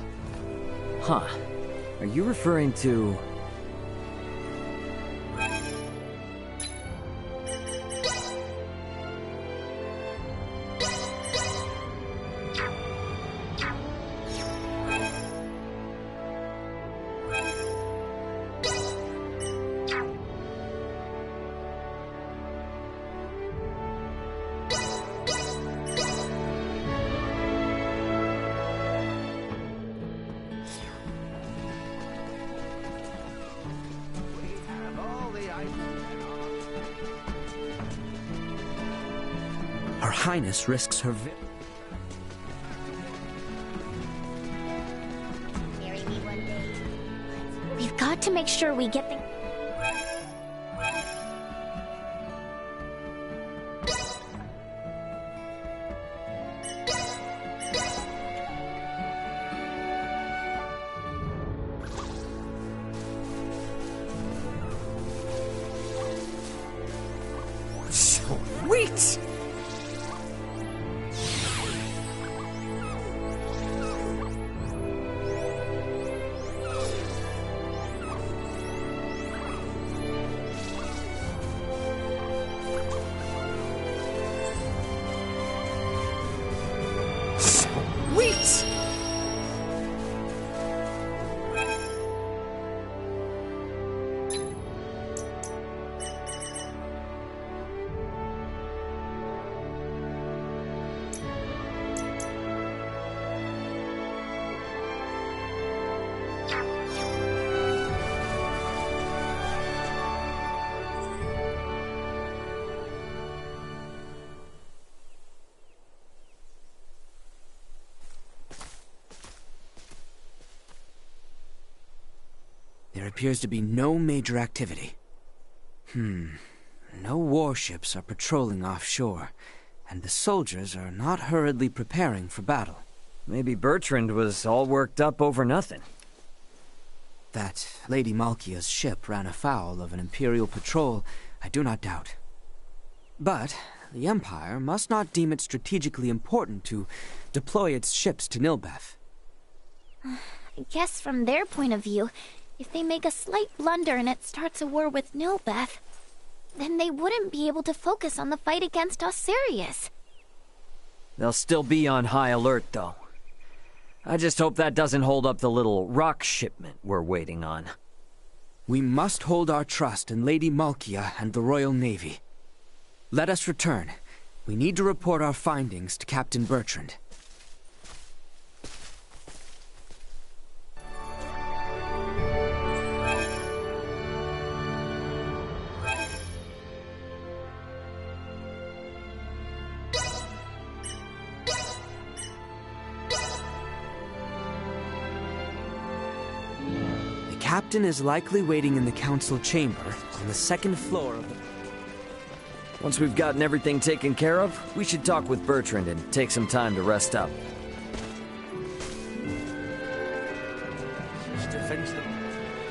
Huh. Are you referring to... Her Highness risks her Marry me one day. We've got to make sure we get the... Sweet! Sweet! There appears to be no major activity. No warships are patrolling offshore, and the soldiers are not hurriedly preparing for battle. Maybe Bertrand was all worked up over nothing. That Lady Malkia's ship ran afoul of an Imperial patrol, I do not doubt. But the Empire must not deem it strategically important to deploy its ships to Nilbeth. I guess from their point of view, if they make a slight blunder and it starts a war with Nilbeth, then they wouldn't be able to focus on the fight against Osiris. They'll still be on high alert, though. I just hope that doesn't hold up the little rock shipment we're waiting on. We must hold our trust in Lady Malkia and the Royal Navy. Let us return. We need to report our findings to Captain Bertrand. captain is likely waiting in the council chamber on the second floor of the... Once we've gotten everything taken care of, we should talk with Bertrand and take some time to rest up.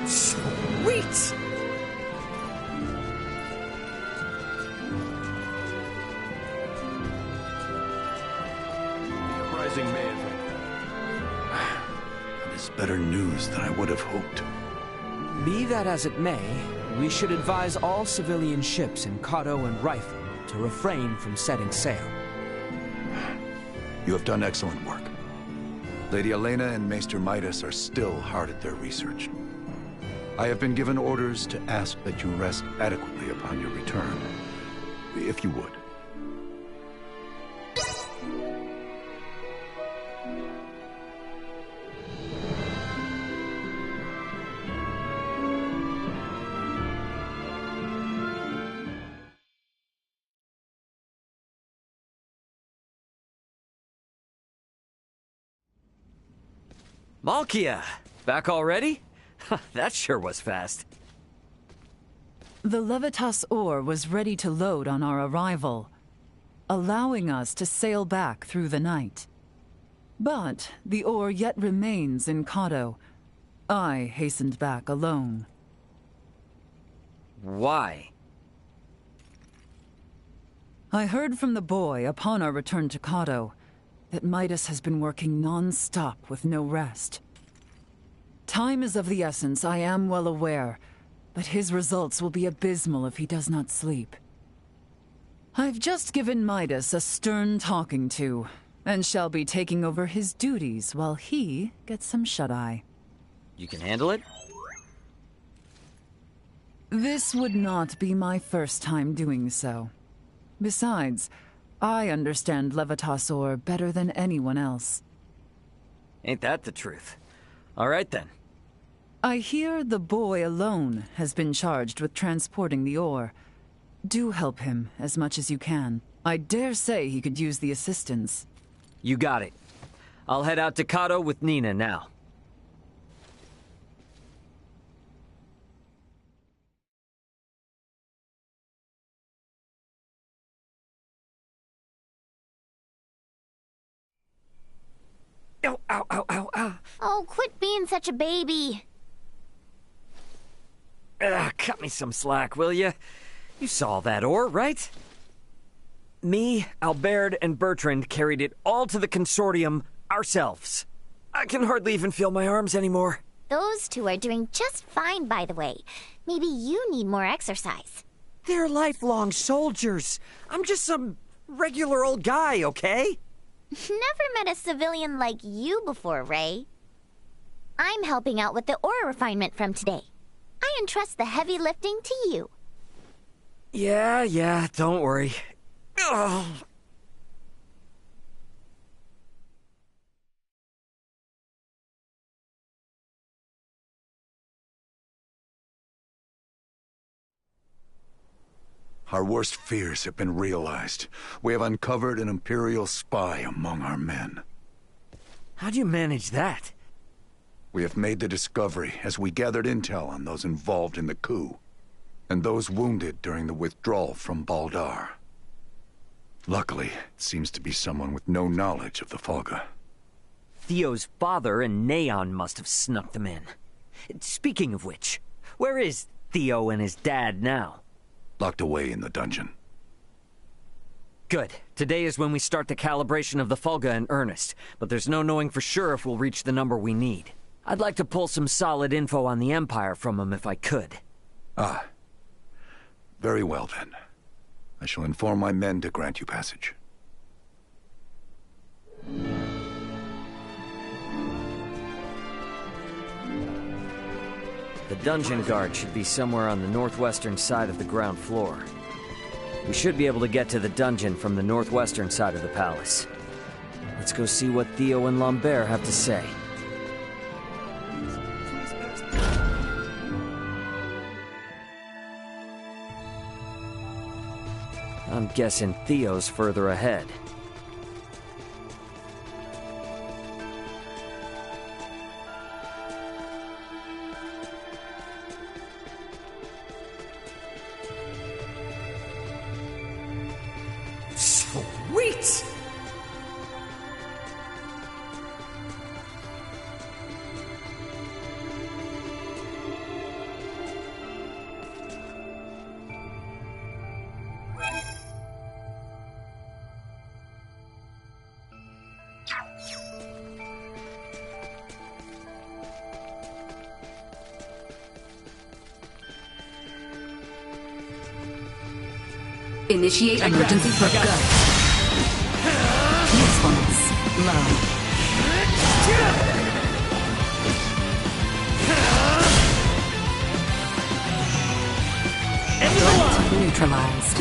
Sweet! Rising may have... That is better news than I would have hoped. Be that as it may, we should advise all civilian ships in Kato and Rifle to refrain from setting sail. You have done excellent work. Lady Elena and Maester Midas are still hard at their research. I have been given orders to ask that you rest adequately upon your return, if you would. Malkia! Back already? That sure was fast. The Levitas ore was ready to load on our arrival, allowing us to sail back through the night. But the ore yet remains in Kato. I hastened back alone. Why? I heard from the boy upon our return to Kato that Midas has been working non-stop with no rest. Time is of the essence, I am well aware, but his results will be abysmal if he does not sleep. I've just given Midas a stern talking to, and shall be taking over his duties while he gets some shut-eye. You can handle it? This would not be my first time doing so. Besides, I understand Levitas ore better than anyone else. Ain't that the truth? All right then. I hear the boy alone has been charged with transporting the ore. Do help him as much as you can. I dare say he could use the assistance. You got it. I'll head out to Kato with Nina now. Ow, ow, ow, ow, ow. Oh, quit being such a baby. Cut me some slack, will ya? You saw that ore, right? Me, Albert, and Bertrand carried it all to the consortium ourselves. I can hardly even feel my arms anymore. Those two are doing just fine, by the way. Maybe you need more exercise. They're lifelong soldiers. I'm just some regular old guy, okay? Never met a civilian like you before, Ray. I'm helping out with the ore refinement from today. I entrust the heavy lifting to you. Yeah, don't worry. Ugh. Our worst fears have been realized. We have uncovered an Imperial spy among our men. How do you manage that? We have made the discovery as we gathered intel on those involved in the coup, and those wounded during the withdrawal from Baldar. Luckily, it seems to be someone with no knowledge of the Folga. Theo's father and Neon must have snuck them in. Speaking of which, where is Theo and his dad now? Locked away in the dungeon. Good. Today is when we start the calibration of the Folga in earnest, but there's no knowing for sure if we'll reach the number we need. I'd like to pull some solid info on the Empire from him if I could. Ah. Very well then. I shall inform my men to grant you passage. The dungeon guard should be somewhere on the northwestern side of the ground floor. We should be able to get to the dungeon from the northwestern side of the palace. Let's go see what Theo and Lambert have to say. I'm guessing Theo's further ahead. Wait! Initiate emergency probe. Go. Usefulness. Low. Threat neutralized.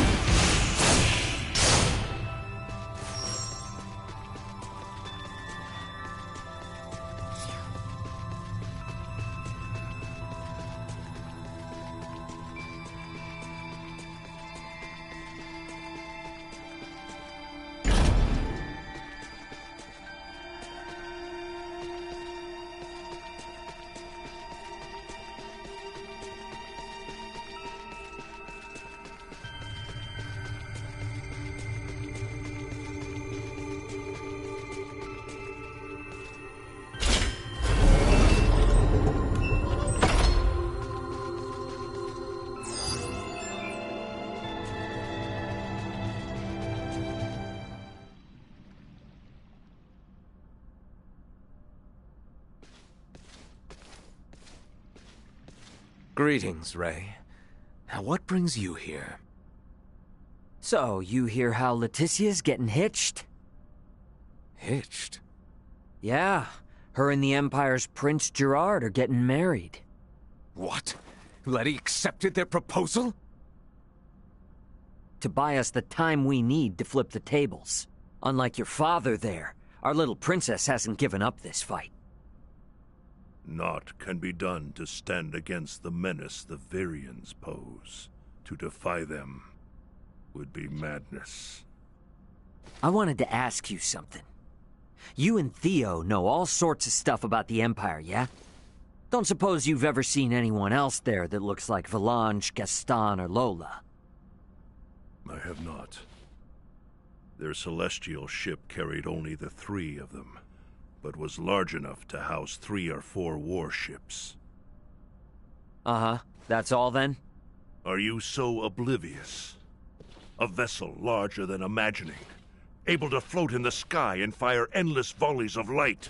Greetings, Ray. Now, what brings you here? So, you hear how Leticia's getting hitched? Hitched? Yeah. Her and the Empire's Prince Gerard are getting married. What? Letty accepted their proposal? To buy us the time we need to flip the tables. Unlike your father there, our little princess hasn't given up this fight. Naught can be done to stand against the menace the Virians pose. To defy them would be madness. I wanted to ask you something. You and Theo know all sorts of stuff about the Empire, yeah? Don't suppose you've ever seen anyone else there that looks like Valange, Gaston, or Lola? I have not. Their celestial ship carried only the 3 of them, but was large enough to house 3 or 4 warships. Uh-huh. That's all then? Are you so oblivious? A vessel larger than imagining, able to float in the sky and fire endless volleys of light.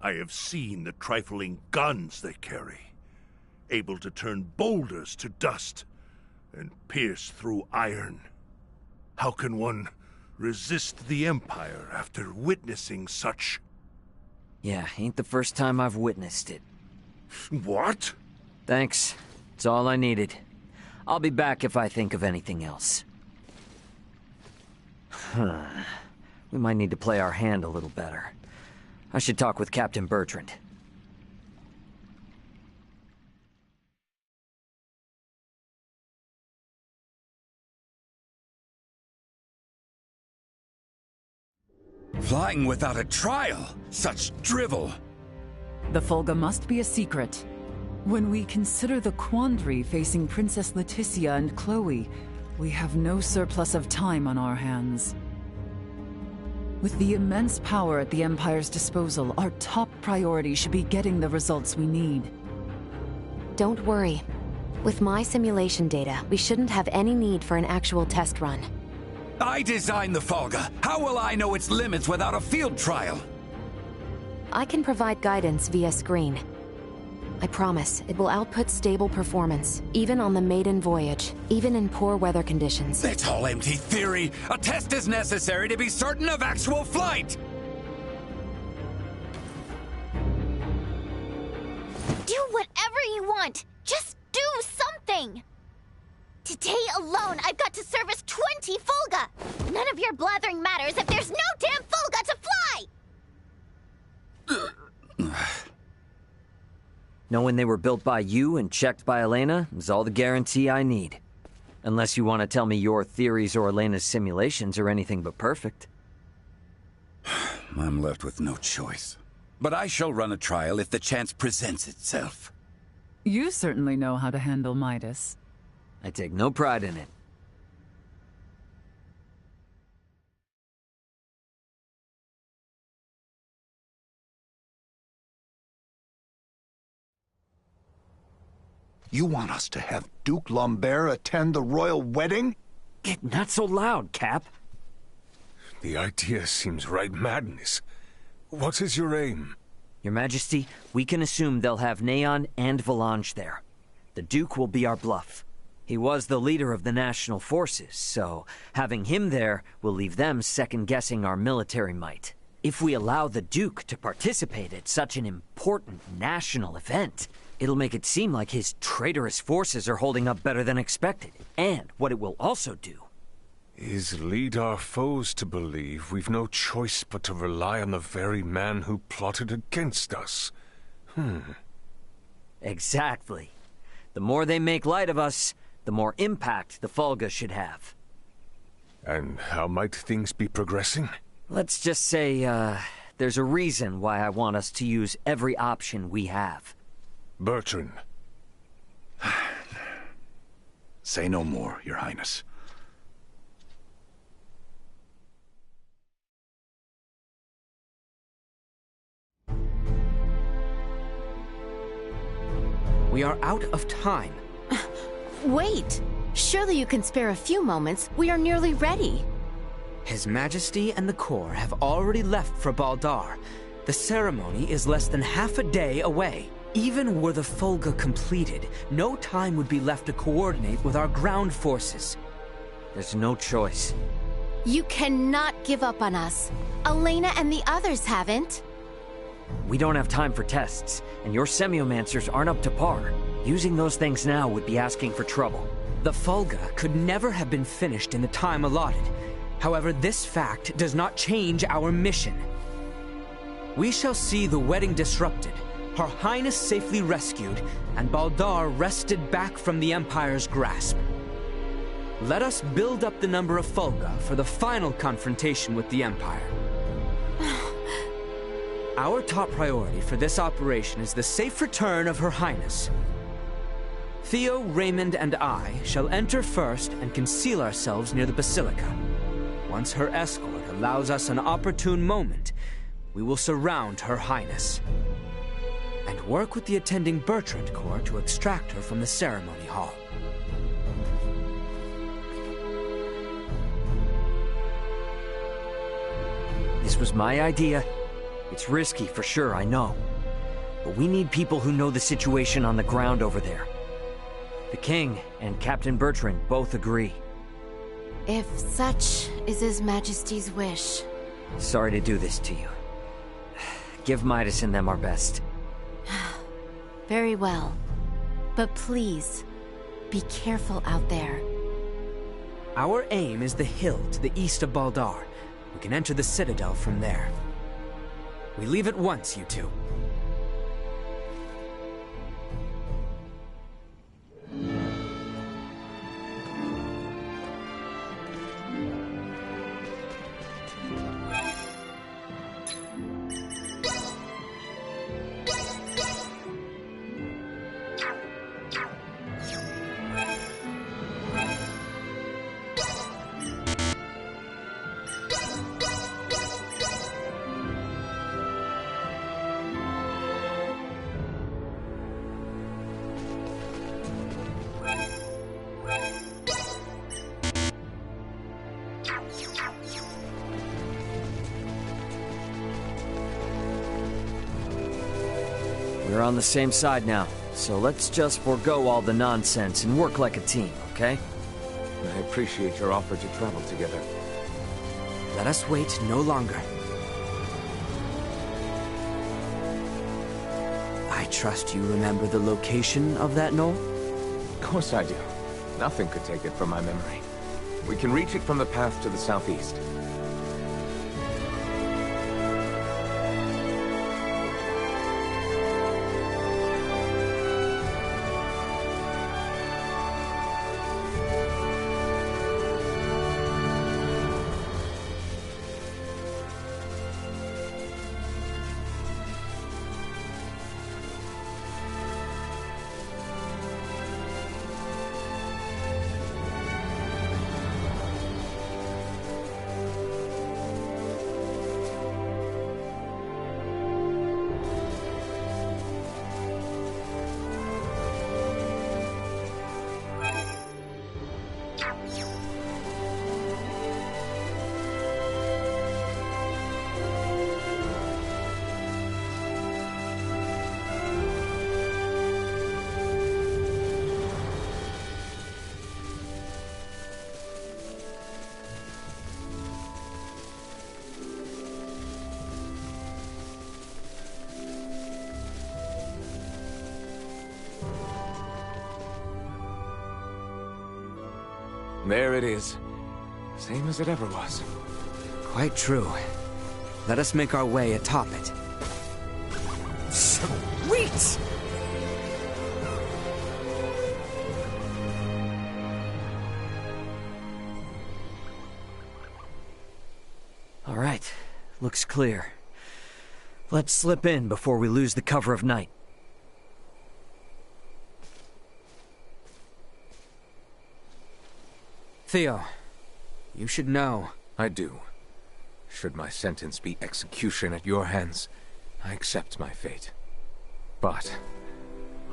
I have seen the trifling guns they carry, able to turn boulders to dust and pierce through iron. How can one resist the Empire after witnessing such... Yeah, ain't the first time I've witnessed it. What? Thanks. It's all I needed. I'll be back if I think of anything else. We might need to play our hand a little better. I should talk with Captain Bertrand. Flying without a trial? Such drivel! The Fulga must be a secret. When we consider the quandary facing Princess Leticia and Chloe, we have no surplus of time on our hands. With the immense power at the Empire's disposal, our top priority should be getting the results we need. Don't worry. With my simulation data, we shouldn't have any need for an actual test run. I designed the Fulga. How will I know its limits without a field trial? I can provide guidance via screen. I promise, it will output stable performance, even on the maiden voyage, even in poor weather conditions. That's all empty theory. A test is necessary to be certain of actual flight. Do whatever you want. Just do something. Today alone, I've got to service 20 Fulga. None of your blathering matters if there's no damn Fulga to fly. Knowing they were built by you and checked by Elena is all the guarantee I need. Unless you want to tell me your theories or Elena's simulations are anything but perfect. I'm left with no choice. But I shall run a trial if the chance presents itself. You certainly know how to handle Midas. I take no pride in it. You want us to have Duke Lambert attend the royal wedding? Not so loud, Cap. The idea seems right madness. What is your aim? Your Majesty, we can assume they'll have Neon and Volange there. The Duke will be our bluff. He was the leader of the national forces, so having him there will leave them second-guessing our military might. If we allow the Duke to participate at such an important national event, it'll make it seem like his traitorous forces are holding up better than expected. And what it will also do is lead our foes to believe we've no choice but to rely on the very man who plotted against us. Exactly. The more they make light of us, the more impact the Fulga should have. And how might things be progressing? Let's just say, there's a reason why I want us to use every option we have. Bertrand. Say no more, Your Highness. We are out of time. Wait! Surely you can spare a few moments. We are nearly ready. His Majesty and the Corps have already left for Baldar. The ceremony is less than half a day away. Even were the Fulga completed, no time would be left to coordinate with our ground forces. There's no choice. You cannot give up on us. Elena and the others haven't. We don't have time for tests, and your semiomancers aren't up to par. Using those things now would be asking for trouble. The Fulga could never have been finished in the time allotted. However, this fact does not change our mission. We shall see the wedding disrupted, Her Highness safely rescued, and Baldar wrested back from the Empire's grasp. Let us build up the number of Fulga for the final confrontation with the Empire. Our top priority for this operation is the safe return of Her Highness. Theo, Raymond, and I shall enter first and conceal ourselves near the Basilica. Once her escort allows us an opportune moment, we will surround Her Highness and work with the attending Bertrand Corps to extract her from the ceremony hall. This was my idea. It's risky for sure, I know. But we need people who know the situation on the ground over there. The King and Captain Bertrand both agree. If such is His Majesty's wish. Sorry to do this to you. Give Midas and them our best. Very well. But please, be careful out there. Our aim is the hill to the east of Baldar. We can enter the Citadel from there. We leave at once, you two. We're on the same side now, so let's just forego all the nonsense and work like a team, okay? I appreciate your offer to travel together. Let us wait no longer. I trust you remember the location of that knoll? Of course I do. Nothing could take it from my memory. We can reach it from the path to the southeast. There it is. Same as it ever was. Quite true. Let us make our way atop it. Sweet! All right, looks clear. Let's slip in before we lose the cover of night. Theo, you should know. I do. Should my sentence be execution at your hands, I accept my fate. But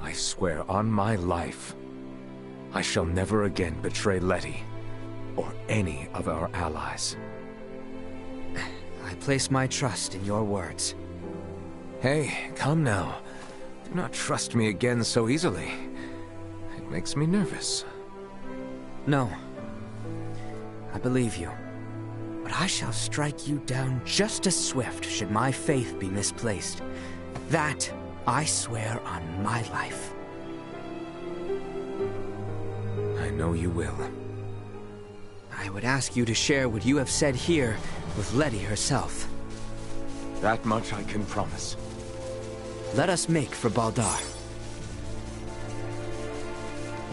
I swear on my life, I shall never again betray Letty or any of our allies. I place my trust in your words. Hey, come now. Do not trust me again so easily. It makes me nervous. No. I believe you. But I shall strike you down just as swift should my faith be misplaced. That I swear on my life. I know you will. I would ask you to share what you have said here with Letty herself. That much I can promise. Let us make for Baldar.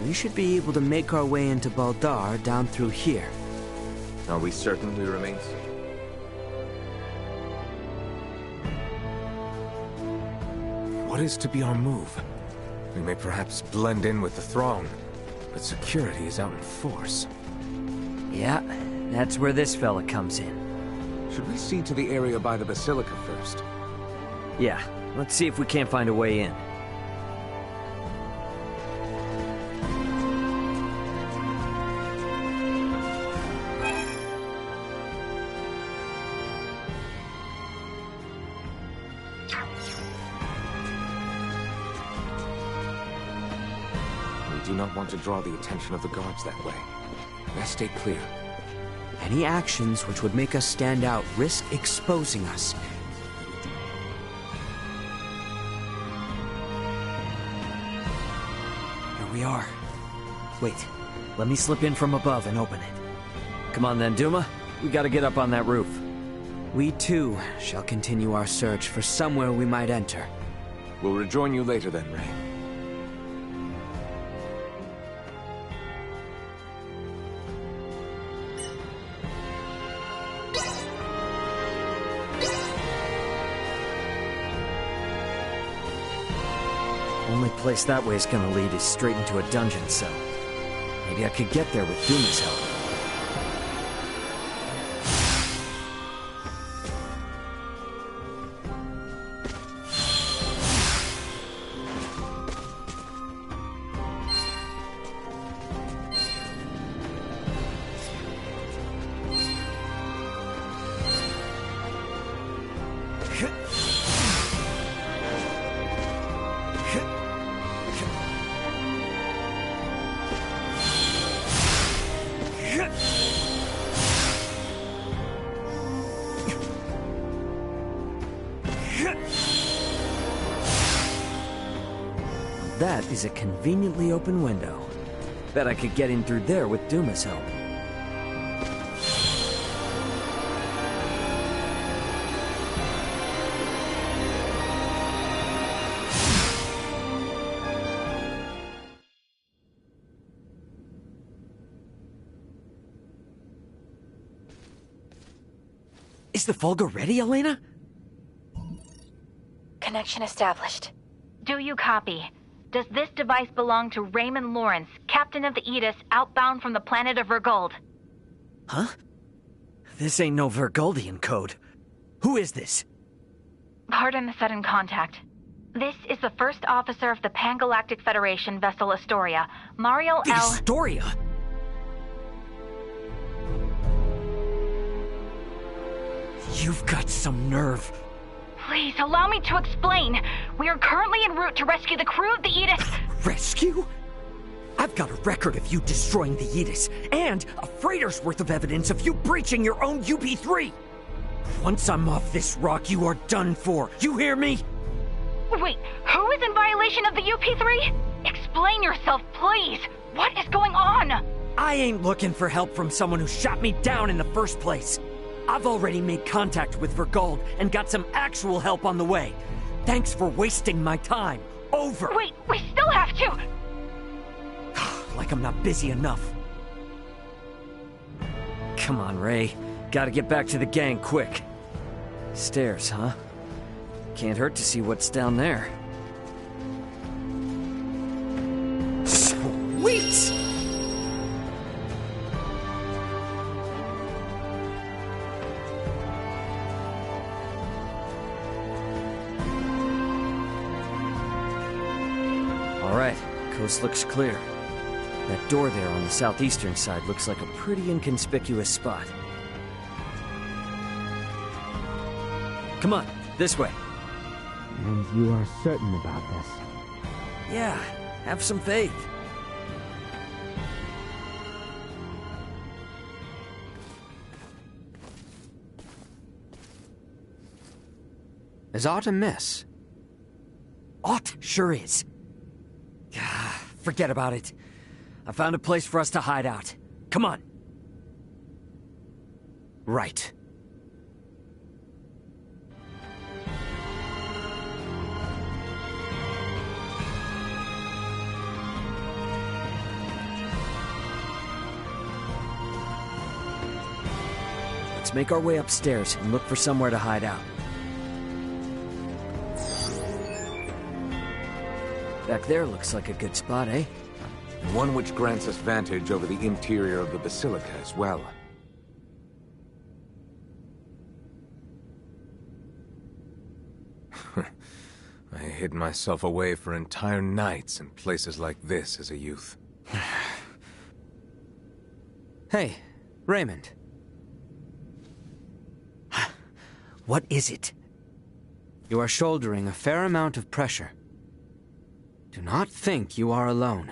We should be able to make our way into Baldar down through here. Are we certain we remain safe? What is to be our move? We may perhaps blend in with the throng, but security is out in force. Yeah, that's where this fella comes in. Should we see to the area by the Basilica first? Yeah, let's see if we can't find a way in. We do not want to draw the attention of the guards that way. Best stay clear. Any actions which would make us stand out risk exposing us. Here we are. Wait, let me slip in from above and open it. Come on then, Duma. We gotta get up on that roof. We too shall continue our search for somewhere we might enter. We'll rejoin you later then, Ray. Only place that way is gonna lead is straight into a dungeon cell. Maybe I could get there with Duma's help. That is a conveniently open window. Bet I could get in through there with Duma's help. Is the Volga ready, Elena? Connection established. Do you copy? Does this device belong to Raymond Lawrence, captain of the Aegis, outbound from the planet of Vergold? Huh? This ain't no Vergoldian code. Who is this? Pardon the sudden contact. This is the first officer of the Pan-Galactic Federation vessel Astoria, Mario The L. Astoria? You've got some nerve. Please, allow me to explain. We are currently en route to rescue the crew of the Aegis. Rescue? I've got a record of you destroying the Aegis, and a freighter's worth of evidence of you breaching your own UP-3. Once I'm off this rock, you are done for. You hear me? Wait, who is in violation of the UP-3? Explain yourself, please. What is going on? I ain't looking for help from someone who shot me down in the first place. I've already made contact with Vergold and got some actual help on the way. Thanks for wasting my time. Over! Wait, we still have to! Like I'm not busy enough. Come on, Ray. Gotta get back to the gang quick. Stairs, huh? Can't hurt to see what's down there. Sweet! All right, coast looks clear. That door there on the southeastern side looks like a pretty inconspicuous spot. Come on, this way. And you are certain about this? Yeah, have some faith. Is aught amiss? Aught sure is. Forget about it. I found a place for us to hide out. Come on. Right. Let's make our way upstairs and look for somewhere to hide out. Back there looks like a good spot, eh? One which grants us vantage over the interior of the Basilica as well. I hid myself away for entire nights in places like this as a youth. Hey, Raymond. What is it? You are shouldering a fair amount of pressure. Do not think you are alone.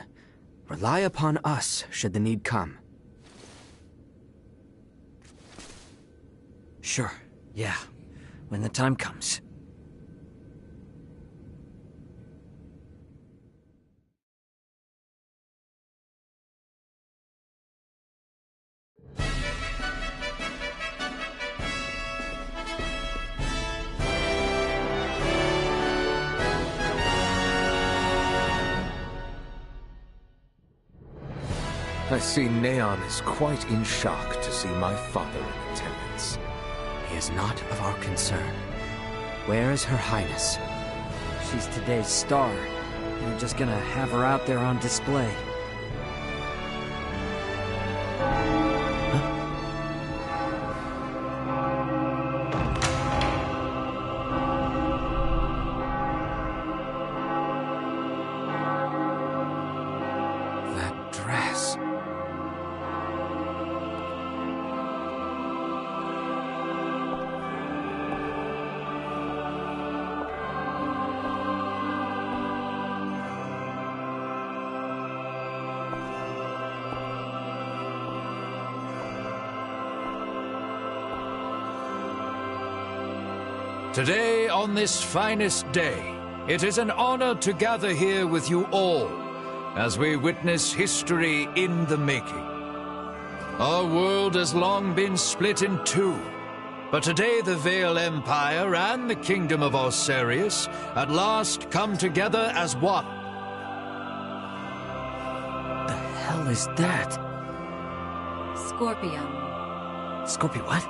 Rely upon us should the need come. Sure, yeah. When the time comes. I see Neon is quite in shock to see my father in attendance. He is not of our concern. Where is Her Highness? She's today's star. You're just gonna have her out there on display. Today, on this finest day, it is an honor to gather here with you all as we witness history in the making. Our world has long been split in two, but today the Vale Empire and the Kingdom of Osirius at last come together as one. The hell is that? Scorpion. Scorpion what?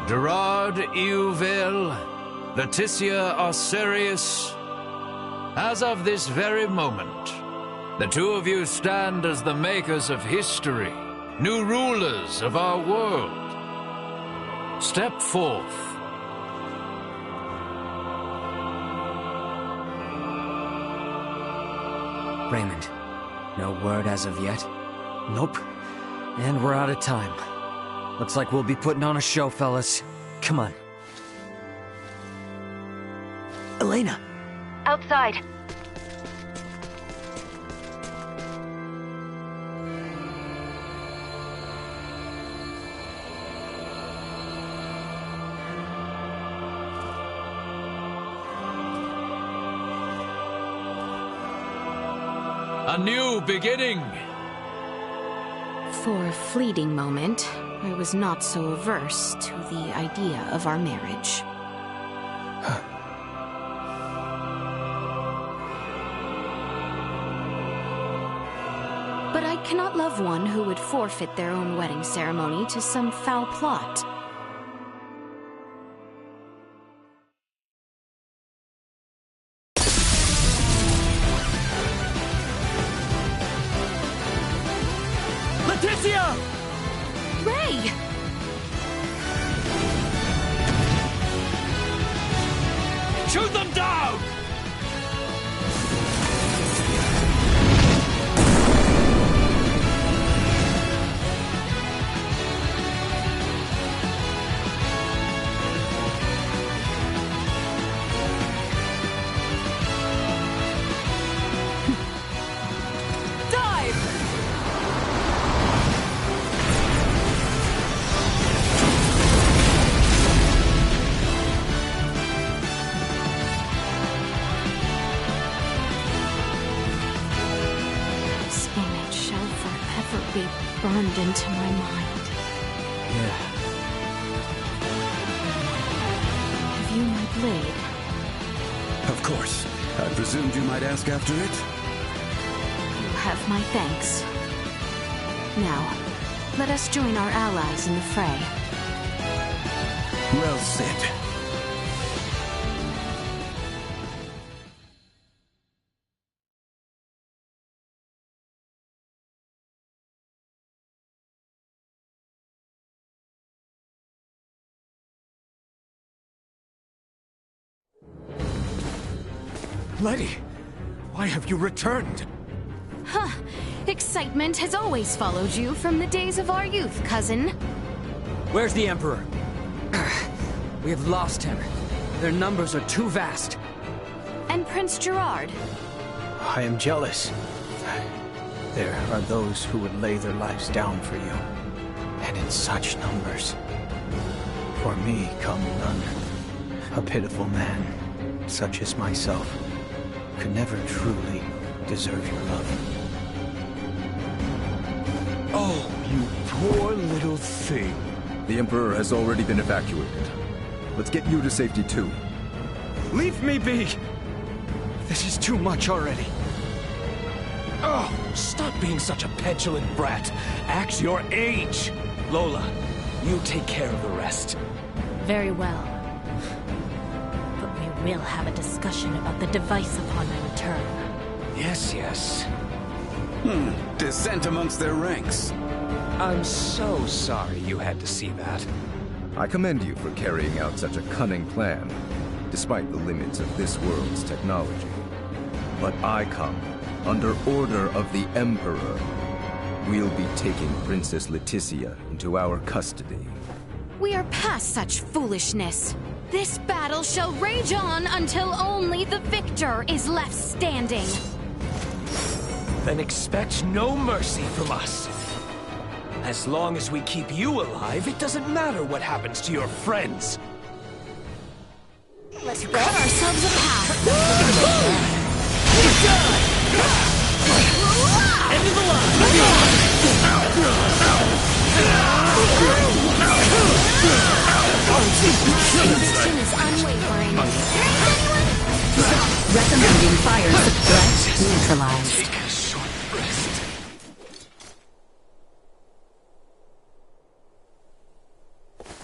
Gerard Euville, Leticia Osirius, as of this very moment, the two of you stand as the makers of history, new rulers of our world. Step forth. Raymond, no word as of yet? Nope. And we're out of time. Looks like we'll be putting on a show, fellas. Come on. Elena! Outside. A new beginning, For a fleeting moment, I was not so averse to the idea of our marriage. But I cannot love one who would forfeit their own wedding ceremony to some foul plot. Leticia! Ray! Shoot them down! Be burned into my mind. Yeah. Have you my blade? Of course. I presumed you might ask after it? You have my thanks. Now, let us join our allies in the fray. Well said. Letty, why have you returned? Huh. Excitement has always followed you from the days of our youth, cousin. Where's the Emperor? We have lost him. Their numbers are too vast. And Prince Gerard? I am jealous. There are those who would lay their lives down for you, and in such numbers. For me come none. A pitiful man, such as myself, could never truly deserve your love. Oh, you poor little thing. The Emperor has already been evacuated. Let's get you to safety too. Leave me be! This is too much already. Oh, stop being such a petulant brat. Act your age. Lola, you take care of the rest. Very well. But we will have a discussion about the device upon my return. Yes, yes. Dissent amongst their ranks. I'm so sorry you had to see that. I commend you for carrying out such a cunning plan, despite the limits of this world's technology. But I come under order of the Emperor. We'll be taking Princess Leticia into our custody. We are past such foolishness. This battle shall rage on until only the victor is left standing. Then expect no mercy from us. As long as we keep you alive, it doesn't matter what happens to your friends. Let's cut ourselves a path. End of the line! Conviction is unwavering. Recommending fire threat neutralized. Take a short rest.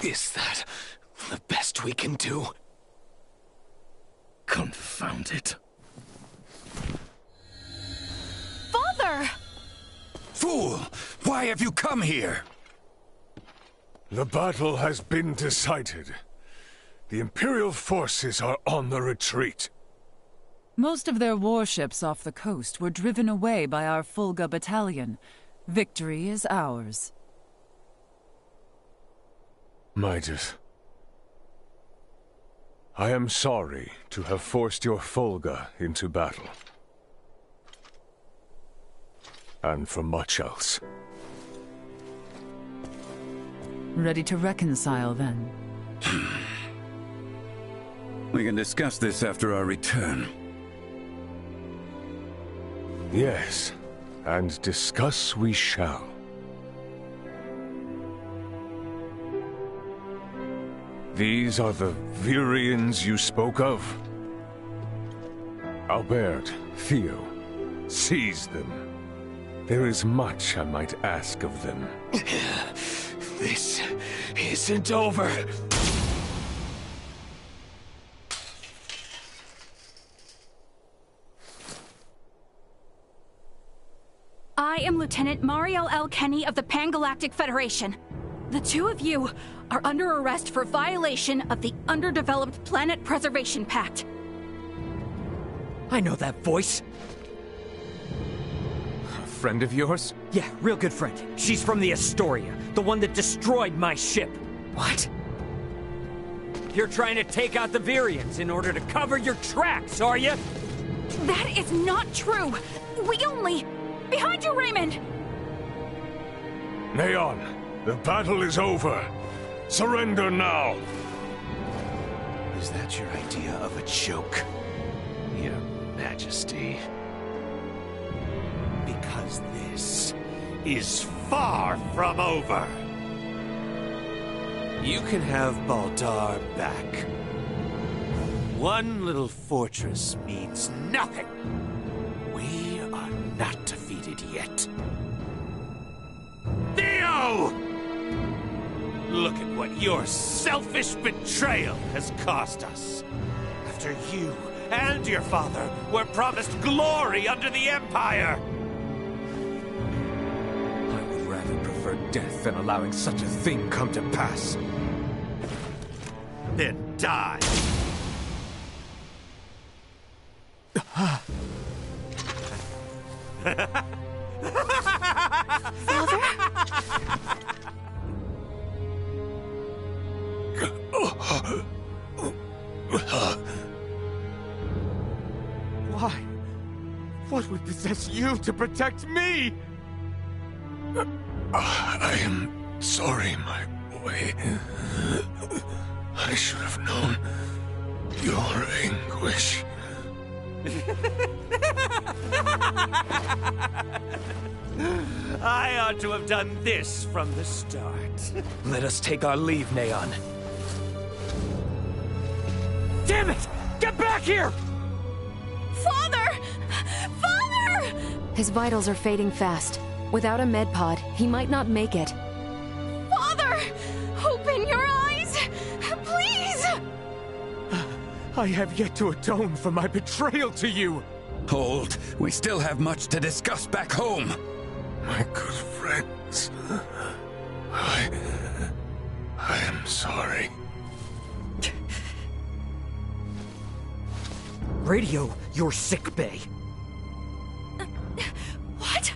Is that the best we can do? Confound it. Father! Fool! Why have you come here? The battle has been decided. The Imperial forces are on the retreat. Most of their warships off the coast were driven away by our Fulga battalion. Victory is ours. Midas, I am sorry to have forced your Fulga into battle. And for much else. Ready to reconcile, then? We can discuss this after our return. Yes, and discuss we shall. These are the Virians you spoke of? Albert, Theo, seize them. There is much I might ask of them. This isn't over. I am Lieutenant Mariel L. Kenny of the Pan-Galactic Federation. The two of you are under arrest for violation of the Underdeveloped Planet Preservation Pact. I know that voice. A friend of yours? Yeah, real good friend. She's from the Astoria, the one that destroyed my ship. What? You're trying to take out the Virians in order to cover your tracks, are you? That is not true. We only... Behind you, Raymond! Neon, the battle is over. Surrender now. Is that your idea of a joke, Your Majesty? Because this is far from over. You can have Baldar back. One little fortress means nothing. We are not defeated yet. Theo! Look at what your selfish betrayal has cost us. After you and your father were promised glory under the Empire. I would rather prefer death than allowing such a thing come to pass. Then die. Father? Why? What would possess you to protect me? I am sorry, my boy. I should have known your anguish. I ought to have done this from the start. Let us take our leave, Neon. Damn it! Get back here! Father! Father! His vitals are fading fast. Without a med pod, he might not make it. Father! Open your eyes! Please! I have yet to atone for my betrayal to you. Hold. We still have much to discuss back home. My good friends, I am sorry. Radio your sick bay. What?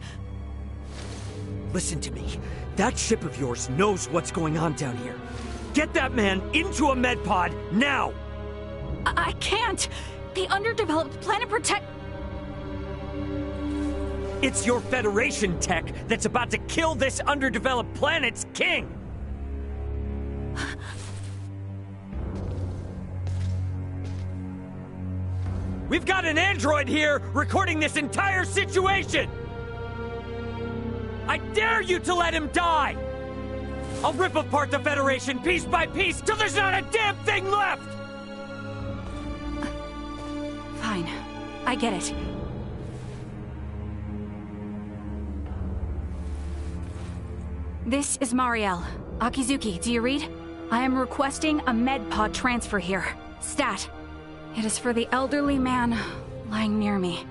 Listen to me. That ship of yours knows what's going on down here. Get that man into a med pod now! I can't. The underdeveloped planet protect... It's your Federation tech that's about to kill this underdeveloped planet's king! We've got an android here recording this entire situation! I dare you to let him die! I'll rip apart the Federation piece by piece till there's not a damn thing left! Fine. I get it. This is Mariel. Akizuki, do you read? I am requesting a med pod transfer here. Stat. It is for the elderly man lying near me.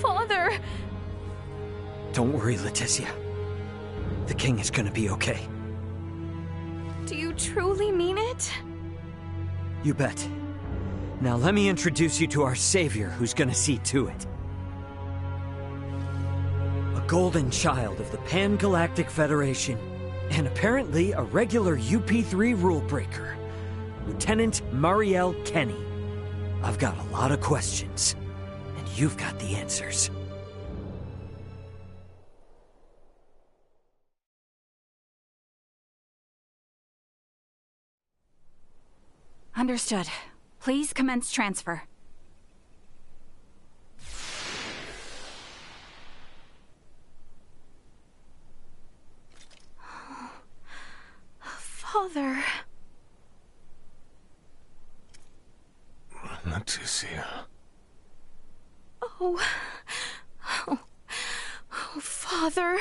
Father! Don't worry, Leticia. The king is gonna be okay. Do you truly mean it? You bet. Now let me introduce you to our savior who's gonna see to it. A golden child of the Pan-Galactic Federation, and apparently a regular UP3 rule breaker, Lieutenant Mariel Kenny. I've got a lot of questions, and you've got the answers. Understood. Please commence transfer. Father... Leticia. Oh, Father.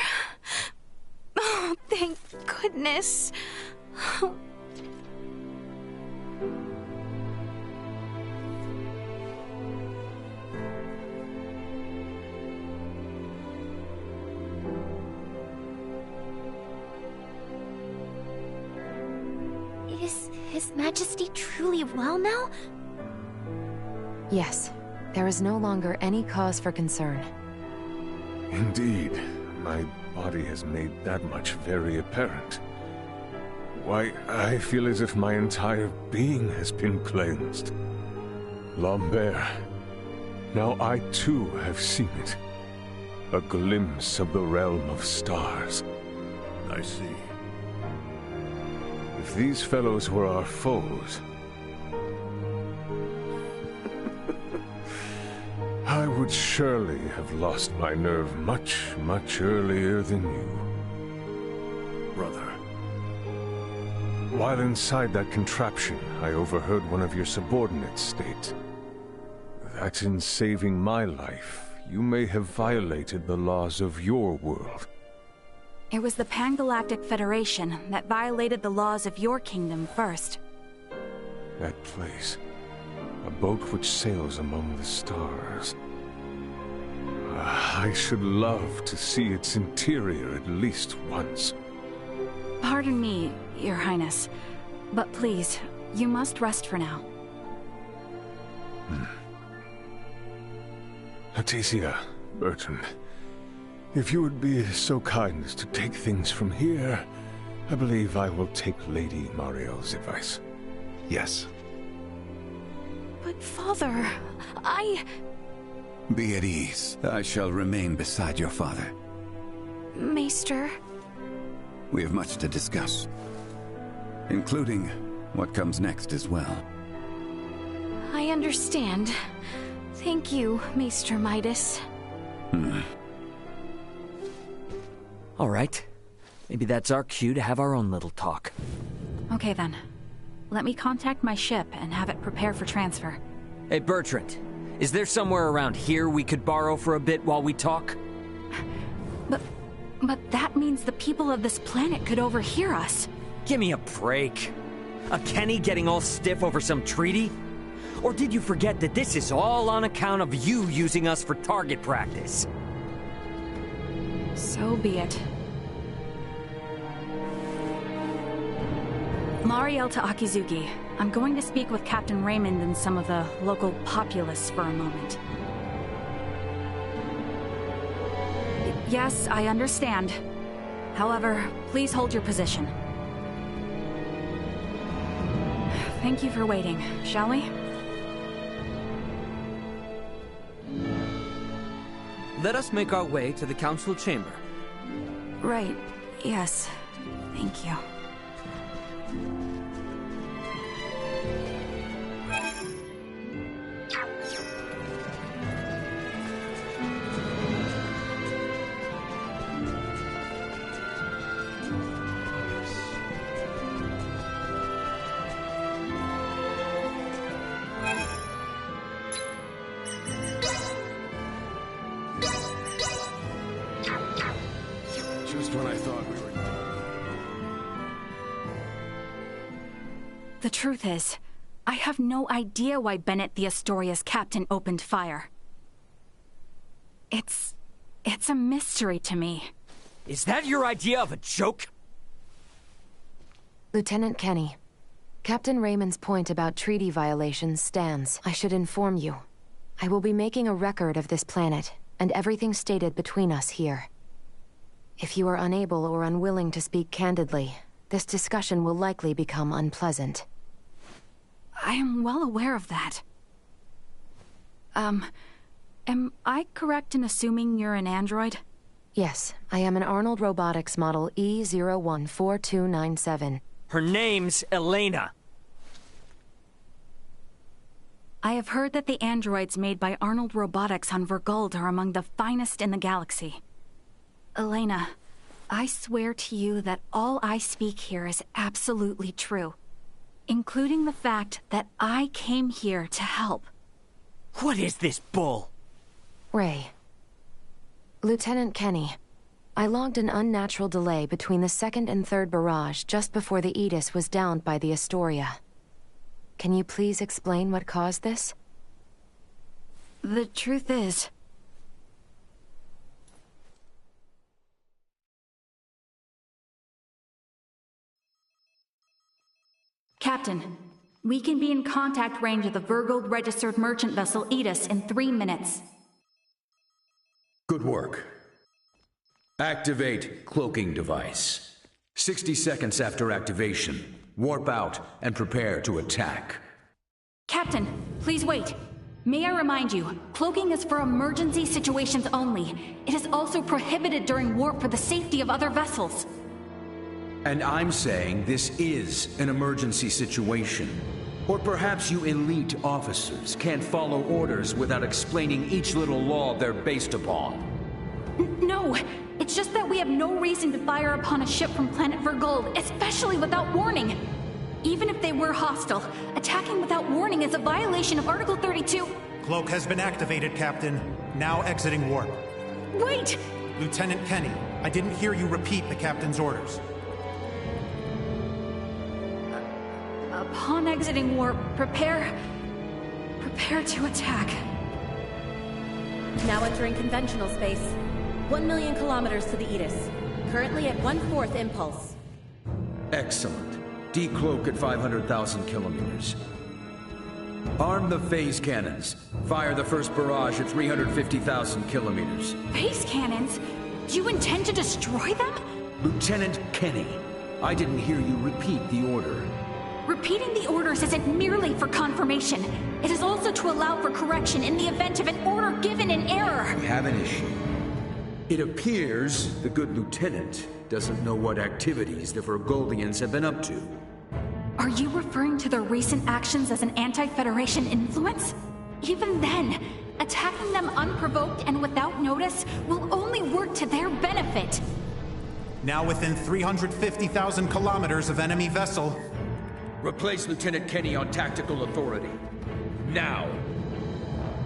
Oh, thank goodness. Oh. Is His Majesty truly well now? Yes. There is no longer any cause for concern. Indeed. My body has made that much very apparent. Why, I feel as if my entire being has been cleansed. Lambert. Now I too have seen it. A glimpse of the realm of stars. I see. If these fellows were our foes, I would surely have lost my nerve much, much earlier than you. Brother. While inside that contraption, I overheard one of your subordinates state that in saving my life, you may have violated the laws of your world. It was the Pan-Galactic Federation that violated the laws of your kingdom first. That place. A boat which sails among the stars. I should love to see its interior at least once. Pardon me, Your Highness, but please, you must rest for now. Leticia, Bertrand, if you would be so kind as to take things from here, I believe I will take Lady Mariel's advice. Yes. But Father, Be at ease. I shall remain beside your father. Maester... We have much to discuss, including what comes next as well. I understand. Thank you, Maester Midas. All right. Maybe that's our cue to have our own little talk. Okay then. Let me contact my ship and have it prepare for transfer. Hey, Bertrand. Is there somewhere around here we could borrow for a bit while we talk? But that means the people of this planet could overhear us. Give me a break. A Kenny getting all stiff over some treaty? Or did you forget that this is all on account of you using us for target practice? So be it. Mariel to Akizuki. I'm going to speak with Captain Raymond and some of the local populace for a moment. Yes, I understand. However, please hold your position. Thank you for waiting, shall we? Let us make our way to the council chamber. Right, yes. Thank you. Just when I thought we were... The truth is, I have no idea why Bennett the Astoria's captain opened fire. It's a mystery to me. Is that your idea of a joke? Lieutenant Kenny, Captain Raymond's point about treaty violations stands. I should inform you. I will be making a record of this planet, and everything stated between us here. If you are unable or unwilling to speak candidly, this discussion will likely become unpleasant. I am well aware of that. Am I correct in assuming you're an android? Yes, I am an Arnold Robotics model E014297. Her name's Elena. I have heard that the androids made by Arnold Robotics on Verguld are among the finest in the galaxy. Elena, I swear to you that all I speak here is absolutely true, including the fact that I came here to help. What is this bull? Ray. Lieutenant Kenny, I logged an unnatural delay between the second and third barrage just before the Aegis was downed by the Astoria. Can you please explain what caused this? The truth is... Captain, we can be in contact range of the Virgold registered merchant vessel Aegis in 3 minutes. Good work. Activate cloaking device. 60 seconds after activation, warp out and prepare to attack. Captain, please wait. May I remind you, cloaking is for emergency situations only. It is also prohibited during warp for the safety of other vessels. And I'm saying this is an emergency situation. Or perhaps you elite officers can't follow orders without explaining each little law they're based upon. No, it's just that we have no reason to fire upon a ship from planet Virgold, especially without warning. Even if they were hostile, attacking without warning is a violation of Article 32. Cloak has been activated, Captain. Now exiting warp. Wait! Lieutenant Kenny, I didn't hear you repeat the Captain's orders. Upon exiting warp, prepare to attack. Now entering conventional space. 1 million kilometers to the Aegis. Currently at 1/4 impulse. Excellent. Decloak at 500,000 kilometers. Arm the phase cannons. Fire the first barrage at 350,000 kilometers. Phase cannons? Do you intend to destroy them? Lieutenant Kenny, I didn't hear you repeat the order. Repeating the orders isn't merely for confirmation. It is also to allow for correction in the event of an order given in error. We have an issue. It appears the good lieutenant doesn't know what activities the Virgoldians have been up to. Are you referring to their recent actions as an anti-Federation influence? Even then, attacking them unprovoked and without notice will only work to their benefit. Now within 350,000 kilometers of enemy vessel. Replace Lieutenant Kenny on tactical authority. Now!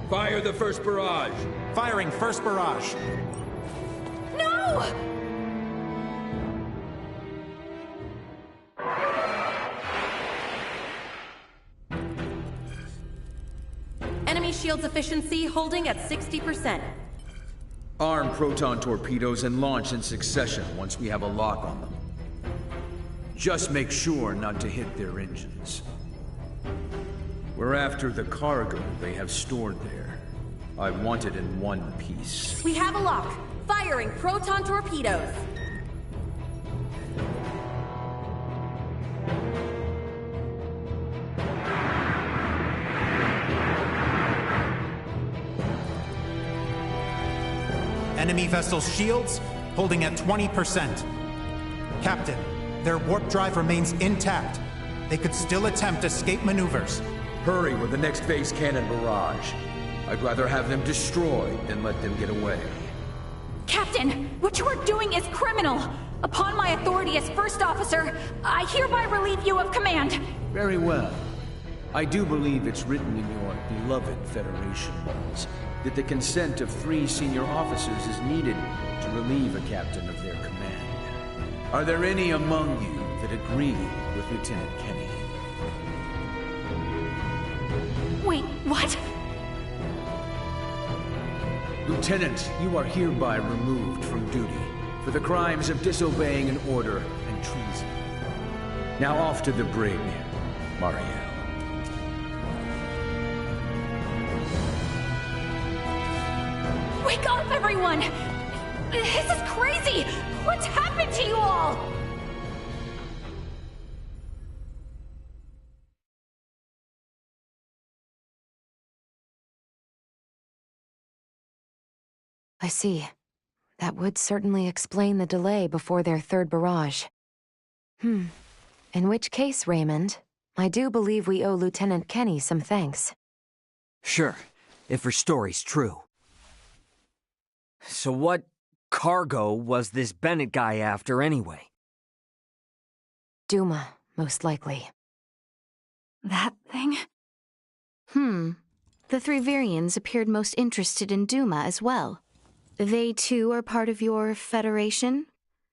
Fire the first barrage! Firing first barrage! No! Enemy shields efficiency holding at 60%. Arm proton torpedoes and launch in succession once we have a lock on them. Just make sure not to hit their engines. We're after the cargo they have stored there. I want it in one piece. We have a lock. Firing proton torpedoes. Enemy vessel's shields holding at 20%. Captain, their warp drive remains intact. They could still attempt escape maneuvers. Hurry with the next phase cannon barrage. I'd rather have them destroyed than let them get away. Captain, what you are doing is criminal. Upon my authority as first officer, I hereby relieve you of command. Very well. I do believe it's written in your beloved Federation laws that the consent of 3 senior officers is needed to relieve a captain of their command. Are there any among you that agree with Lieutenant Kenny? Wait, what? Lieutenant, you are hereby removed from duty for the crimes of disobeying an order and treason. Now off to the brig, Mariel. Wake up, everyone! This is crazy! What's happened to you all? I see. That would certainly explain the delay before their third barrage. In which case, Raymond, I do believe we owe Lieutenant Kenny some thanks. Sure, if her story's true. So what cargo was this Bennett guy after anyway? Duma, most likely. That thing? The three Virians appeared most interested in Duma as well. They too are part of your Federation,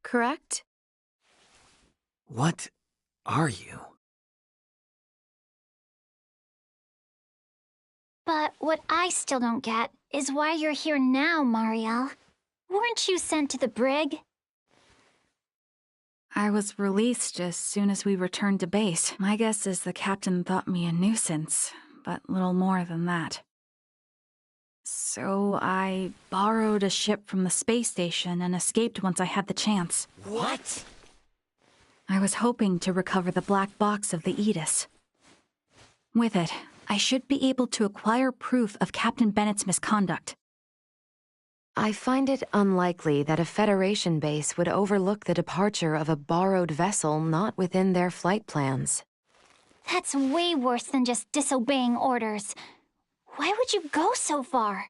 correct? What are you? But what I still don't get is why you're here now, Mariel. Weren't you sent to the brig? I was released as soon as we returned to base. My guess is the captain thought me a nuisance, but little more than that. So I borrowed a ship from the space station and escaped once I had the chance. What? I was hoping to recover the black box of the Aegis. With it, I should be able to acquire proof of Captain Bennett's misconduct. I find it unlikely that a Federation base would overlook the departure of a borrowed vessel not within their flight plans. That's way worse than just disobeying orders. Why would you go so far?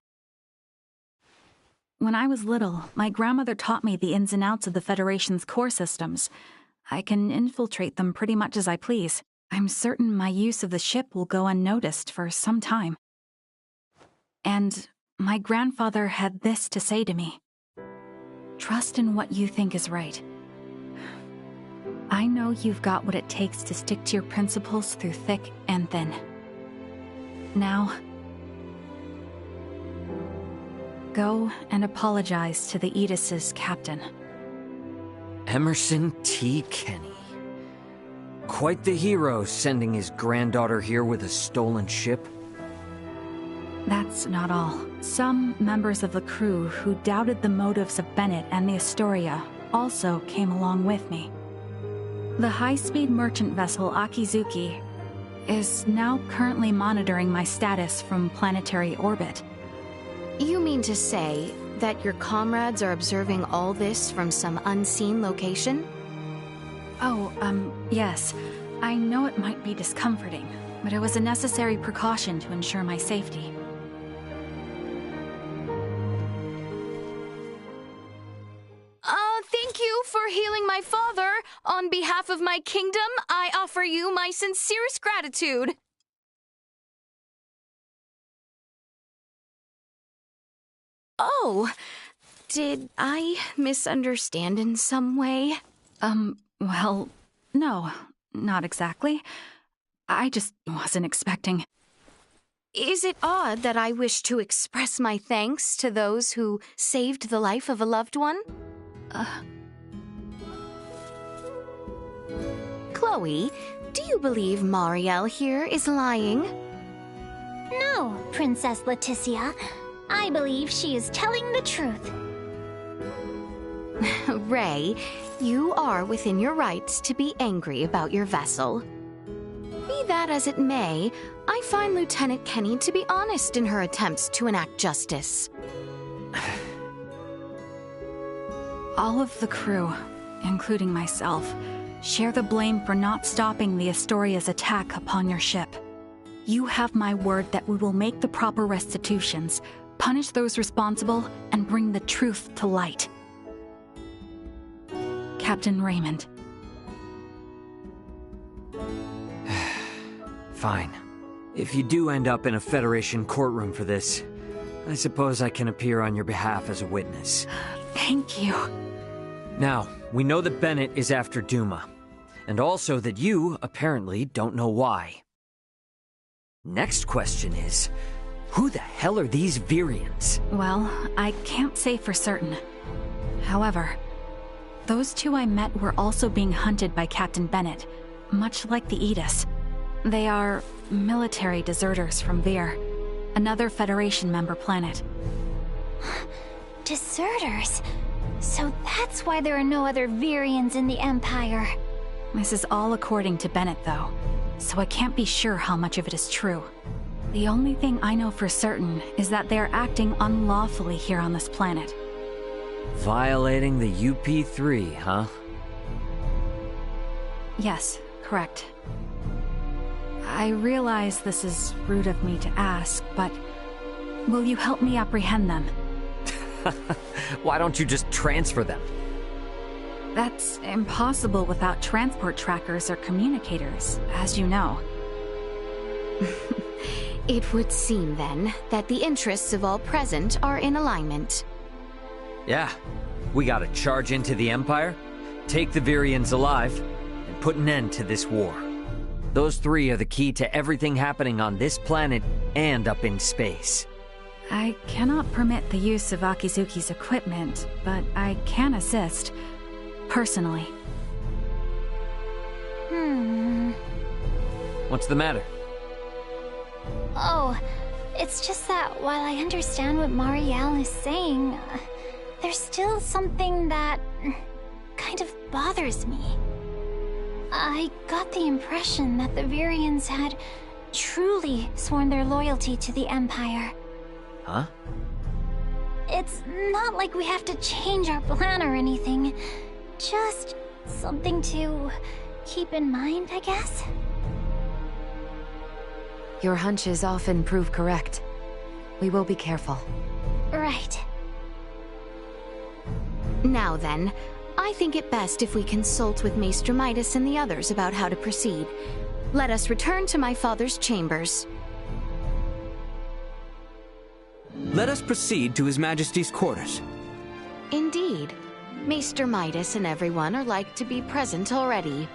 When I was little, my grandmother taught me the ins and outs of the Federation's core systems. I can infiltrate them pretty much as I please. I'm certain my use of the ship will go unnoticed for some time. And my grandfather had this to say to me. Trust in what you think is right. I know you've got what it takes to stick to your principles through thick and thin. Now, go and apologize to the Aegis's captain. Emerson T. Kenny. Quite the hero, sending his granddaughter here with a stolen ship. That's not all. Some members of the crew who doubted the motives of Bennett and the Astoria also came along with me. The high-speed merchant vessel Akizuki is now currently monitoring my status from planetary orbit. You mean to say that your comrades are observing all this from some unseen location? Oh, yes. I know it might be discomforting, but it was a necessary precaution to ensure my safety. Thank you for healing my father. On behalf of my kingdom, I offer you my sincerest gratitude. Oh, did I misunderstand in some way? Well, no, not exactly. I just wasn't expecting. Is it odd that I wish to express my thanks to those who saved the life of a loved one? Chloe, do you believe Mariel here is lying? No, Princess Leticia. I believe she is telling the truth. Ray, you are within your rights to be angry about your vessel. Be that as it may, I find Lieutenant Kenny to be honest in her attempts to enact justice. All of the crew, including myself, share the blame for not stopping the Astoria's attack upon your ship. You have my word that we will make the proper restitutions, punish those responsible, and bring the truth to light. Captain Raymond. Fine. If you do end up in a Federation courtroom for this, I suppose I can appear on your behalf as a witness. Thank you. Now, we know that Bennett is after Duma, and also that you, apparently, don't know why. Next question is, who the hell are these Virians? Well, I can't say for certain. However, those two I met were also being hunted by Captain Bennett, much like the Aegis. They are military deserters from Vir, another Federation member planet. Deserters? So that's why there are no other Virians in the Empire. This is all according to Bennett, though, so I can't be sure how much of it is true. The only thing I know for certain is that they are acting unlawfully here on this planet. Violating the UP3, huh? Yes, correct. I realize this is rude of me to ask, but will you help me apprehend them? Why don't you just transfer them? That's impossible without transport trackers or communicators, as you know. It would seem, then, that the interests of all present are in alignment. Yeah, we gotta charge into the Empire, take the Virians alive, and put an end to this war. Those three are the key to everything happening on this planet and up in space. I cannot permit the use of Akizuki's equipment, but I can assist. Personally. What's the matter? Oh, it's just that while I understand what Marielle is saying, there's still something that kind of bothers me. I got the impression that the Virians had truly sworn their loyalty to the Empire. Huh? It's not like we have to change our plan or anything. Just something to keep in mind, I guess? Your hunches often prove correct. We will be careful. Right. Now then, I think it best if we consult with Maester Midas and the others about how to proceed. Let us return to my father's chambers. Let us proceed to His Majesty's quarters. Indeed. Maester Midas and everyone are like to be present already.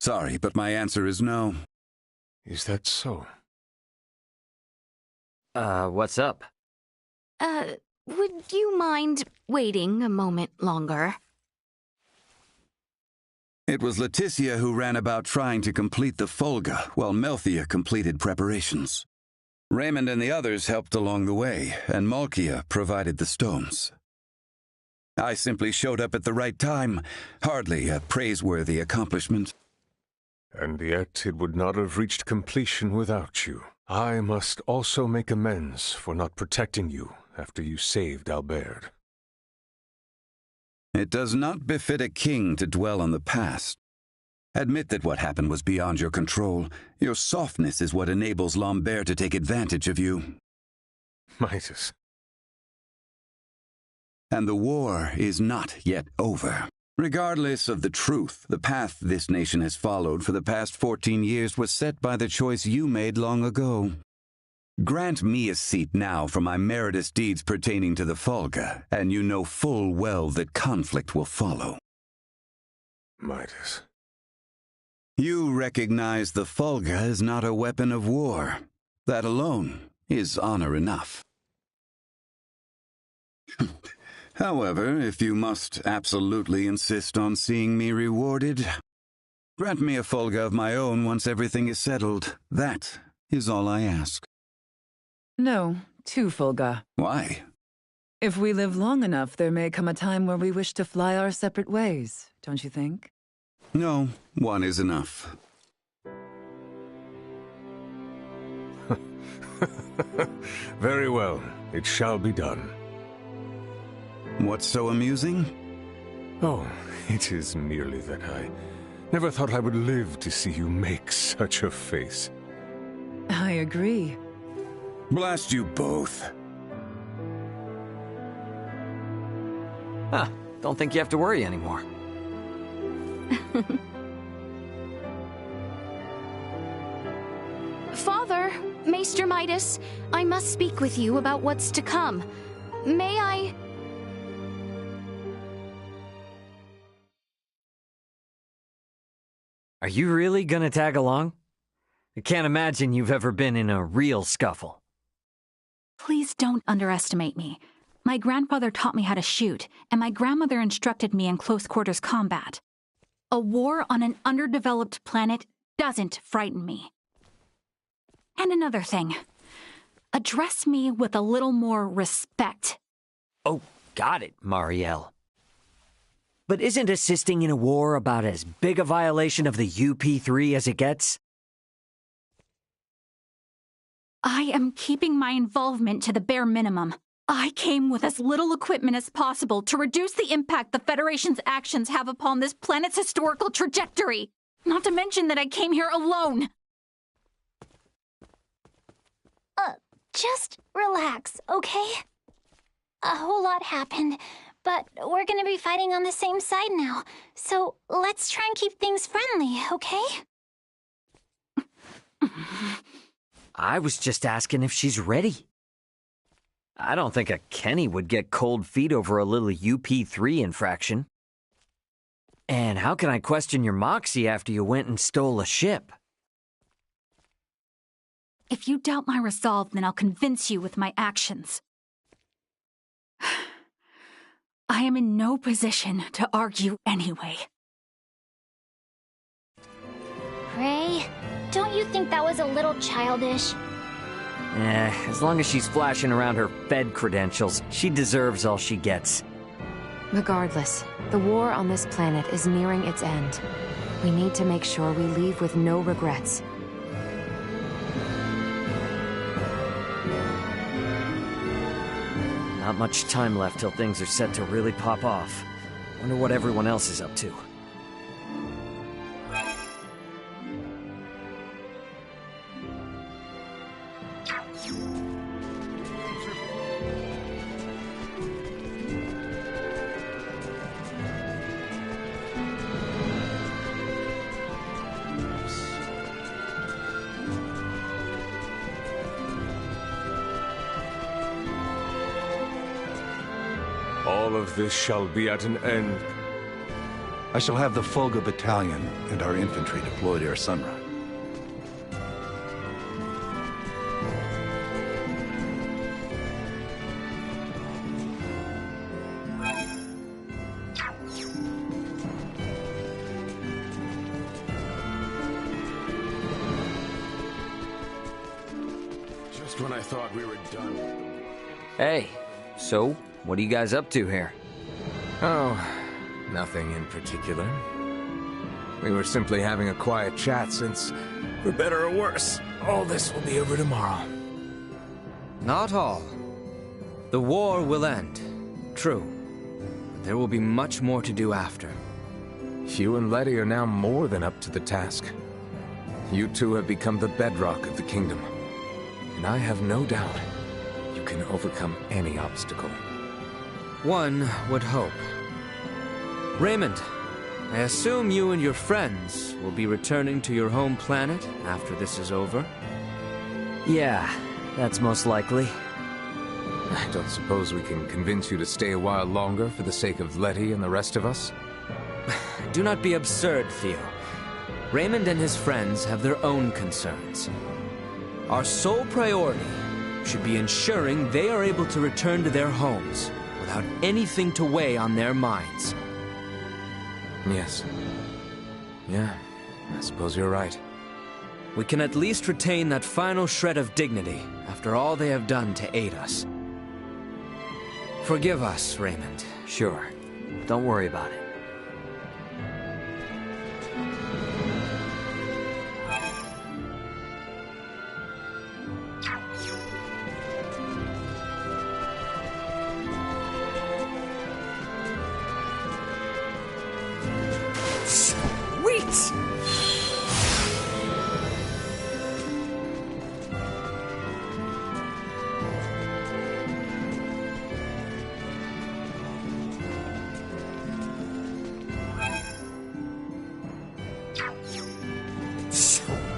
Sorry, but my answer is no. Is that so? What's up? Would you mind waiting a moment longer? It was Leticia who ran about trying to complete the Folga, while Melthia completed preparations. Raymond and the others helped along the way, and Malkia provided the stones. I simply showed up at the right time, hardly a praiseworthy accomplishment. And yet it would not have reached completion without you. I must also make amends for not protecting you after you saved Albert. It does not befit a king to dwell on the past. Admit that what happened was beyond your control. Your softness is what enables Lambert to take advantage of you. Midas. And the war is not yet over. Regardless of the truth, the path this nation has followed for the past 14 years was set by the choice you made long ago. Grant me a seat now for my meritorious deeds pertaining to the Folga, and you know full well that conflict will follow. Midas. You recognize the Folga is not a weapon of war. That alone is honor enough. However, if you must absolutely insist on seeing me rewarded, grant me a Folga of my own once everything is settled. That is all I ask. No, 2 Folga. Why? If we live long enough, there may come a time where we wish to fly our separate ways, don't you think? No, 1 is enough. Very well, it shall be done. What's so amusing? Oh, it is merely that I never thought I would live to see you make such a face. I agree. Blast you both. Huh, don't think you have to worry anymore. Father, Maester Midas, I must speak with you about what's to come. May I... Are you really gonna tag along? I can't imagine you've ever been in a real scuffle. Please don't underestimate me. My grandfather taught me how to shoot, and my grandmother instructed me in close quarters combat. A war on an underdeveloped planet doesn't frighten me. And another thing. Address me with a little more respect. Oh, got it, Marielle. But isn't assisting in a war about as big a violation of the UP3 as it gets? I am keeping my involvement to the bare minimum. I came with as little equipment as possible to reduce the impact the Federation's actions have upon this planet's historical trajectory. Not to mention that I came here alone. Just relax, okay? A whole lot happened, but we're gonna be fighting on the same side now. So let's try and keep things friendly, okay? I was just asking if she's ready. I don't think a Kenny would get cold feet over a little UP3 infraction. And how can I question your moxie after you went and stole a ship? If you doubt my resolve, then I'll convince you with my actions. I am in no position to argue anyway. Ray, don't you think that was a little childish? As long as she's flashing around her Fed credentials, she deserves all she gets. Regardless, the war on this planet is nearing its end. We need to make sure we leave with no regrets. Not much time left till things are set to really pop off. Wonder what everyone else is up to. All of this shall be at an end. I shall have the Folga Battalion and our infantry deployed ere sunrise. Just when I thought we were done. Hey, so, what are you guys up to here? Oh, nothing in particular. We were simply having a quiet chat since, for better or worse, all this will be over tomorrow. Not all. The war will end, true. But there will be much more to do after. You and Letty are now more than up to the task. You two have become the bedrock of the kingdom. And I have no doubt you can overcome any obstacle. One would hope. Raymond, I assume you and your friends will be returning to your home planet after this is over? Yeah, that's most likely. I don't suppose we can convince you to stay a while longer for the sake of Letty and the rest of us? Do not be absurd, Theo. Raymond and his friends have their own concerns. Our sole priority should be ensuring they are able to return to their homes without anything to weigh on their minds. Yes. Yeah, I suppose you're right. We can at least retain that final shred of dignity after all they have done to aid us. Forgive us, Raymond. Sure. Don't worry about it. Sweet!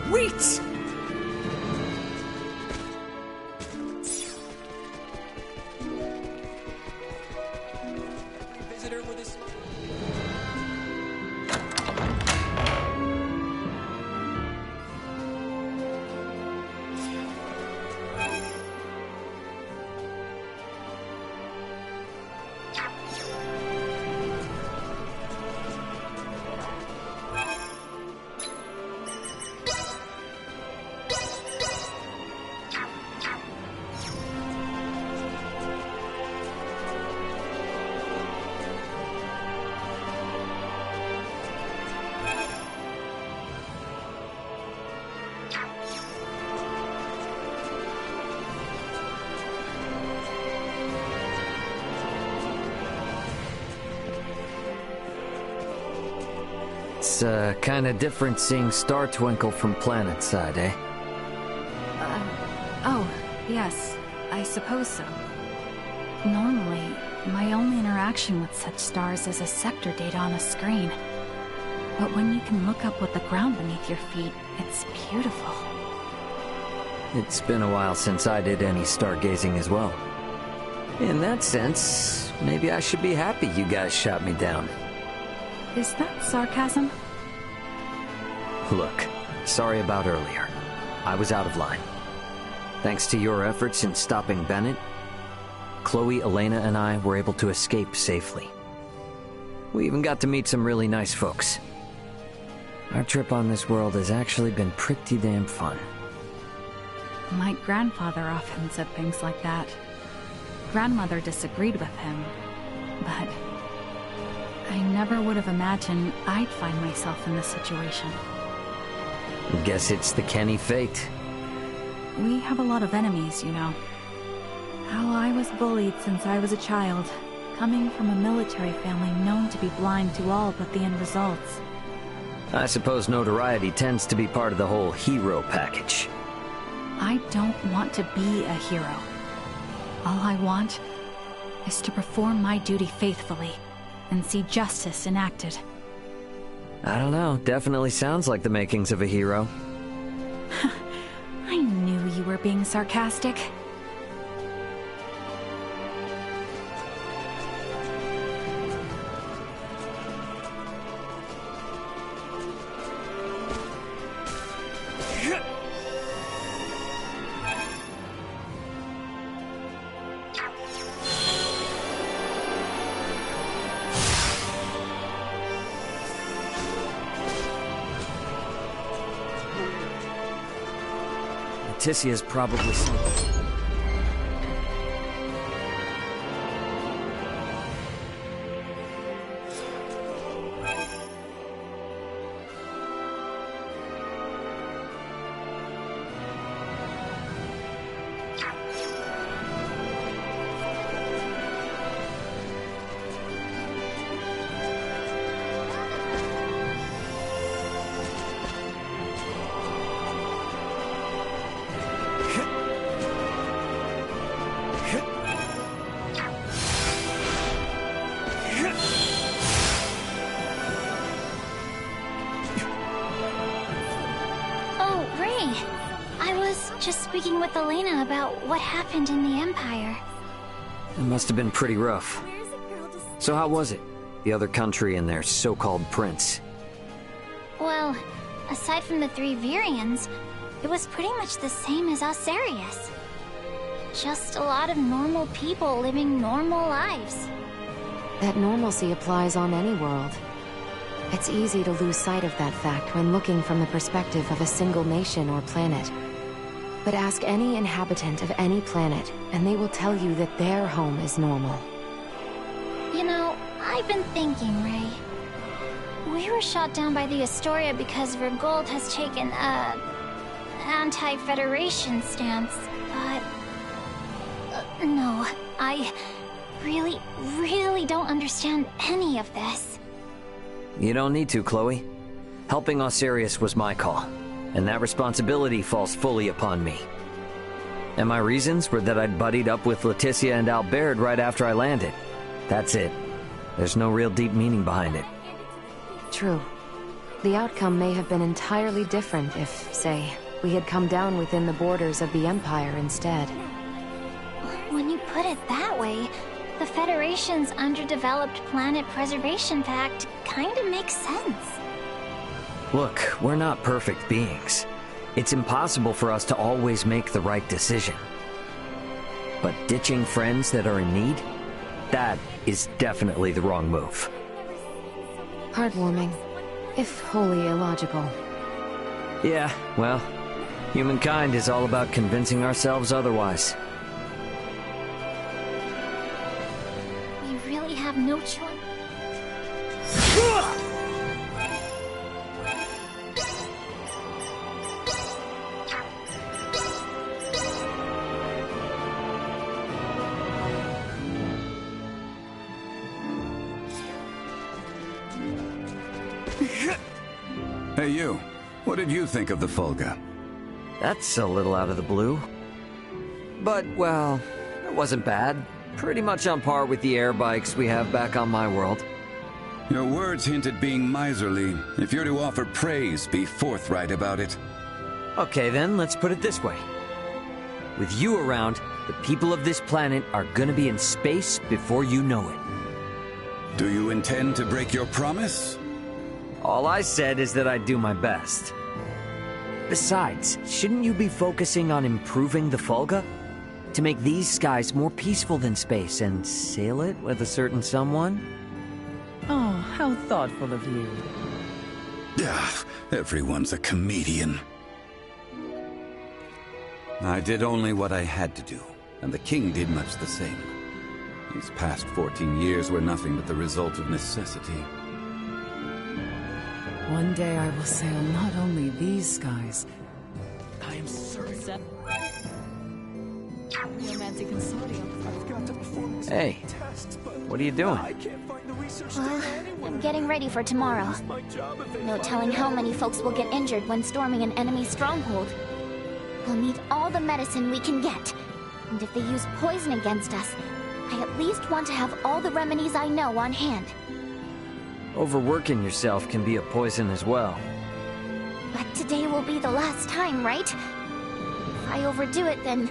Sweet! It's kinda different seeing Star Twinkle from planet side, eh? Oh, yes, I suppose so. Normally, my only interaction with such stars is a sector data on a screen. But when you can look up at the ground beneath your feet, it's beautiful. It's been a while since I did any stargazing as well. In that sense, maybe I should be happy you guys shot me down. Is that sarcasm? Look, sorry about earlier. I was out of line. Thanks to your efforts in stopping Bennett, Chloe, Elena, and I were able to escape safely. We even got to meet some really nice folks. Our trip on this world has actually been pretty damn fun. My grandfather often said things like that. Grandmother disagreed with him, but I never would have imagined I'd find myself in this situation. Guess it's the Kenny fate. We have a lot of enemies, you know. How I was bullied since I was a child, coming from a military family known to be blind to all but the end results. I suppose notoriety tends to be part of the whole hero package. I don't want to be a hero. All I want is to perform my duty faithfully and see justice enacted. I don't know, definitely sounds like the makings of a hero. I knew you were being sarcastic. Leticia's probably sleeping. Speaking with Elena about what happened in the Empire. It must have been pretty rough. So how was it? The other country and their so-called prince? Well, aside from the 3 Virians, it was pretty much the same as Osarius. Just a lot of normal people living normal lives. That normalcy applies on any world. It's easy to lose sight of that fact when looking from the perspective of a single nation or planet. But ask any inhabitant of any planet, and they will tell you that their home is normal. You know, I've been thinking, Ray. We were shot down by the Astoria because Vergold has taken a anti-Federation stance, but... no, I really don't understand any of this. You don't need to, Chloe. Helping Osarius was my call. And that responsibility falls fully upon me. And my reasons were that I'd buddied up with Leticia and Albert right after I landed. That's it. There's no real deep meaning behind it. True. The outcome may have been entirely different if, say, we had come down within the borders of the Empire instead. When you put it that way, the Federation's underdeveloped planet preservation pact kinda makes sense. Look, we're not perfect beings. It's impossible for us to always make the right decision. But ditching friends that are in need? That is definitely the wrong move. Heartwarming, if wholly illogical. Yeah, well, humankind is all about convincing ourselves otherwise. We really have no choice. Hey you, what did you think of the Fulga? That's a little out of the blue. But, well, it wasn't bad. Pretty much on par with the air bikes we have back on my world. Your words hint at being miserly. If you're to offer praise, be forthright about it. Okay then, let's put it this way. With you around, the people of this planet are gonna be in space before you know it. Do you intend to break your promise? All I said is that I'd do my best. Besides, shouldn't you be focusing on improving the Fulga? To make these skies more peaceful than space and sail it with a certain someone? Oh, how thoughtful of you. Everyone's a comedian. I did only what I had to do, and the king did much the same. These past 14 years were nothing but the result of necessity. One day I will sail not only these skies. I am certain. Romantic consortium. I've got to perform Hey, what are you doing? Well, I'm getting ready for tomorrow. No telling how many folks will get injured when storming an enemy stronghold. We'll need all the medicine we can get. And if they use poison against us, I at least want to have all the remedies I know on hand. Overworking yourself can be a poison as well. But today will be the last time, right? If I overdo it, then...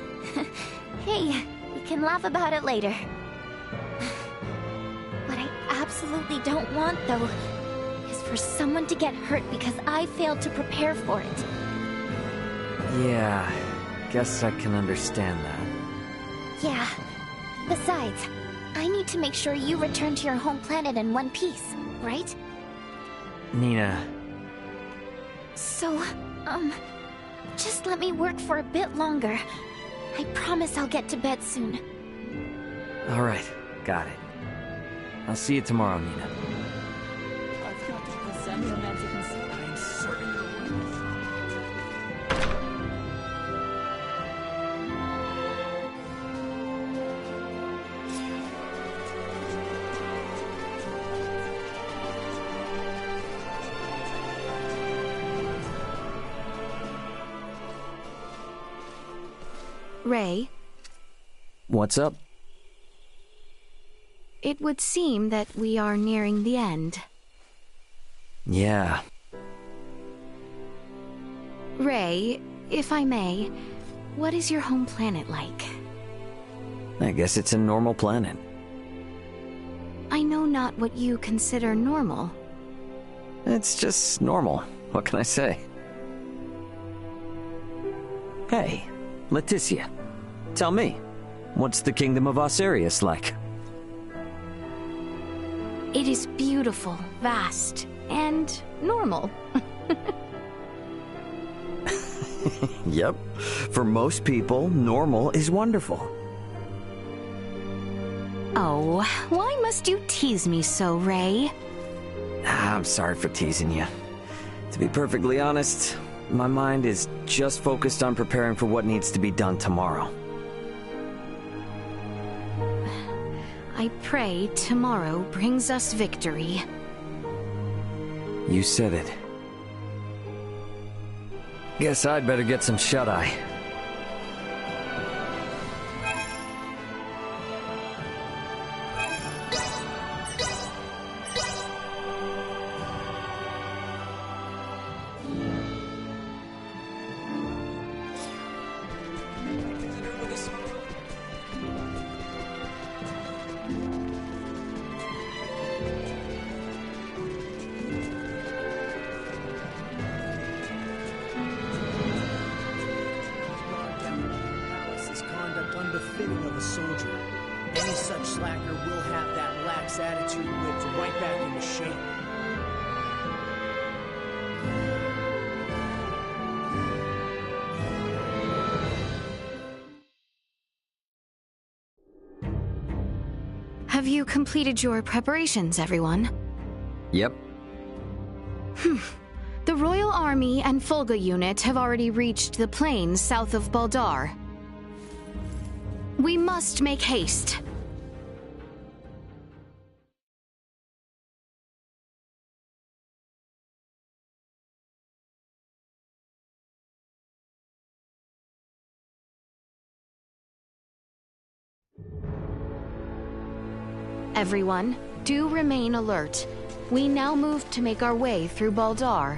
hey, we can laugh about it later. What I absolutely don't want, though, is for someone to get hurt because I failed to prepare for it. Yeah, guess I can understand that. Yeah. Besides, I need to make sure you return to your home planet in one piece, right? Nina... So, just let me work for a bit longer. I promise I'll get to bed soon. Alright, got it. I'll see you tomorrow, Nina. I've got to present romantic consortium. I am certain you're right. Ray, What's up? it would seem that we are nearing the end. Yeah. Ray, if I may, what is your home planet like? I guess it's a normal planet. I know not what you consider normal. It's just normal. What can I say? Hey, Leticia. Tell me, what's the kingdom of Osirius like? It is beautiful, vast, and normal. Yep. For most people, normal is wonderful. Oh, why must you tease me so, Ray? I'm sorry for teasing you. To be perfectly honest, my mind is just focused on preparing for what needs to be done tomorrow. I pray tomorrow brings us victory. You said it. Guess I'd better get some shut-eye. Unbefitting of a soldier. Any such slacker will have that lax attitude whipped right back into shape. Have you completed your preparations, everyone? Yep. The Royal Army and Fulga unit have already reached the plains south of Baldar. We must make haste. Everyone, do remain alert. We now move to make our way through Baldar.